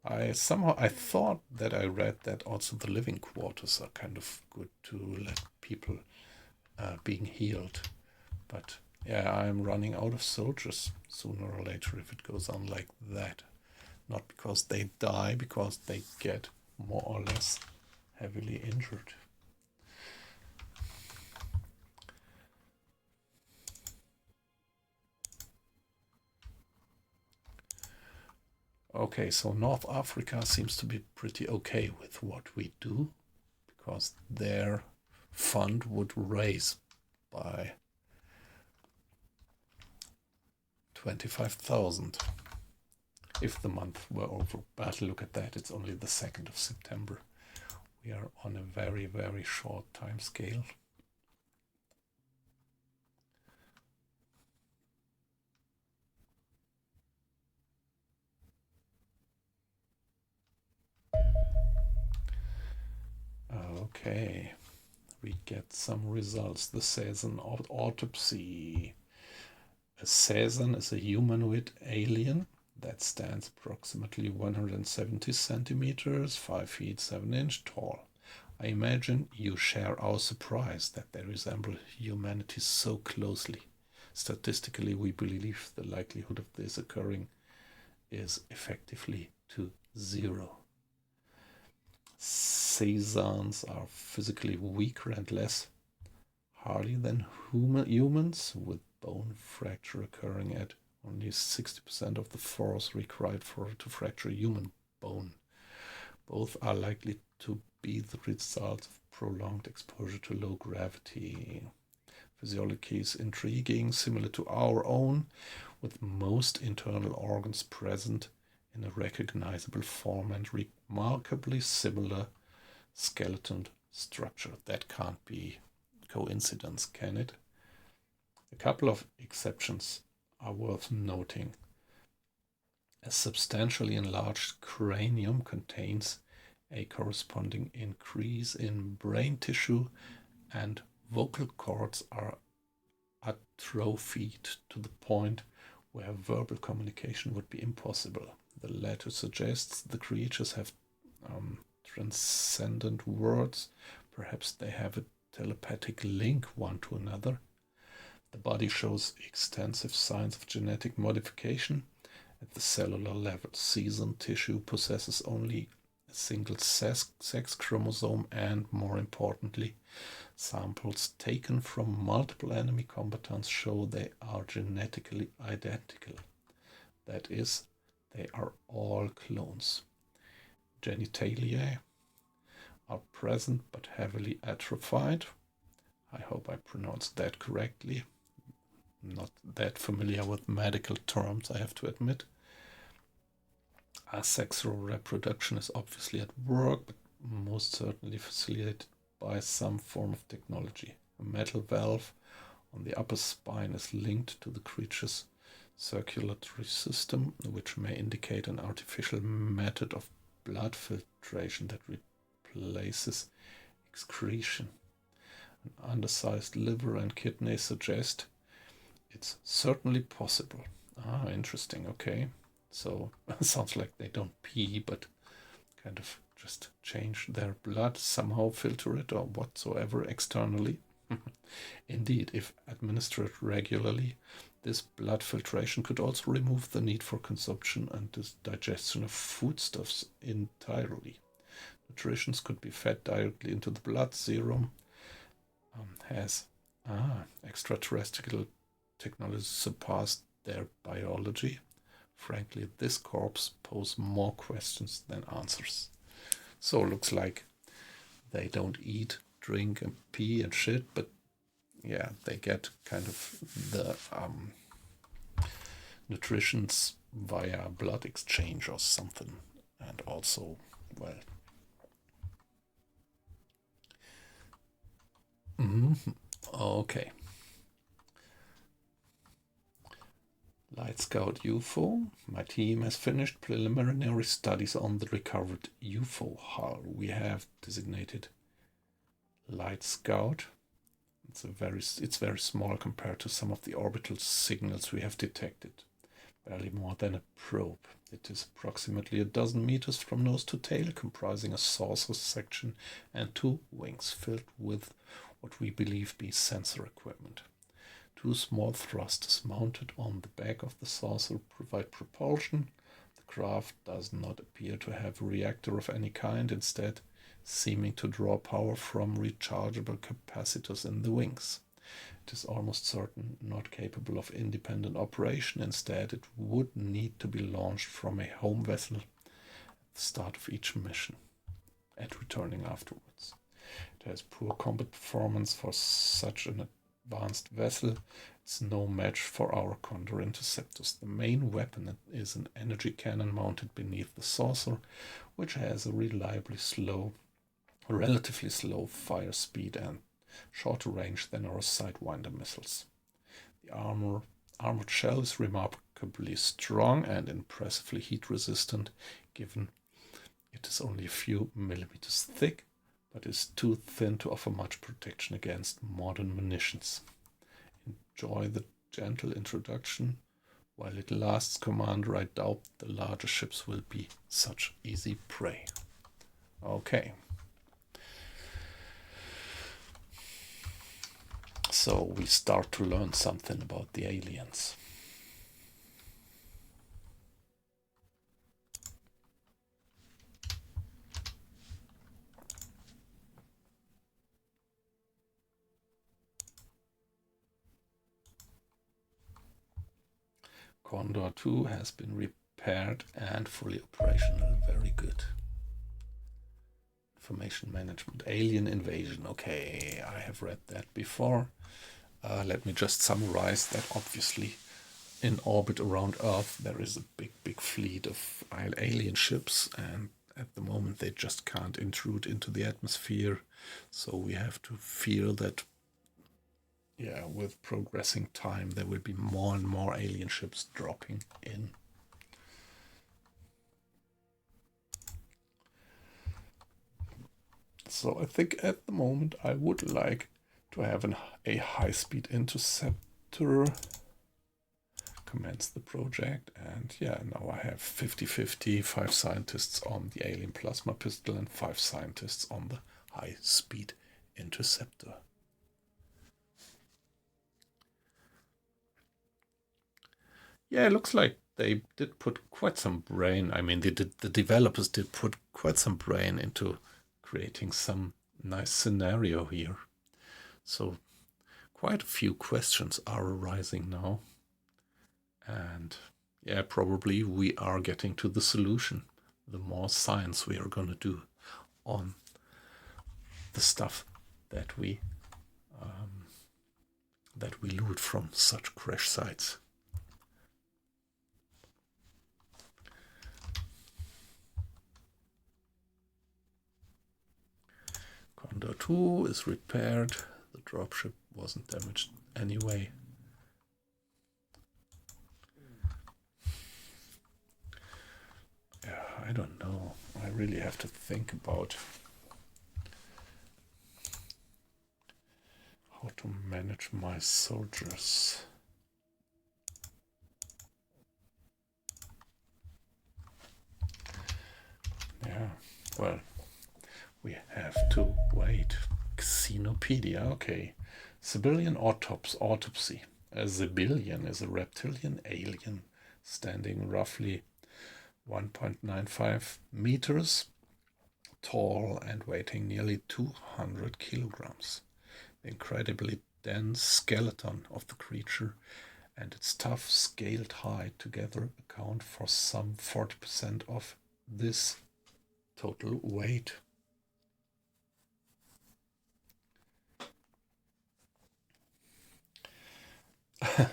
I thought that I read that also the living quarters are kind of good to let people being healed, but yeah, I'm running out of soldiers sooner or later if it goes on like that. Not because they die, because they get more or less heavily injured. Okay, so North Africa seems to be pretty okay with what we do, because their fund would raise by 25,000 if the month were over. But look at that, it's only the 2nd of September. We are on a very, very short time scale. Okay, we get some results. The Cezanne autopsy. A Cezanne is a humanoid alien that stands approximately 170 centimeters, 5 feet 7 inches tall. I imagine you share our surprise that they resemble humanity so closely. Statistically, we believe the likelihood of this occurring is effectively to 0. Xenonauts are physically weaker and less hardy than humans, with bone fracture occurring at only 60% of the force required to fracture human bone. Both are likely to be the result of prolonged exposure to low gravity. Physiology is intriguing, similar to our own, with most internal organs present in a recognizable form and remarkably similar skeleton structure. That can't be coincidence, can it? A couple of exceptions are worth noting. A substantially enlarged cranium contains a corresponding increase in brain tissue, and vocal cords are atrophied to the point where verbal communication would be impossible. The latter suggests the creatures have transcendent words. Perhaps they have a telepathic link one to another. The body shows extensive signs of genetic modification at the cellular level. Seasoned tissue possesses only a single sex chromosome, and, more importantly, samples taken from multiple enemy combatants show they are genetically identical. That is, they are all clones. Genitalia are present but heavily atrophied. I hope I pronounced that correctly. Not that familiar with medical terms, I have to admit. Asexual reproduction is obviously at work, but most certainly facilitated by some form of technology. A metal valve on the upper spine is linked to the creature's circulatory system, which may indicate an artificial method of blood filtration that replaces excretion. An undersized liver and kidney suggest it's certainly possible. Interesting, okay. So it sounds like they don't pee, but kind of just change their blood, somehow filter it or whatsoever externally. Indeed, if administered regularly, this blood filtration could also remove the need for consumption and digestion of foodstuffs entirely. Nutritions could be fed directly into the blood. Serum has extraterrestrial technology surpassed their biology. Frankly, this corpse poses more questions than answers. So it looks like they don't eat, drink, and pee and shit, but yeah, they get kind of the nutritions via blood exchange or something. And also, well, okay. Light Scout UFO. My team has finished preliminary studies on the recovered UFO hull. We have designated Light Scout. It's very small compared to some of the orbital signals we have detected. Barely more than a probe. It is approximately a dozen meters from nose to tail, comprising a saucer section and two wings filled with what we believe be sensor equipment. Two small thrusters mounted on the back of the saucer provide propulsion. The craft does not appear to have a reactor of any kind, instead seeming to draw power from rechargeable capacitors in the wings. It is almost certain not capable of independent operation. Instead, it would need to be launched from a home vessel at the start of each mission and returning afterwards. It has poor combat performance for such an advanced vessel. It's no match for our Condor interceptors. The main weapon is an energy cannon mounted beneath the saucer, which has a relatively slow fire speed and shorter range than our Sidewinder missiles. The armored shell is remarkably strong and impressively heat resistant, given it is only a few millimeters thick, but is too thin to offer much protection against modern munitions. Enjoy the gentle introduction. While it lasts, Commander, I doubt the larger ships will be such easy prey. Okay. So we start to learn something about the aliens. Condor 2 has been repaired and fully operational. Very good. Information management, alien invasion. Okay, I have read that before. Let me just summarize that. Obviously, in orbit around Earth, there is a big fleet of alien ships, and at the moment they just can't intrude into the atmosphere. So we have to fear that, yeah, with progressing time, there will be more and more alien ships dropping in. So I think at the moment I would like to have a high-speed interceptor, commence the project, and yeah, now I have 50-50, 5 scientists on the alien plasma pistol and 5 scientists on the high-speed interceptor. Yeah, it looks like they did put quite some brain. I mean, the developers did put quite some brain into creating some nice scenario here. So quite a few questions are arising now. And yeah, probably we are getting to the solution. The more science we are going to do on the stuff that we loot from such crash sites. Condor 2 is repaired. The dropship wasn't damaged anyway. Yeah, I don't know. I really have to think about how to manage my soldiers. Yeah, well, we have to wait. Xenopedia, okay. Civilian autopsy. A Zibilian is a reptilian alien standing roughly 1.95 meters tall and weighing nearly 200 kilograms. The incredibly dense skeleton of the creature and its tough scaled hide together account for some 40% of this total weight.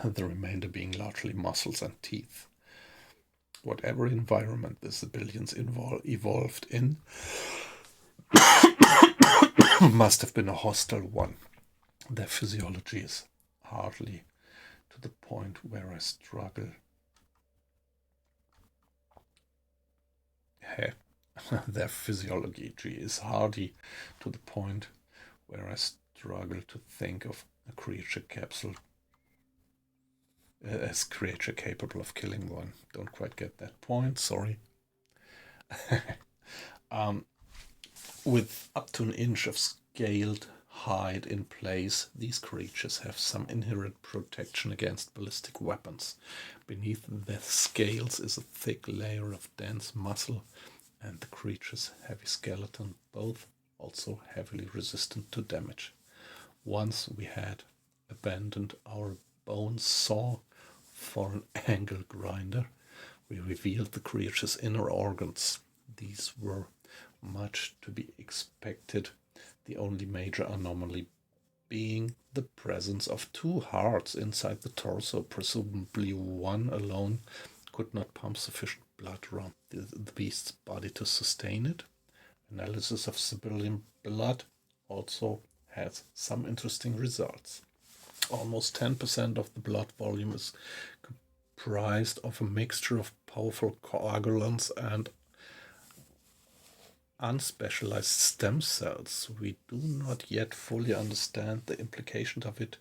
The remainder being largely muscles and teeth. Whatever environment the civilians evolved in must have been a hostile one. Their physiology is hardly to the point where I struggle. Their physiology is hardy to the point where I struggle to think of a creature capable of killing one. Don't quite get that point, sorry. With up to an inch of scaled hide in place, these creatures have some inherent protection against ballistic weapons. Beneath the scales is a thick layer of dense muscle, and the creature's heavy skeleton, both also heavily resistant to damage. Once we had abandoned our bone saw for an angle grinder, we revealed the creature's inner organs. These were much to be expected, the only major anomaly being the presence of 2 hearts inside the torso. Presumably one alone could not pump sufficient blood around the beast's body to sustain it. Analysis of civilian blood also has some interesting results. Almost 10% of the blood volume is comprised of a mixture of powerful coagulants and unspecialized stem cells. We do not yet fully understand the implications of it,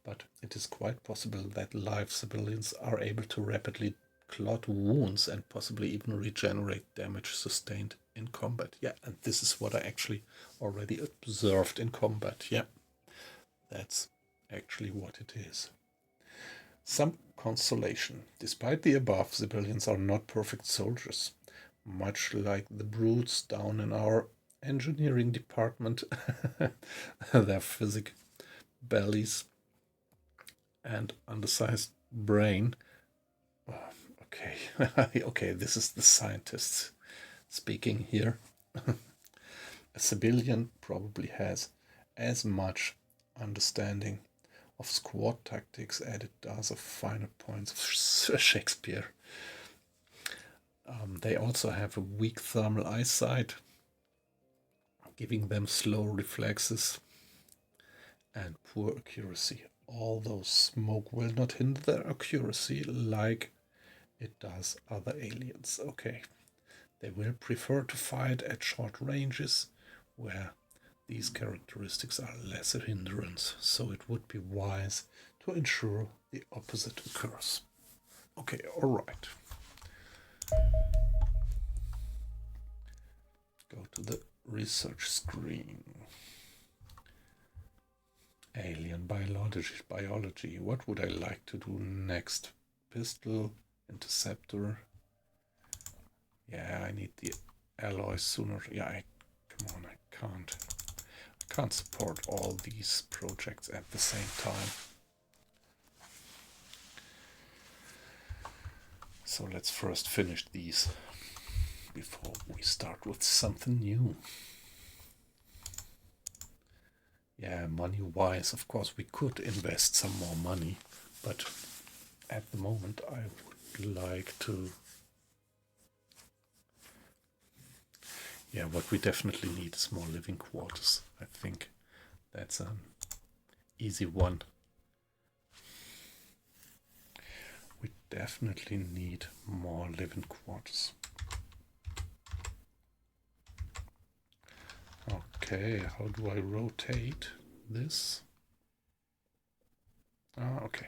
but it is quite possible that live civilians are able to rapidly clot wounds and possibly even regenerate damage sustained in combat. Yeah, and this is what I actually already observed in combat. Yeah, that's actually what it is. Some consolation. Despite the above, civilians are not perfect soldiers. Much like the brutes down in our engineering department, their physic bellies and undersized brain Okay, okay, this is the scientists speaking here. A civilian probably has as much understanding of squad tactics as it does of finer points of Shakespeare. They also have a weak thermal eyesight, giving them slow reflexes and poor accuracy. Although smoke will not hinder their accuracy like it does other aliens. Okay. They will prefer to fight at short ranges where these characteristics are less a hindrance, so it would be wise to ensure the opposite occurs. Okay, alright. Go to the research screen. Alien biology. What would I like to do next? Pistol, interceptor. Yeah, I need the alloys sooner. Yeah, come on, I can't support all these projects at the same time. So let's first finish these before we start with something new. Yeah, money-wise, of course, we could invest some more money, but at the moment I would like to... Yeah, what we definitely need is more living quarters. I think that's an easy one. We definitely need more living quarters. Okay, how do I rotate this? Okay.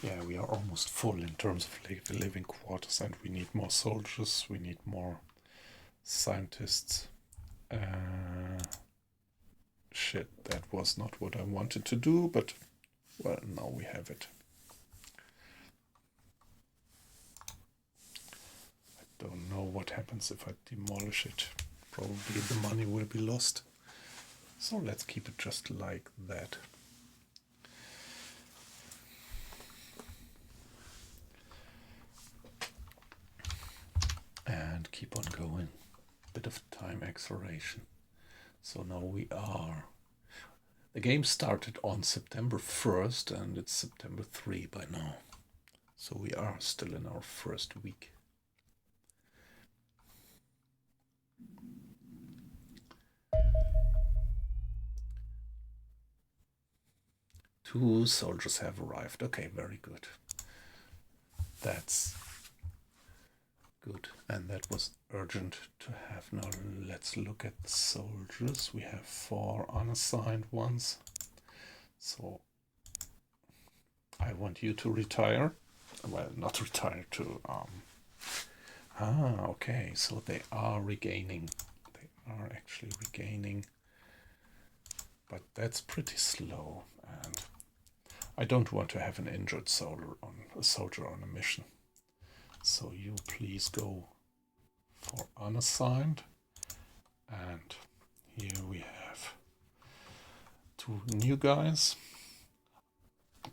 Yeah, we are almost full in terms of living quarters, and we need more soldiers, we need more scientists. Shit, that was not what I wanted to do, but well, now we have it. I don't know what happens if I demolish it. Probably the money will be lost. So let's keep it just like that. And keep on going. Bit of time acceleration. So now we are... The game started on September 1st and it's September 3 by now. So we are still in our first week. Two soldiers have arrived. Okay, very good. That's good. And that was urgent to have. Now let's look at the soldiers. We have 4 unassigned ones. So I want you to retire. Well, not retire, to... okay, so they are regaining. They are actually regaining. But that's pretty slow. And I don't want to have an injured soldier on a mission. So you please go for unassigned. And here we have 2 new guys.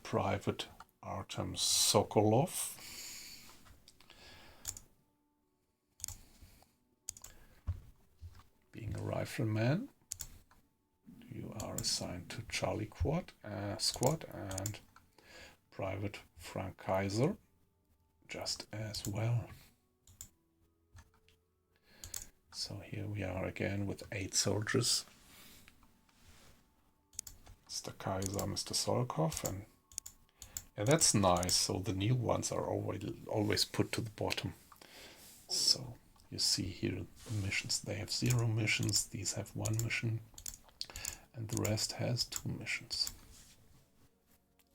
Private Artem Sokolov. Being a rifleman. You are assigned to Charlie Squad, and Private Frank Kaiser just as well. So here we are again with 8 soldiers. Mr. Kaiser, Mr. Solkov, and yeah, that's nice. So the new ones are always put to the bottom. So you see here the missions. They have 0 missions. These have 1 mission. And the rest has 2 missions.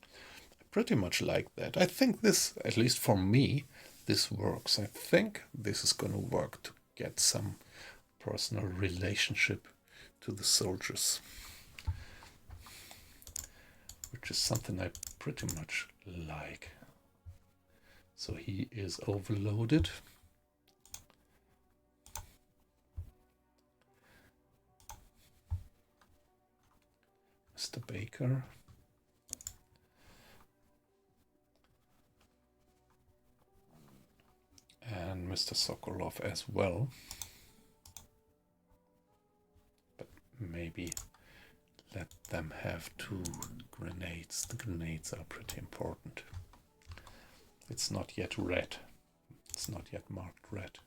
I pretty much like that. I think this, at least for me, this works. I think this is going to work to get some personal relationship to the soldiers, which is something I pretty much like. So he is overloaded. Mr. Baker. And Mr. Sokolov as well. But maybe let them have 2 grenades. The grenades are pretty important. It's not yet red. It's not yet marked red.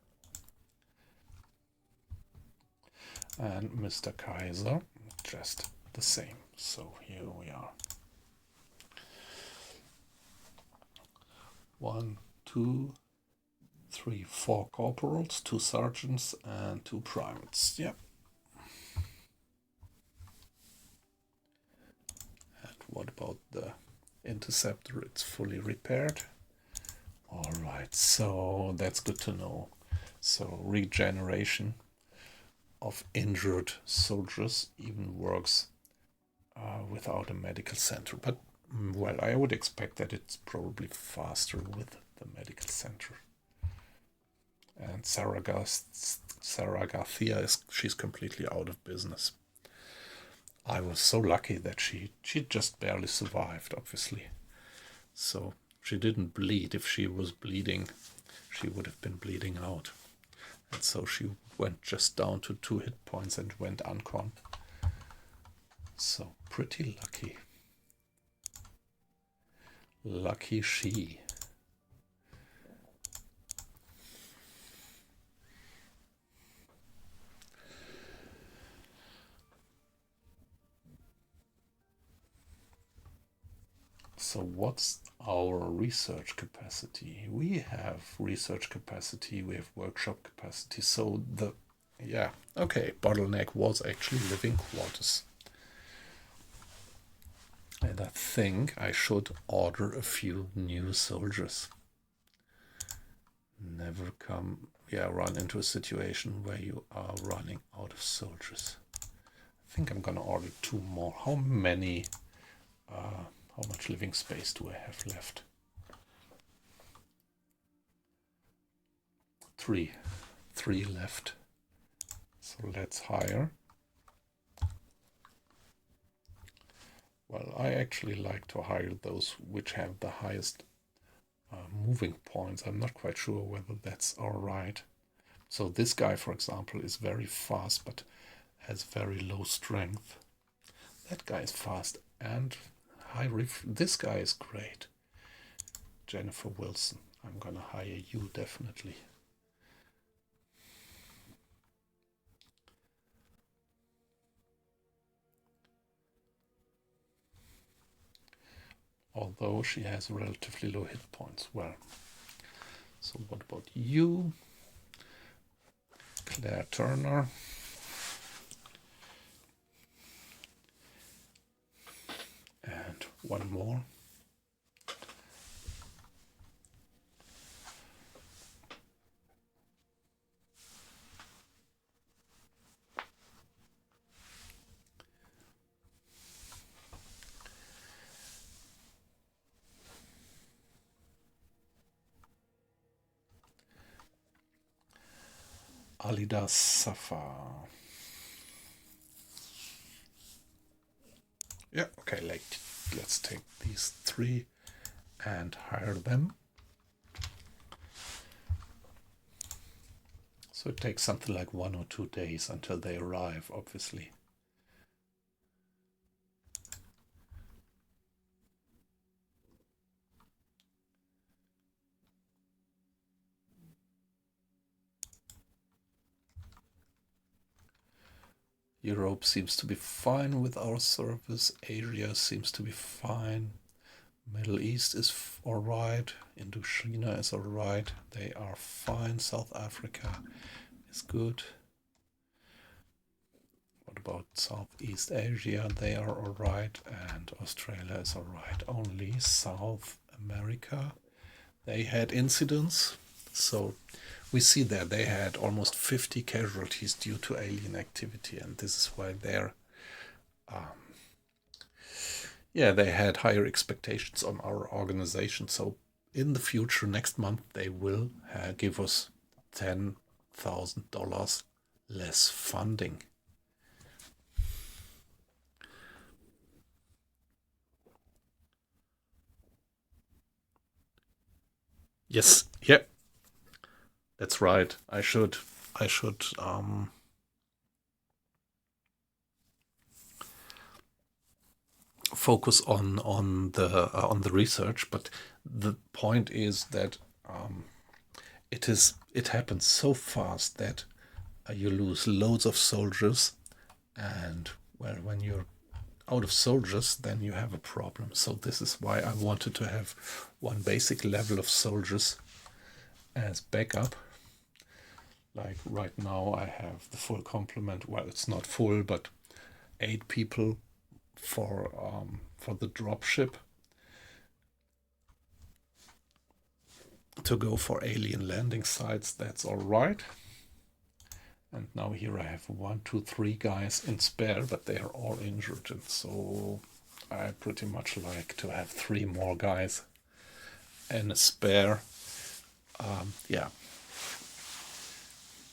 And Mr. Kaiser, just the same. So here we are. 1, 2, 3, 4 corporals, 2 sergeants, and 2 privates. Yep. And what about the interceptor? It's fully repaired. All right, so that's good to know. So regeneration of injured soldiers even works without a medical center. But, well, I would expect that it's probably faster with the medical center. And Sarah Garcia, she's completely out of business. I was so lucky that she just barely survived, obviously. So she didn't bleed. If she was bleeding, she would have been bleeding out. And so she went just down to 2 hit points and went uncon. So pretty lucky. Lucky she. So what's our research capacity? We have research capacity, we have workshop capacity. So the, yeah, okay, bottleneck was actually living quarters. And I think I should order a few new soldiers. Never run into a situation where you are running out of soldiers. I think I'm gonna order 2 more. How many, how much living space do I have left? 3 left. So let's hire. Well, I actually like to hire those which have the highest moving points. I'm not quite sure whether that's all right. So this guy, for example, is very fast but has very low strength. That guy is fast and high this guy is great. Jennifer Wilson. I'm gonna hire you definitely. Although she has relatively low hit points. Well, so what about you? Claire Turner. And 1 more. Alida Safa. Yeah, okay, let's take these 3 and hire them. So it takes something like 1 or 2 days until they arrive, obviously. Europe seems to be fine with our service. Asia seems to be fine. Middle East is alright. Indochina is alright. They are fine. South Africa is good. What about Southeast Asia? They are alright. And Australia is alright. Only South America, they had incidents. So we see that they had almost 50 casualties due to alien activity, and this is why they're they had higher expectations on our organization. So in the future, next month, they will give us $10,000 less funding. Yes, yeah, that's right. I should focus on the research, but the point is that it happens so fast that you lose loads of soldiers, and well, when you're out of soldiers, then you have a problem. So this is why I wanted to have one basic level of soldiers as backup. Like right now, I have the full complement. Well, it's not full, but 8 people for the dropship to go for alien landing sites. That's all right. And now here I have 1, 2, 3 guys in spare, but they are all injured, and so I pretty much like to have 3 more guys and a spare. Yeah,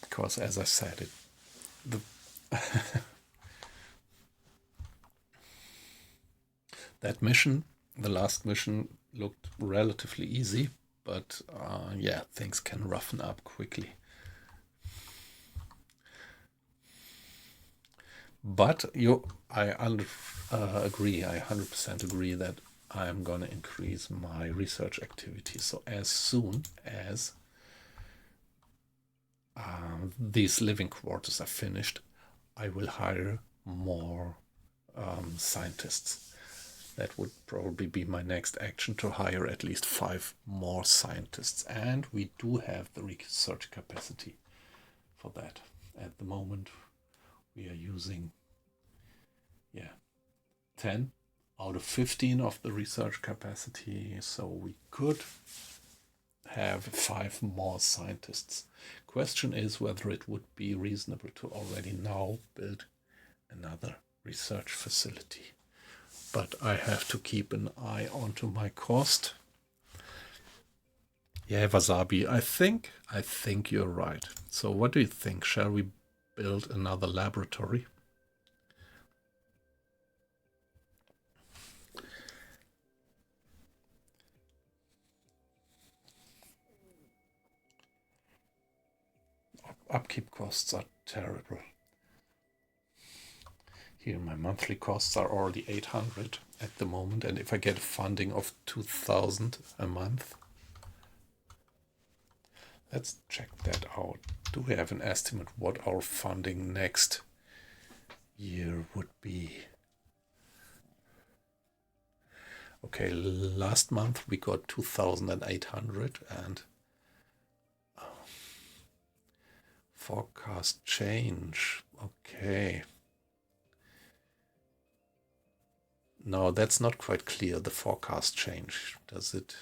because as I said, the that mission, the last mission, looked relatively easy, but yeah, things can roughen up quickly. But I agree. I 100% agree that I'm gonna increase my research activity. So as soon as these living quarters are finished, I will hire more scientists. That would probably be my next action, to hire at least 5 more scientists. And we do have the research capacity for that. At the moment, we are using, yeah, 10 out of 15 of the research capacity. So we could have 5 more scientists. Question is whether it would be reasonable to already now build another research facility. But I have to keep an eye onto my cost. Yeah, Wasabi, I think you're right. So what do you think? Shall we build another laboratory? Upkeep costs are terrible. Here my monthly costs are already 800 at the moment, and if I get funding of 2000 a month, let's check that out. Do we have an estimate what our funding next year would be? Okay, last month we got 2,800, and forecast change. Okay. No, that's not quite clear, the forecast change. Does it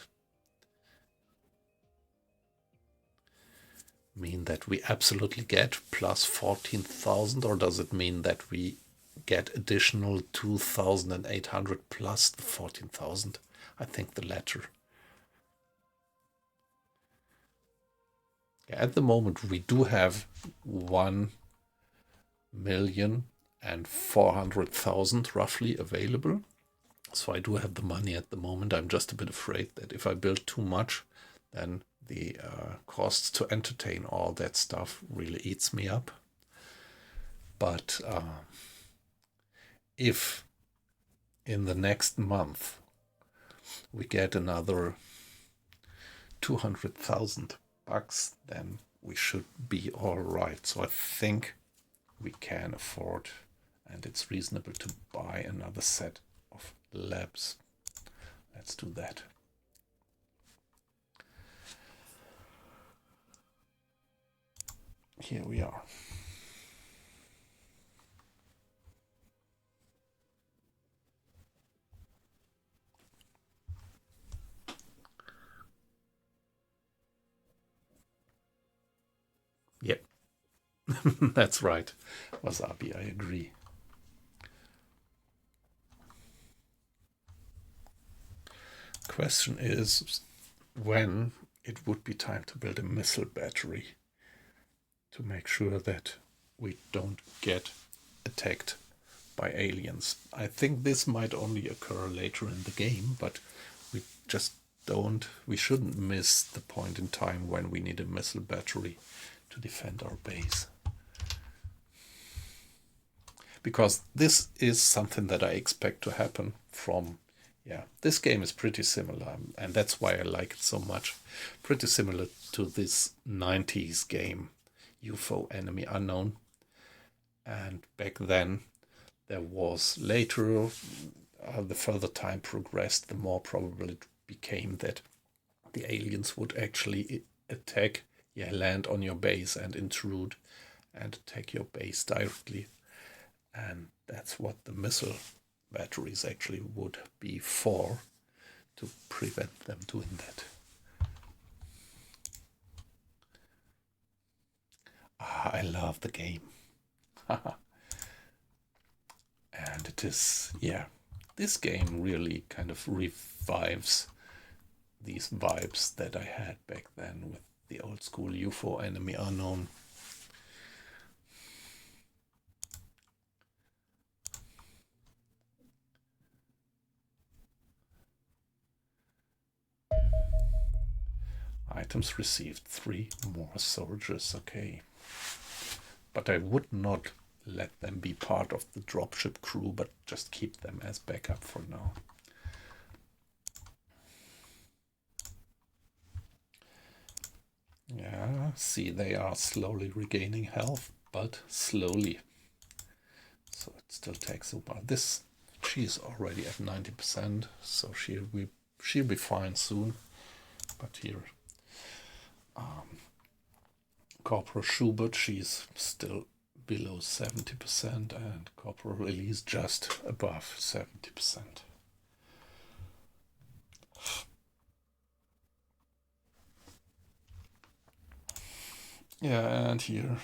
mean that we absolutely get plus 14,000, or does it mean that we get additional 2,800 plus the 14,000? I think the latter. At the moment, we do have 1,400,000 roughly available. So I do have the money at the moment. I'm just a bit afraid that if I build too much, then the costs to entertain all that stuff really eats me up. But if in the next month we get another 200,000 bucks, then we should be all right. So I think we can afford, and it's reasonable to buy another set of labs. Let's do that. Here we are. Yep, that's right. Wasabi, I agree. Question is when it would be time to build a missile battery to make sure that we don't get attacked by aliens. I think this might only occur later in the game, but we just we shouldn't miss the point in time when we need a missile battery to defend our base. Because this is something that I expect to happen from, this game is pretty similar, and that's why I like it so much. Pretty similar to this 90s game, UFO Enemy Unknown. And back then, there was later, the further time progressed, the more probable it became that the aliens would actually attack, land on your base and intrude and attack your base directly. And that's what the missile batteries actually would be for, to prevent them doing that. I love the game. And it is, this game really kind of revives these vibes that I had back then with the old school UFO Enemy Unknown. Items received, 3 more soldiers, okay. But I would not let them be part of the dropship crew, but just keep them as backup for now. Yeah, see, they are slowly regaining health, but slowly. So it still takes a while. She's already at 90%, so she'll be fine soon. But here, Corporal Schubert, she's still below 70%, and Corporal Elise just above 70%. Yeah, and here,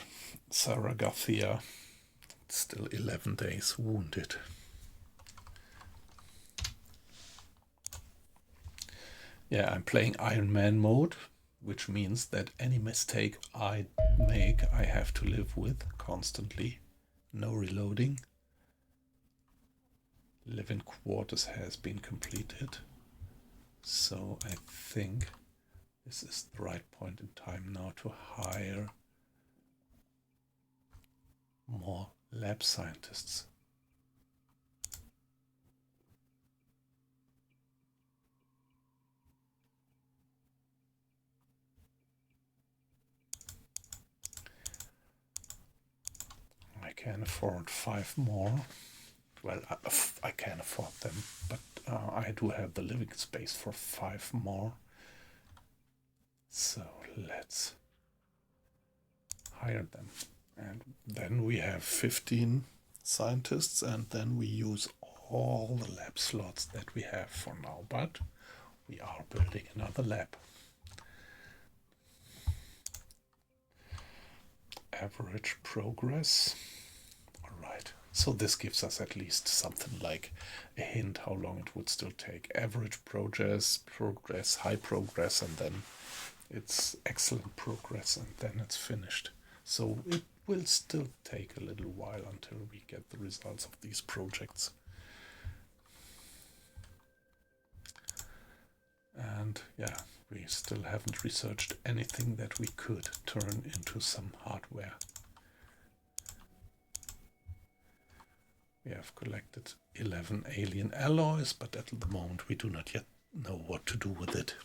Sarah Garcia, still 11 days wounded. Yeah, I'm playing Iron Man mode, which means that any mistake I make, I have to live with constantly. No reloading. Living quarters has been completed. So I think this is the right point in time now to hire more lab scientists. I can afford 5 more. Well, I can afford them, but I do have the living space for 5 more. So let's hire them. And then we have 15 scientists, and then we use all the lab slots that we have for now. But we are building another lab. Average progress. Alright, so this gives us at least something like a hint how long it would still take. Average progress, high progress, and then it's excellent progress, and then it's finished. So it will still take a little while until we get the results of these projects. And we still haven't researched anything that we could turn into some hardware. We have collected 11 alien alloys, but at the moment we do not yet know what to do with it.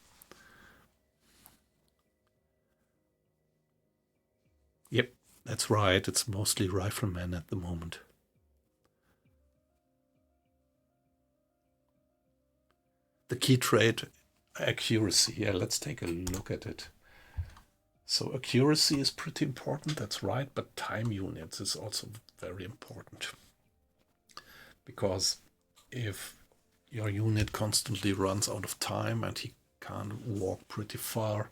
Yep, that's right, it's mostly riflemen at the moment. The key trait, accuracy, let's take a look at it. So accuracy is pretty important, that's right, but time units is also very important. Because if your unit constantly runs out of time and he can't walk pretty far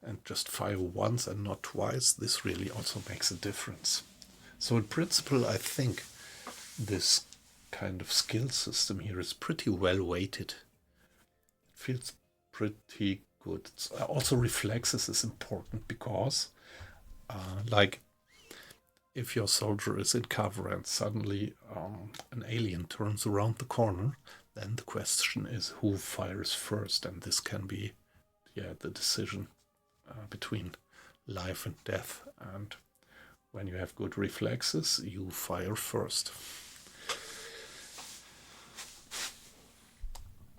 and just fire once and not twice, this really also makes a difference. So in principle, I think this kind of skill system here is pretty well weighted. It feels pretty good. Also reflexes is important because like if your soldier is in cover and suddenly an alien turns around the corner, Then the question is who fires first, and this can be the decision between life and death. And when you have good reflexes, you fire first.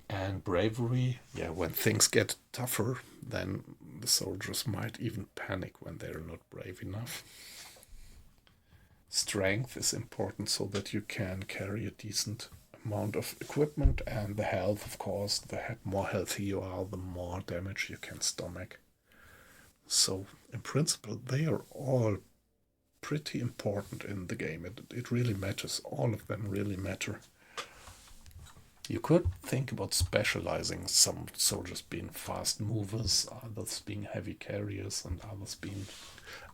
And bravery, when things get tougher, then the soldiers might even panic when they're not brave enough. Strength is important so that you can carry a decent amount of equipment, and the health, of course. The more healthy you are, the more damage you can stomach. So in principle, they are all pretty important in the game. It really matters. All of them really matter. You could think about specializing, some soldiers being fast movers, others being heavy carriers, and others being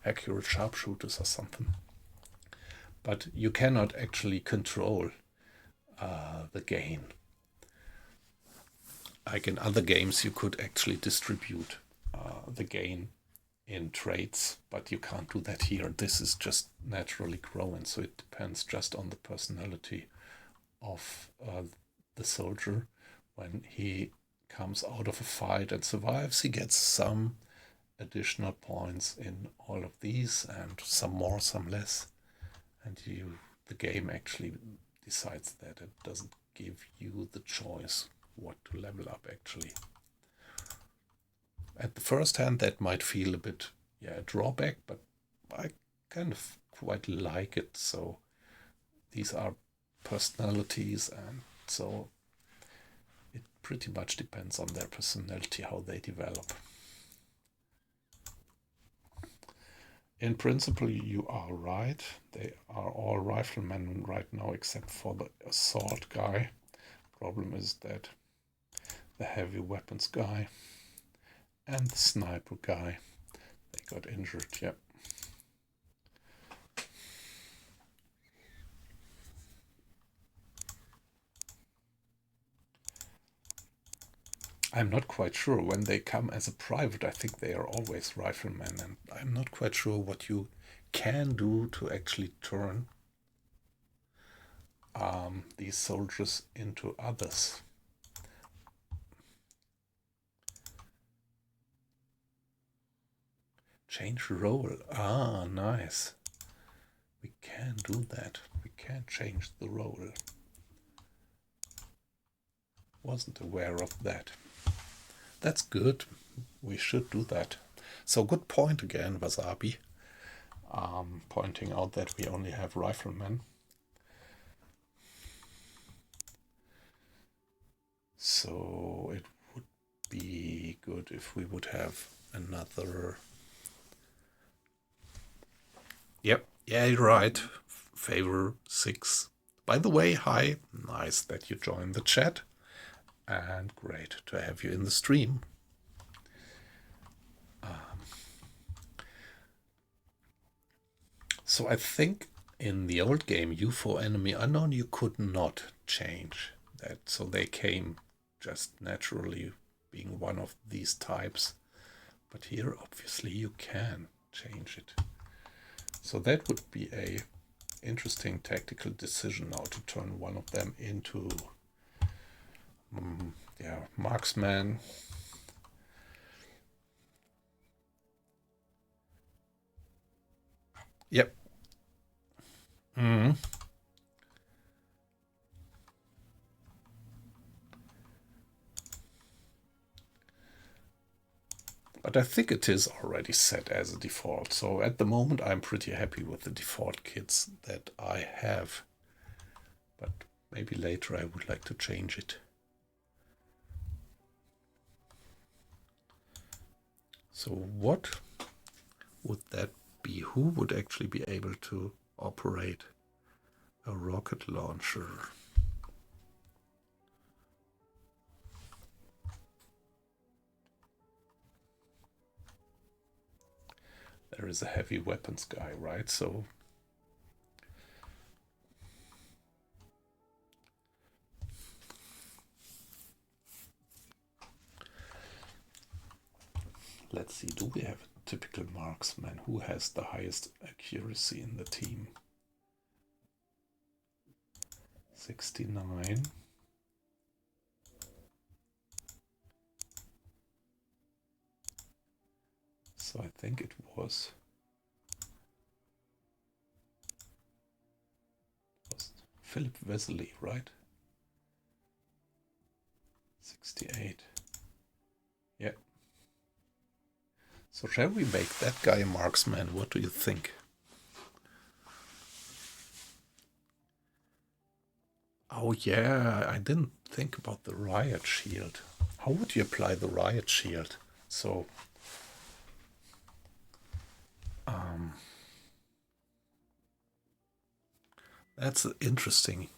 accurate sharpshooters or something. But you cannot actually control the gain. Like in other games, you could actually distribute the gain in traits, but you can't do that here. This is just naturally growing, so it depends just on the personality of the soldier. When he comes out of a fight and survives, he gets some additional points in all of these, and some more, some less. And the game actually decides that. It doesn't give you the choice what to level up actually. At the first hand, that might feel a bit a drawback, but I kind of quite like it. So these are personalities, and so it pretty much depends on their personality how they develop. In principle, you are right. They are all riflemen right now, except for the assault guy. Problem is that the heavy weapons guy and the sniper guy, they got injured. Yep. I'm not quite sure. When they come as a private, I think they are always riflemen, and I'm not quite sure what you can do to actually turn these soldiers into others. Change role. Ah, nice. We can do that. We can change the role. Wasn't aware of that. That's good. We should do that. So good point again, Wasabi. Pointing out that we only have riflemen. So it would be good if we would have another. Yep, yeah, you're right. Favor 6. By the way, hi. Nice that you joined the chat. And great to have you in the stream. So I think in the old game, UFO Enemy Unknown, you could not change that. So they came just naturally being one of these types. But here, obviously, you can change it. So that would be a interesting tactical decision now to turn one of them into marksman. Yep. But I think it is already set as a default. So at the moment, I'm pretty happy with the default kits that I have. But maybe later I would like to change it. So what would that be? Who would actually be able to operate a rocket launcher? There is a heavy weapons guy, right? So let's see, do we have a typical marksman? Who has the highest accuracy in the team? 69. So I think it was Philip Wesley, right? 68. Yeah. So shall we make that guy a marksman? What do you think? Oh yeah, I didn't think about the riot shield. How would you apply the riot shield? So, that's interesting.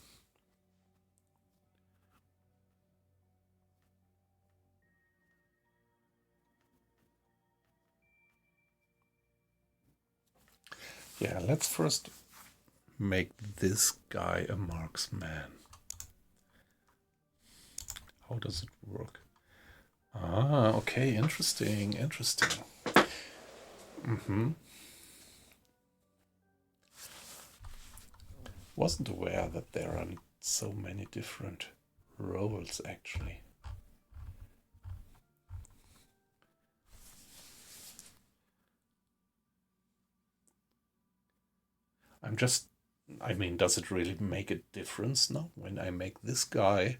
Yeah, let's first make this guy a marksman. How does it work? Ah, okay, interesting, interesting. Wasn't aware that there are so many different roles actually. I'm just, I mean, does it really make a difference now when I make this guy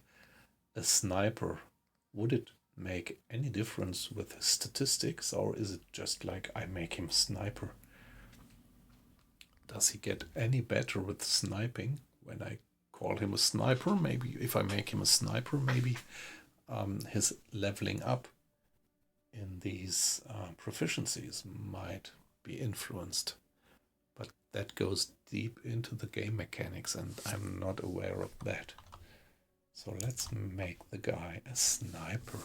a sniper? Would it make any difference with his statistics, or is it just like I make him sniper? Does he get any better with sniping when I call him a sniper? Maybe if I make him a sniper, maybe his leveling up in these proficiencies might be influenced. But that goes deep into the game mechanics, and I'm not aware of that. So let's make the guy a sniper.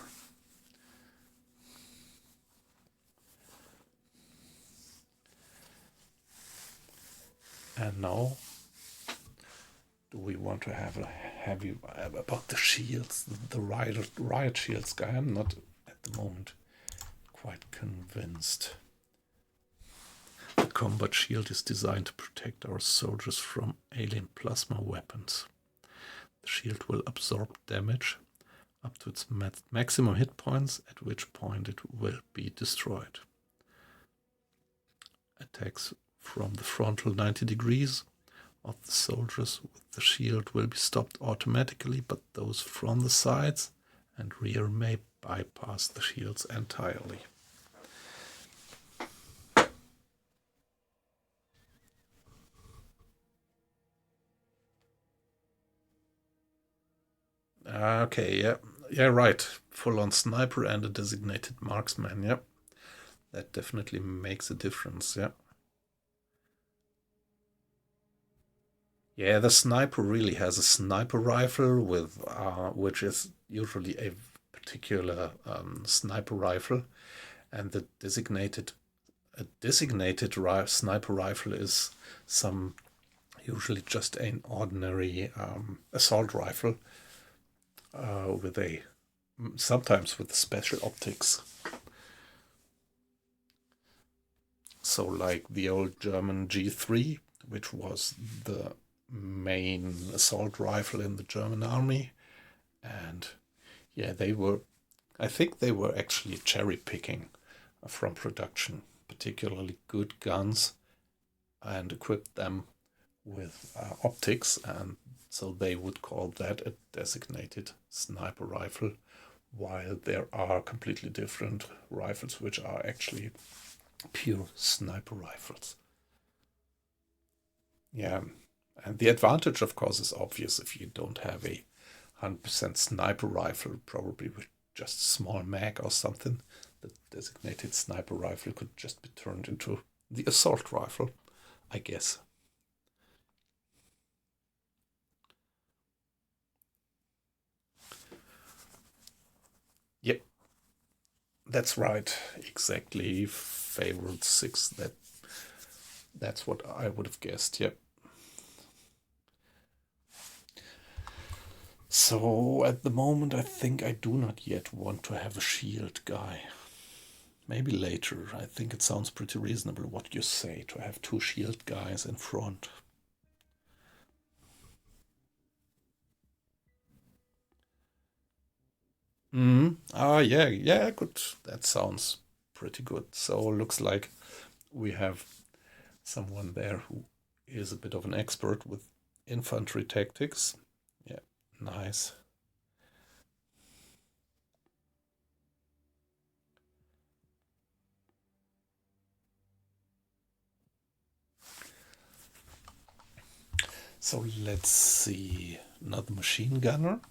And now, do we want to have a heavy about the shields, the riot shields guy? I'm not at the moment quite convinced. The combat shield is designed to protect our soldiers from alien plasma weapons. The shield will absorb damage up to its maximum hit points, at which point it will be destroyed. Attacks from the frontal 90 degrees of the soldiers with the shield will be stopped automatically, but those from the sides and rear may bypass the shields entirely. Okay, yeah, right. Full-on sniper and a designated marksman. Yep, that definitely makes a difference. Yeah. Yeah, the sniper really has a sniper rifle with, which is usually a particular sniper rifle, and the designated sniper rifle is some usually just an ordinary assault rifle with a sometimes with special optics. So like the old German G3, which was the main assault rifle in the German army, and yeah, I think they were actually cherry picking from production, particularly good guns, and equipped them with optics, and so they would call that a designated sniper rifle, while there are completely different rifles which are actually pure sniper rifles. Yeah, and the advantage, of course, is obvious if you don't have a 100% sniper rifle, probably with just small mag or something. The designated sniper rifle could just be turned into the assault rifle, I guess. Yep, that's right. Exactly. Favorite 6. That's what I would have guessed. Yep. So at the moment, I think I do not yet want to have a shield guy. Maybe later. I think it sounds pretty reasonable what you say to have 2 shield guys in front. Ah, yeah, good. That sounds pretty good. So looks like we have someone there who is a bit of an expert with infantry tactics. Yeah, nice. So let's see, another machine gunner.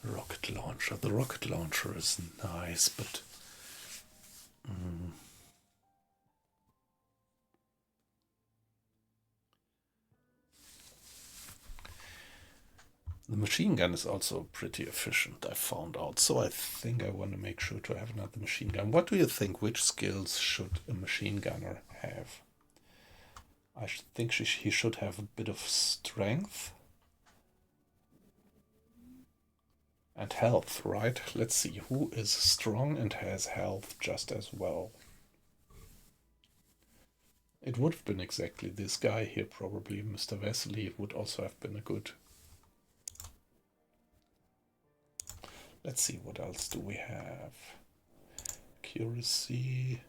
Rocket launcher. The rocket launcher is nice, but the machine gun is also pretty efficient, I found out. So I think I want to make sure to have another machine gun. What do you think? Which skills should a machine gunner have? I think he should have a bit of strength and health, right? Let's see who is strong and has health just as well. It would have been exactly this guy here, probably Mr. Vesely. It would also have been a good. Let's see, what else do we have? Accuracy.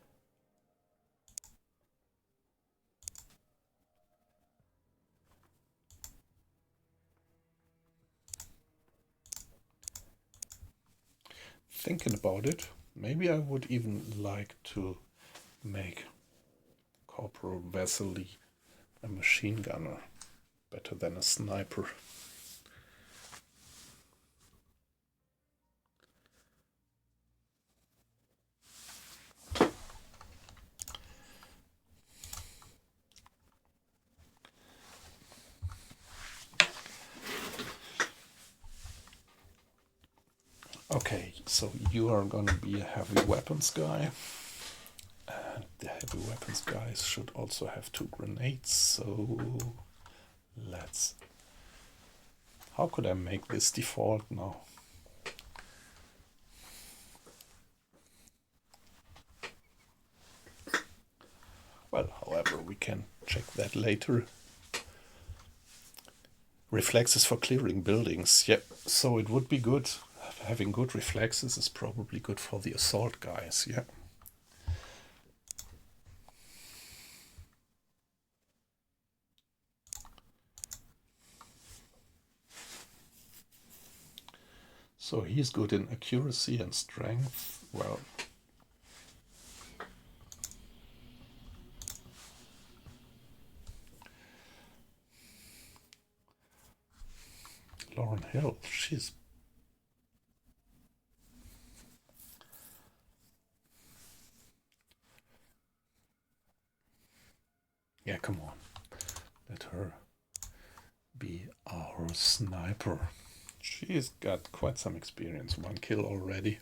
Thinking about it, maybe I would even like to make Corporal Vesely a machine gunner, better than a sniper. Okay, so you are gonna be a heavy weapons guy. And the heavy weapons guys should also have 2 grenades, so let's... How could I make this default now? Well, however, we can check that later. Reflexes for clearing buildings. Yep, so it would be good. Having good reflexes is probably good for the assault guys, yeah. So he's good in accuracy and strength. Well, Lauren Hill, she's... Yeah, come on. Let her be our sniper. She's got quite some experience. 1 kill already.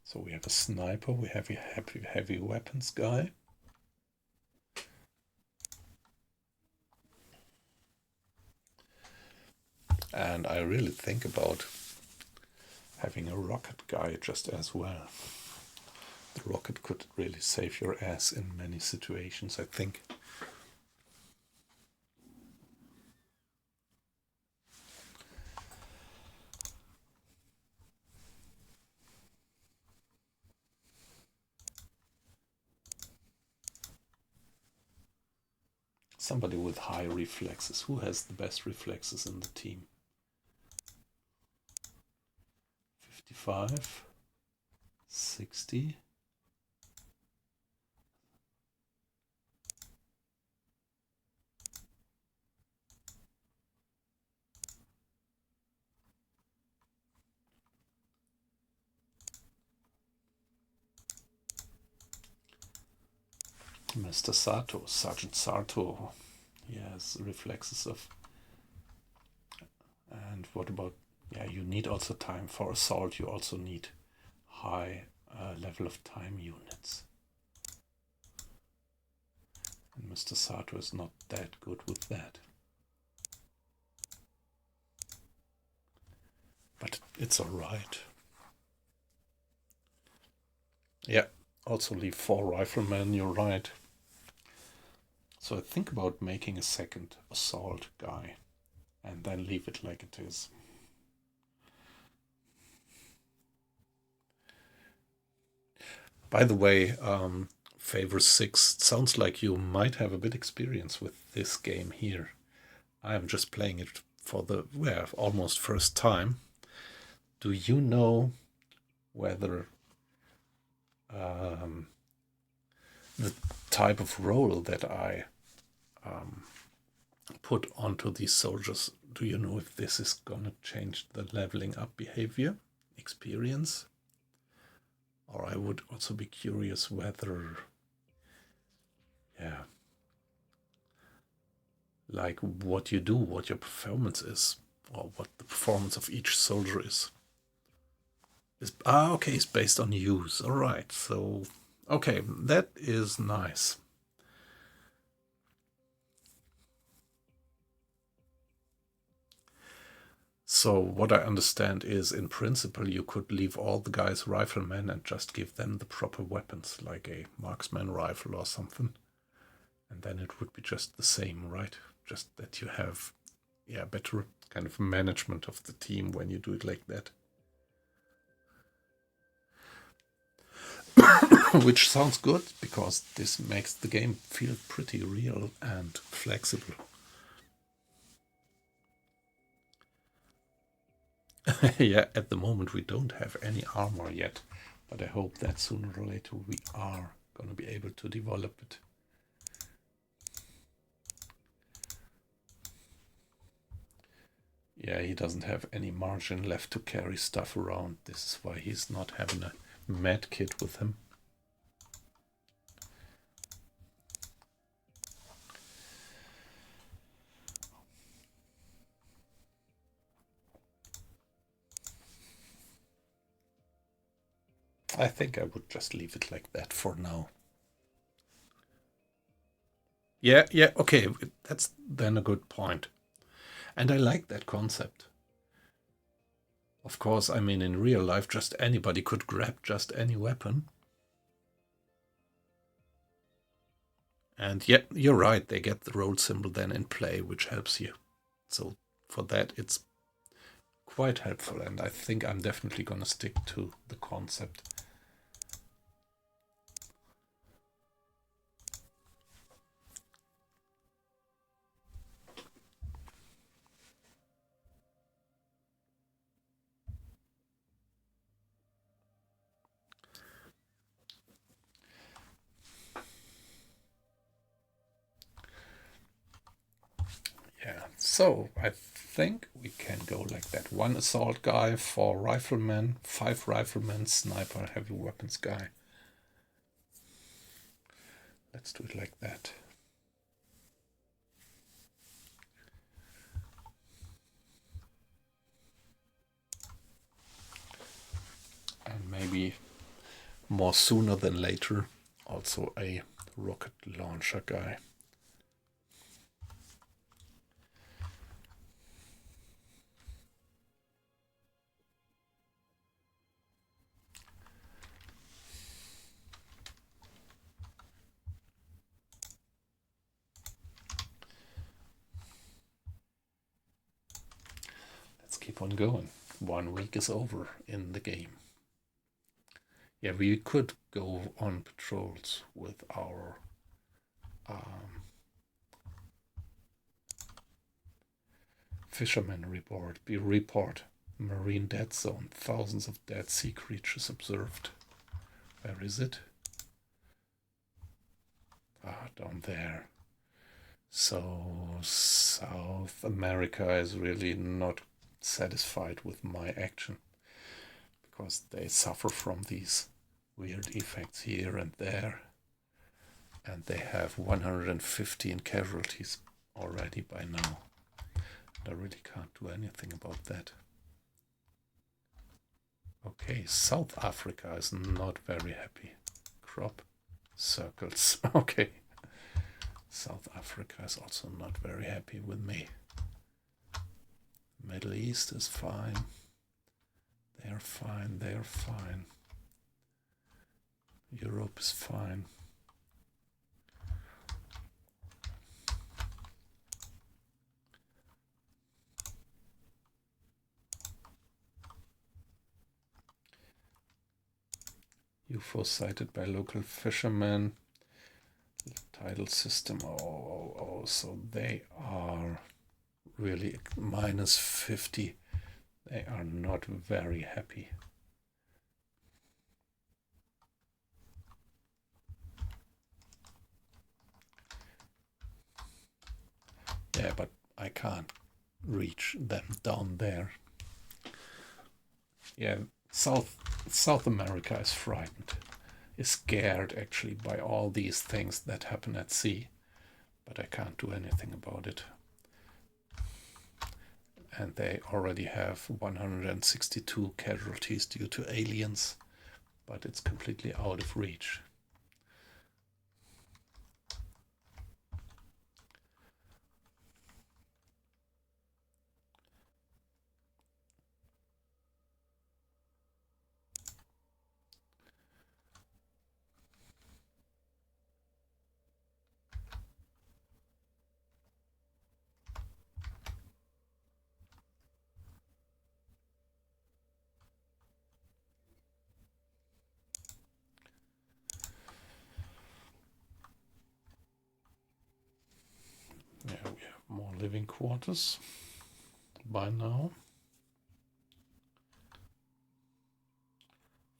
So we have a sniper, we have a heavy weapons guy. And I really think about having a rocket guy just as well. The rocket could really save your ass in many situations, I think. Somebody with high reflexes. Who has the best reflexes in the team? 55, 60. Mr. Sato, Sergeant Sato, he has reflexes of... And what about... Yeah, you need also time for assault. You also need high level of time units. And Mr. Sato is not that good with that. But it's alright. Yeah, also leave 4 riflemen, you're right. So I think about making a second assault guy and then leave it like it is. By the way, Favor 6 sounds like you might have a bit experience with this game here. I am just playing it for the almost first time. Do you know whether the type of role that I put onto these soldiers, do you know if this is gonna change the leveling up behavior, experience? Or I would also be curious whether, like what you do, what your performance is, or what the performance of each soldier is. Okay, it's based on use. All right, so okay, that is nice. So what I understand is, in principle, you could leave all the guys riflemen and just give them the proper weapons, like a marksman rifle or something. And then it would be just the same, right? Just that you have, better kind of management of the team when you do it like that. Which sounds good, because this makes the game feel pretty real and flexible. Yeah, at the moment we don't have any armor yet, but I hope that sooner or later we are going to be able to develop it. Yeah, he doesn't have any margin left to carry stuff around. This is why he's not having a med kit with him. I think I would just leave it like that for now. Yeah, okay, that's then a good point. And I like that concept. Of course, I mean, in real life, just anybody could grab just any weapon. And yeah, you're right, they get the roll symbol then in play, which helps you. So for that, it's quite helpful, and I think I'm definitely going to stick to the concept. Yeah, so I think we can go like that. 1 assault guy, 4 riflemen, 5 riflemen, sniper, heavy weapons guy. Let's do it like that. And maybe more sooner than later, also a rocket launcher guy. Let's keep on going. 1 week is over in the game. Yeah, we could go on patrols with our fisherman report. Marine dead zone. Thousands of dead sea creatures observed. Where is it? Down there. So South America is really not satisfied with my action, because they suffer from these weird effects here and there, and they have 115 casualties already by now. And I really can't do anything about that. Okay, South Africa is not very happy. Crop circles. Okay. South Africa is also not very happy with me. Middle East is fine. They're fine, they're fine. Europe is fine. UFO sighted by local fishermen. Tidal system. Oh, so they are really minus 50. They are not very happy. Yeah, but I can't reach them down there. Yeah, South America is frightened, is scared actually by all these things that happen at sea, but I can't do anything about it. And they already have 162 casualties due to aliens, but it's completely out of reach. Yeah, we have more living quarters by now.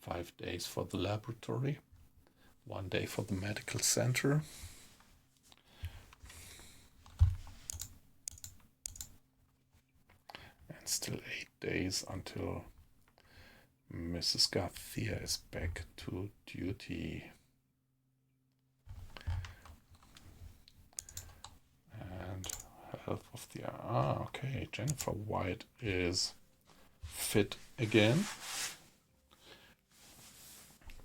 5 days for the laboratory, 1 day for the medical center. And still 8 days until Mrs. Garcia is back to duty. And health of the... okay, Jennifer White is fit again.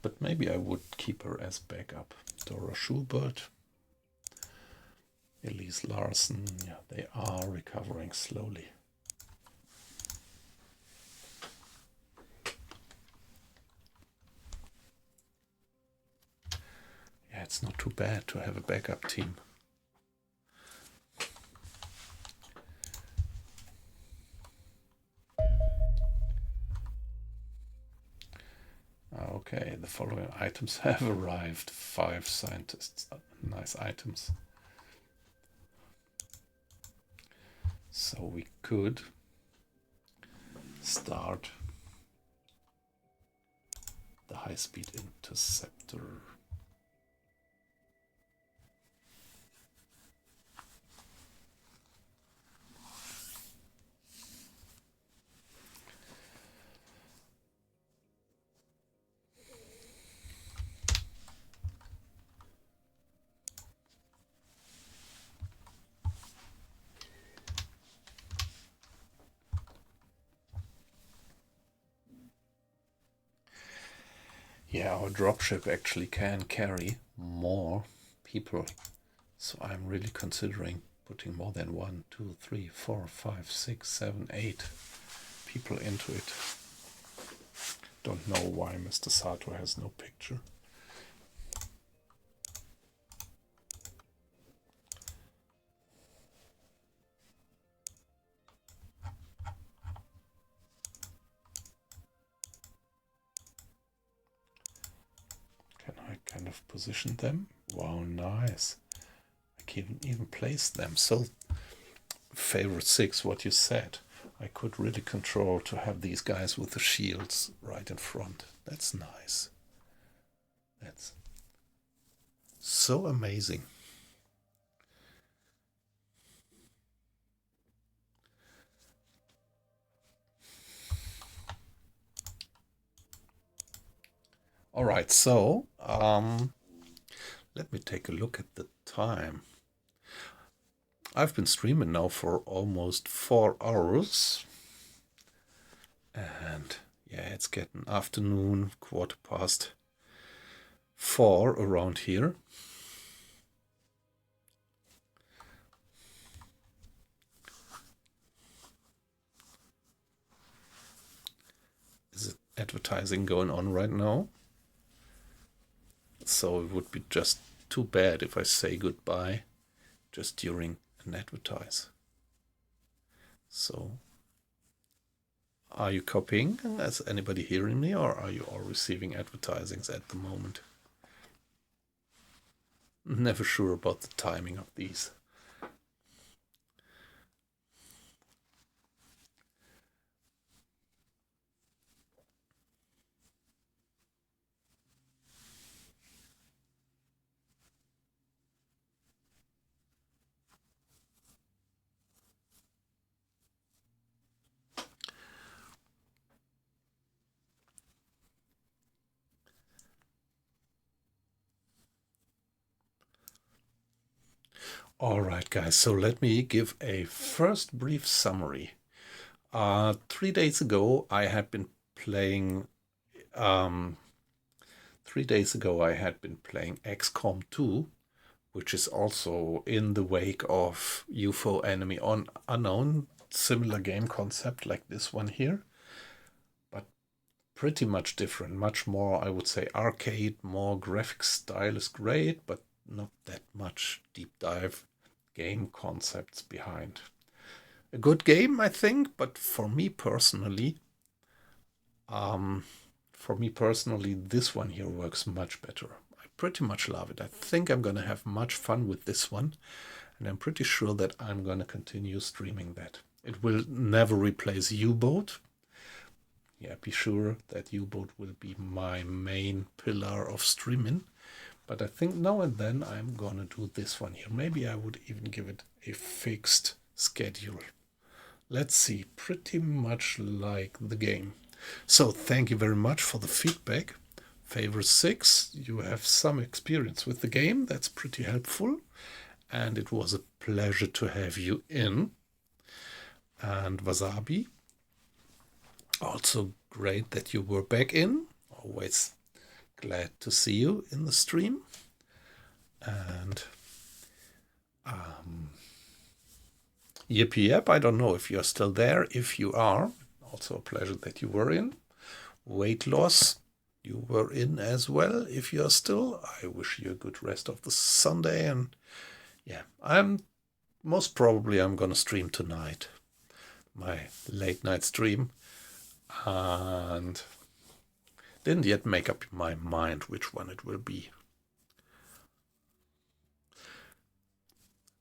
But maybe I would keep her as backup. Dora Schubert, Elise Larson, yeah, they are recovering slowly. Yeah, it's not too bad to have a backup team. Okay, the following items have arrived. 5 scientists. Nice items. So we could start the high-speed interceptor. Yeah, our dropship actually can carry more people. So I'm really considering putting more than 1, 2, 3, 4, 5, 6, 7, 8 people into it. Don't know why Mr. Sato has no picture. Can I kind of position them? Wow, nice. I can even place them. So, favorite 6, what you said. I could really control to have these guys with the shields right in front. That's nice. That's so amazing. All right, so let me take a look at the time. I've been streaming now for almost 4 hours. And yeah, it's getting afternoon, 4:15 around here. Is it advertising going on right now? So it would be just too bad if I say goodbye just during an advertise. So Are you copying? Is anybody hearing me, or are you all receiving advertisings at the moment? Never sure about the timing of these. All right, guys, so let me give a first brief summary. 3 days ago, I had been playing. 3 days ago, I had been playing XCOM 2, which is also in the wake of UFO Enemy Unknown, similar game concept like this one here, but pretty much different, much more, I would say, arcade, more graphics style is great, but not that much deep dive game concepts behind. A good game, I think, but for me personally, this one here works much better. I pretty much love it. I think I'm gonna have much fun with this one, and I'm pretty sure that I'm gonna continue streaming that. It will never replace U-Boat. Yeah, be sure that U-Boat will be my main pillar of streaming. But I think now and then I'm gonna do this one here. Maybe I would even give it a fixed schedule. Let's see, pretty much like the game. So thank you very much for the feedback. Favor 6, you have some experience with the game. That's pretty helpful. And it was a pleasure to have you in. And Wasabi, also great that you were back in. Always glad to see you in the stream. And Yep, I don't know if you're still there. If you are, also a pleasure that you were in. Weight loss, you were in as well. If you're still, I wish you a good rest of the Sunday. And yeah, I'm gonna stream tonight, my late night stream, and didn't yet make up my mind which one it will be.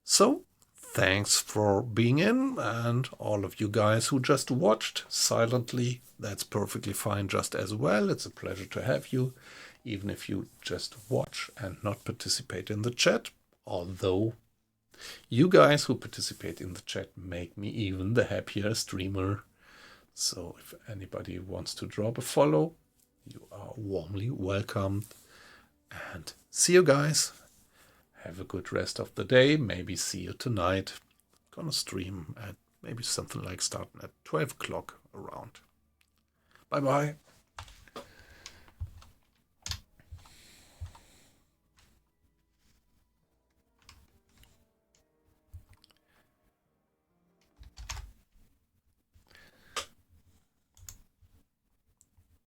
So thanks for being in, and all of you guys who just watched silently, that's perfectly fine just as well. It's a pleasure to have you, even if you just watch and not participate in the chat, although you guys who participate in the chat make me even the happier streamer. So if anybody wants to drop a follow, you are warmly welcomed. And see you guys. Have a good rest of the day. Maybe see you tonight. Gonna stream at maybe something like starting at 12 o'clock around. Bye bye.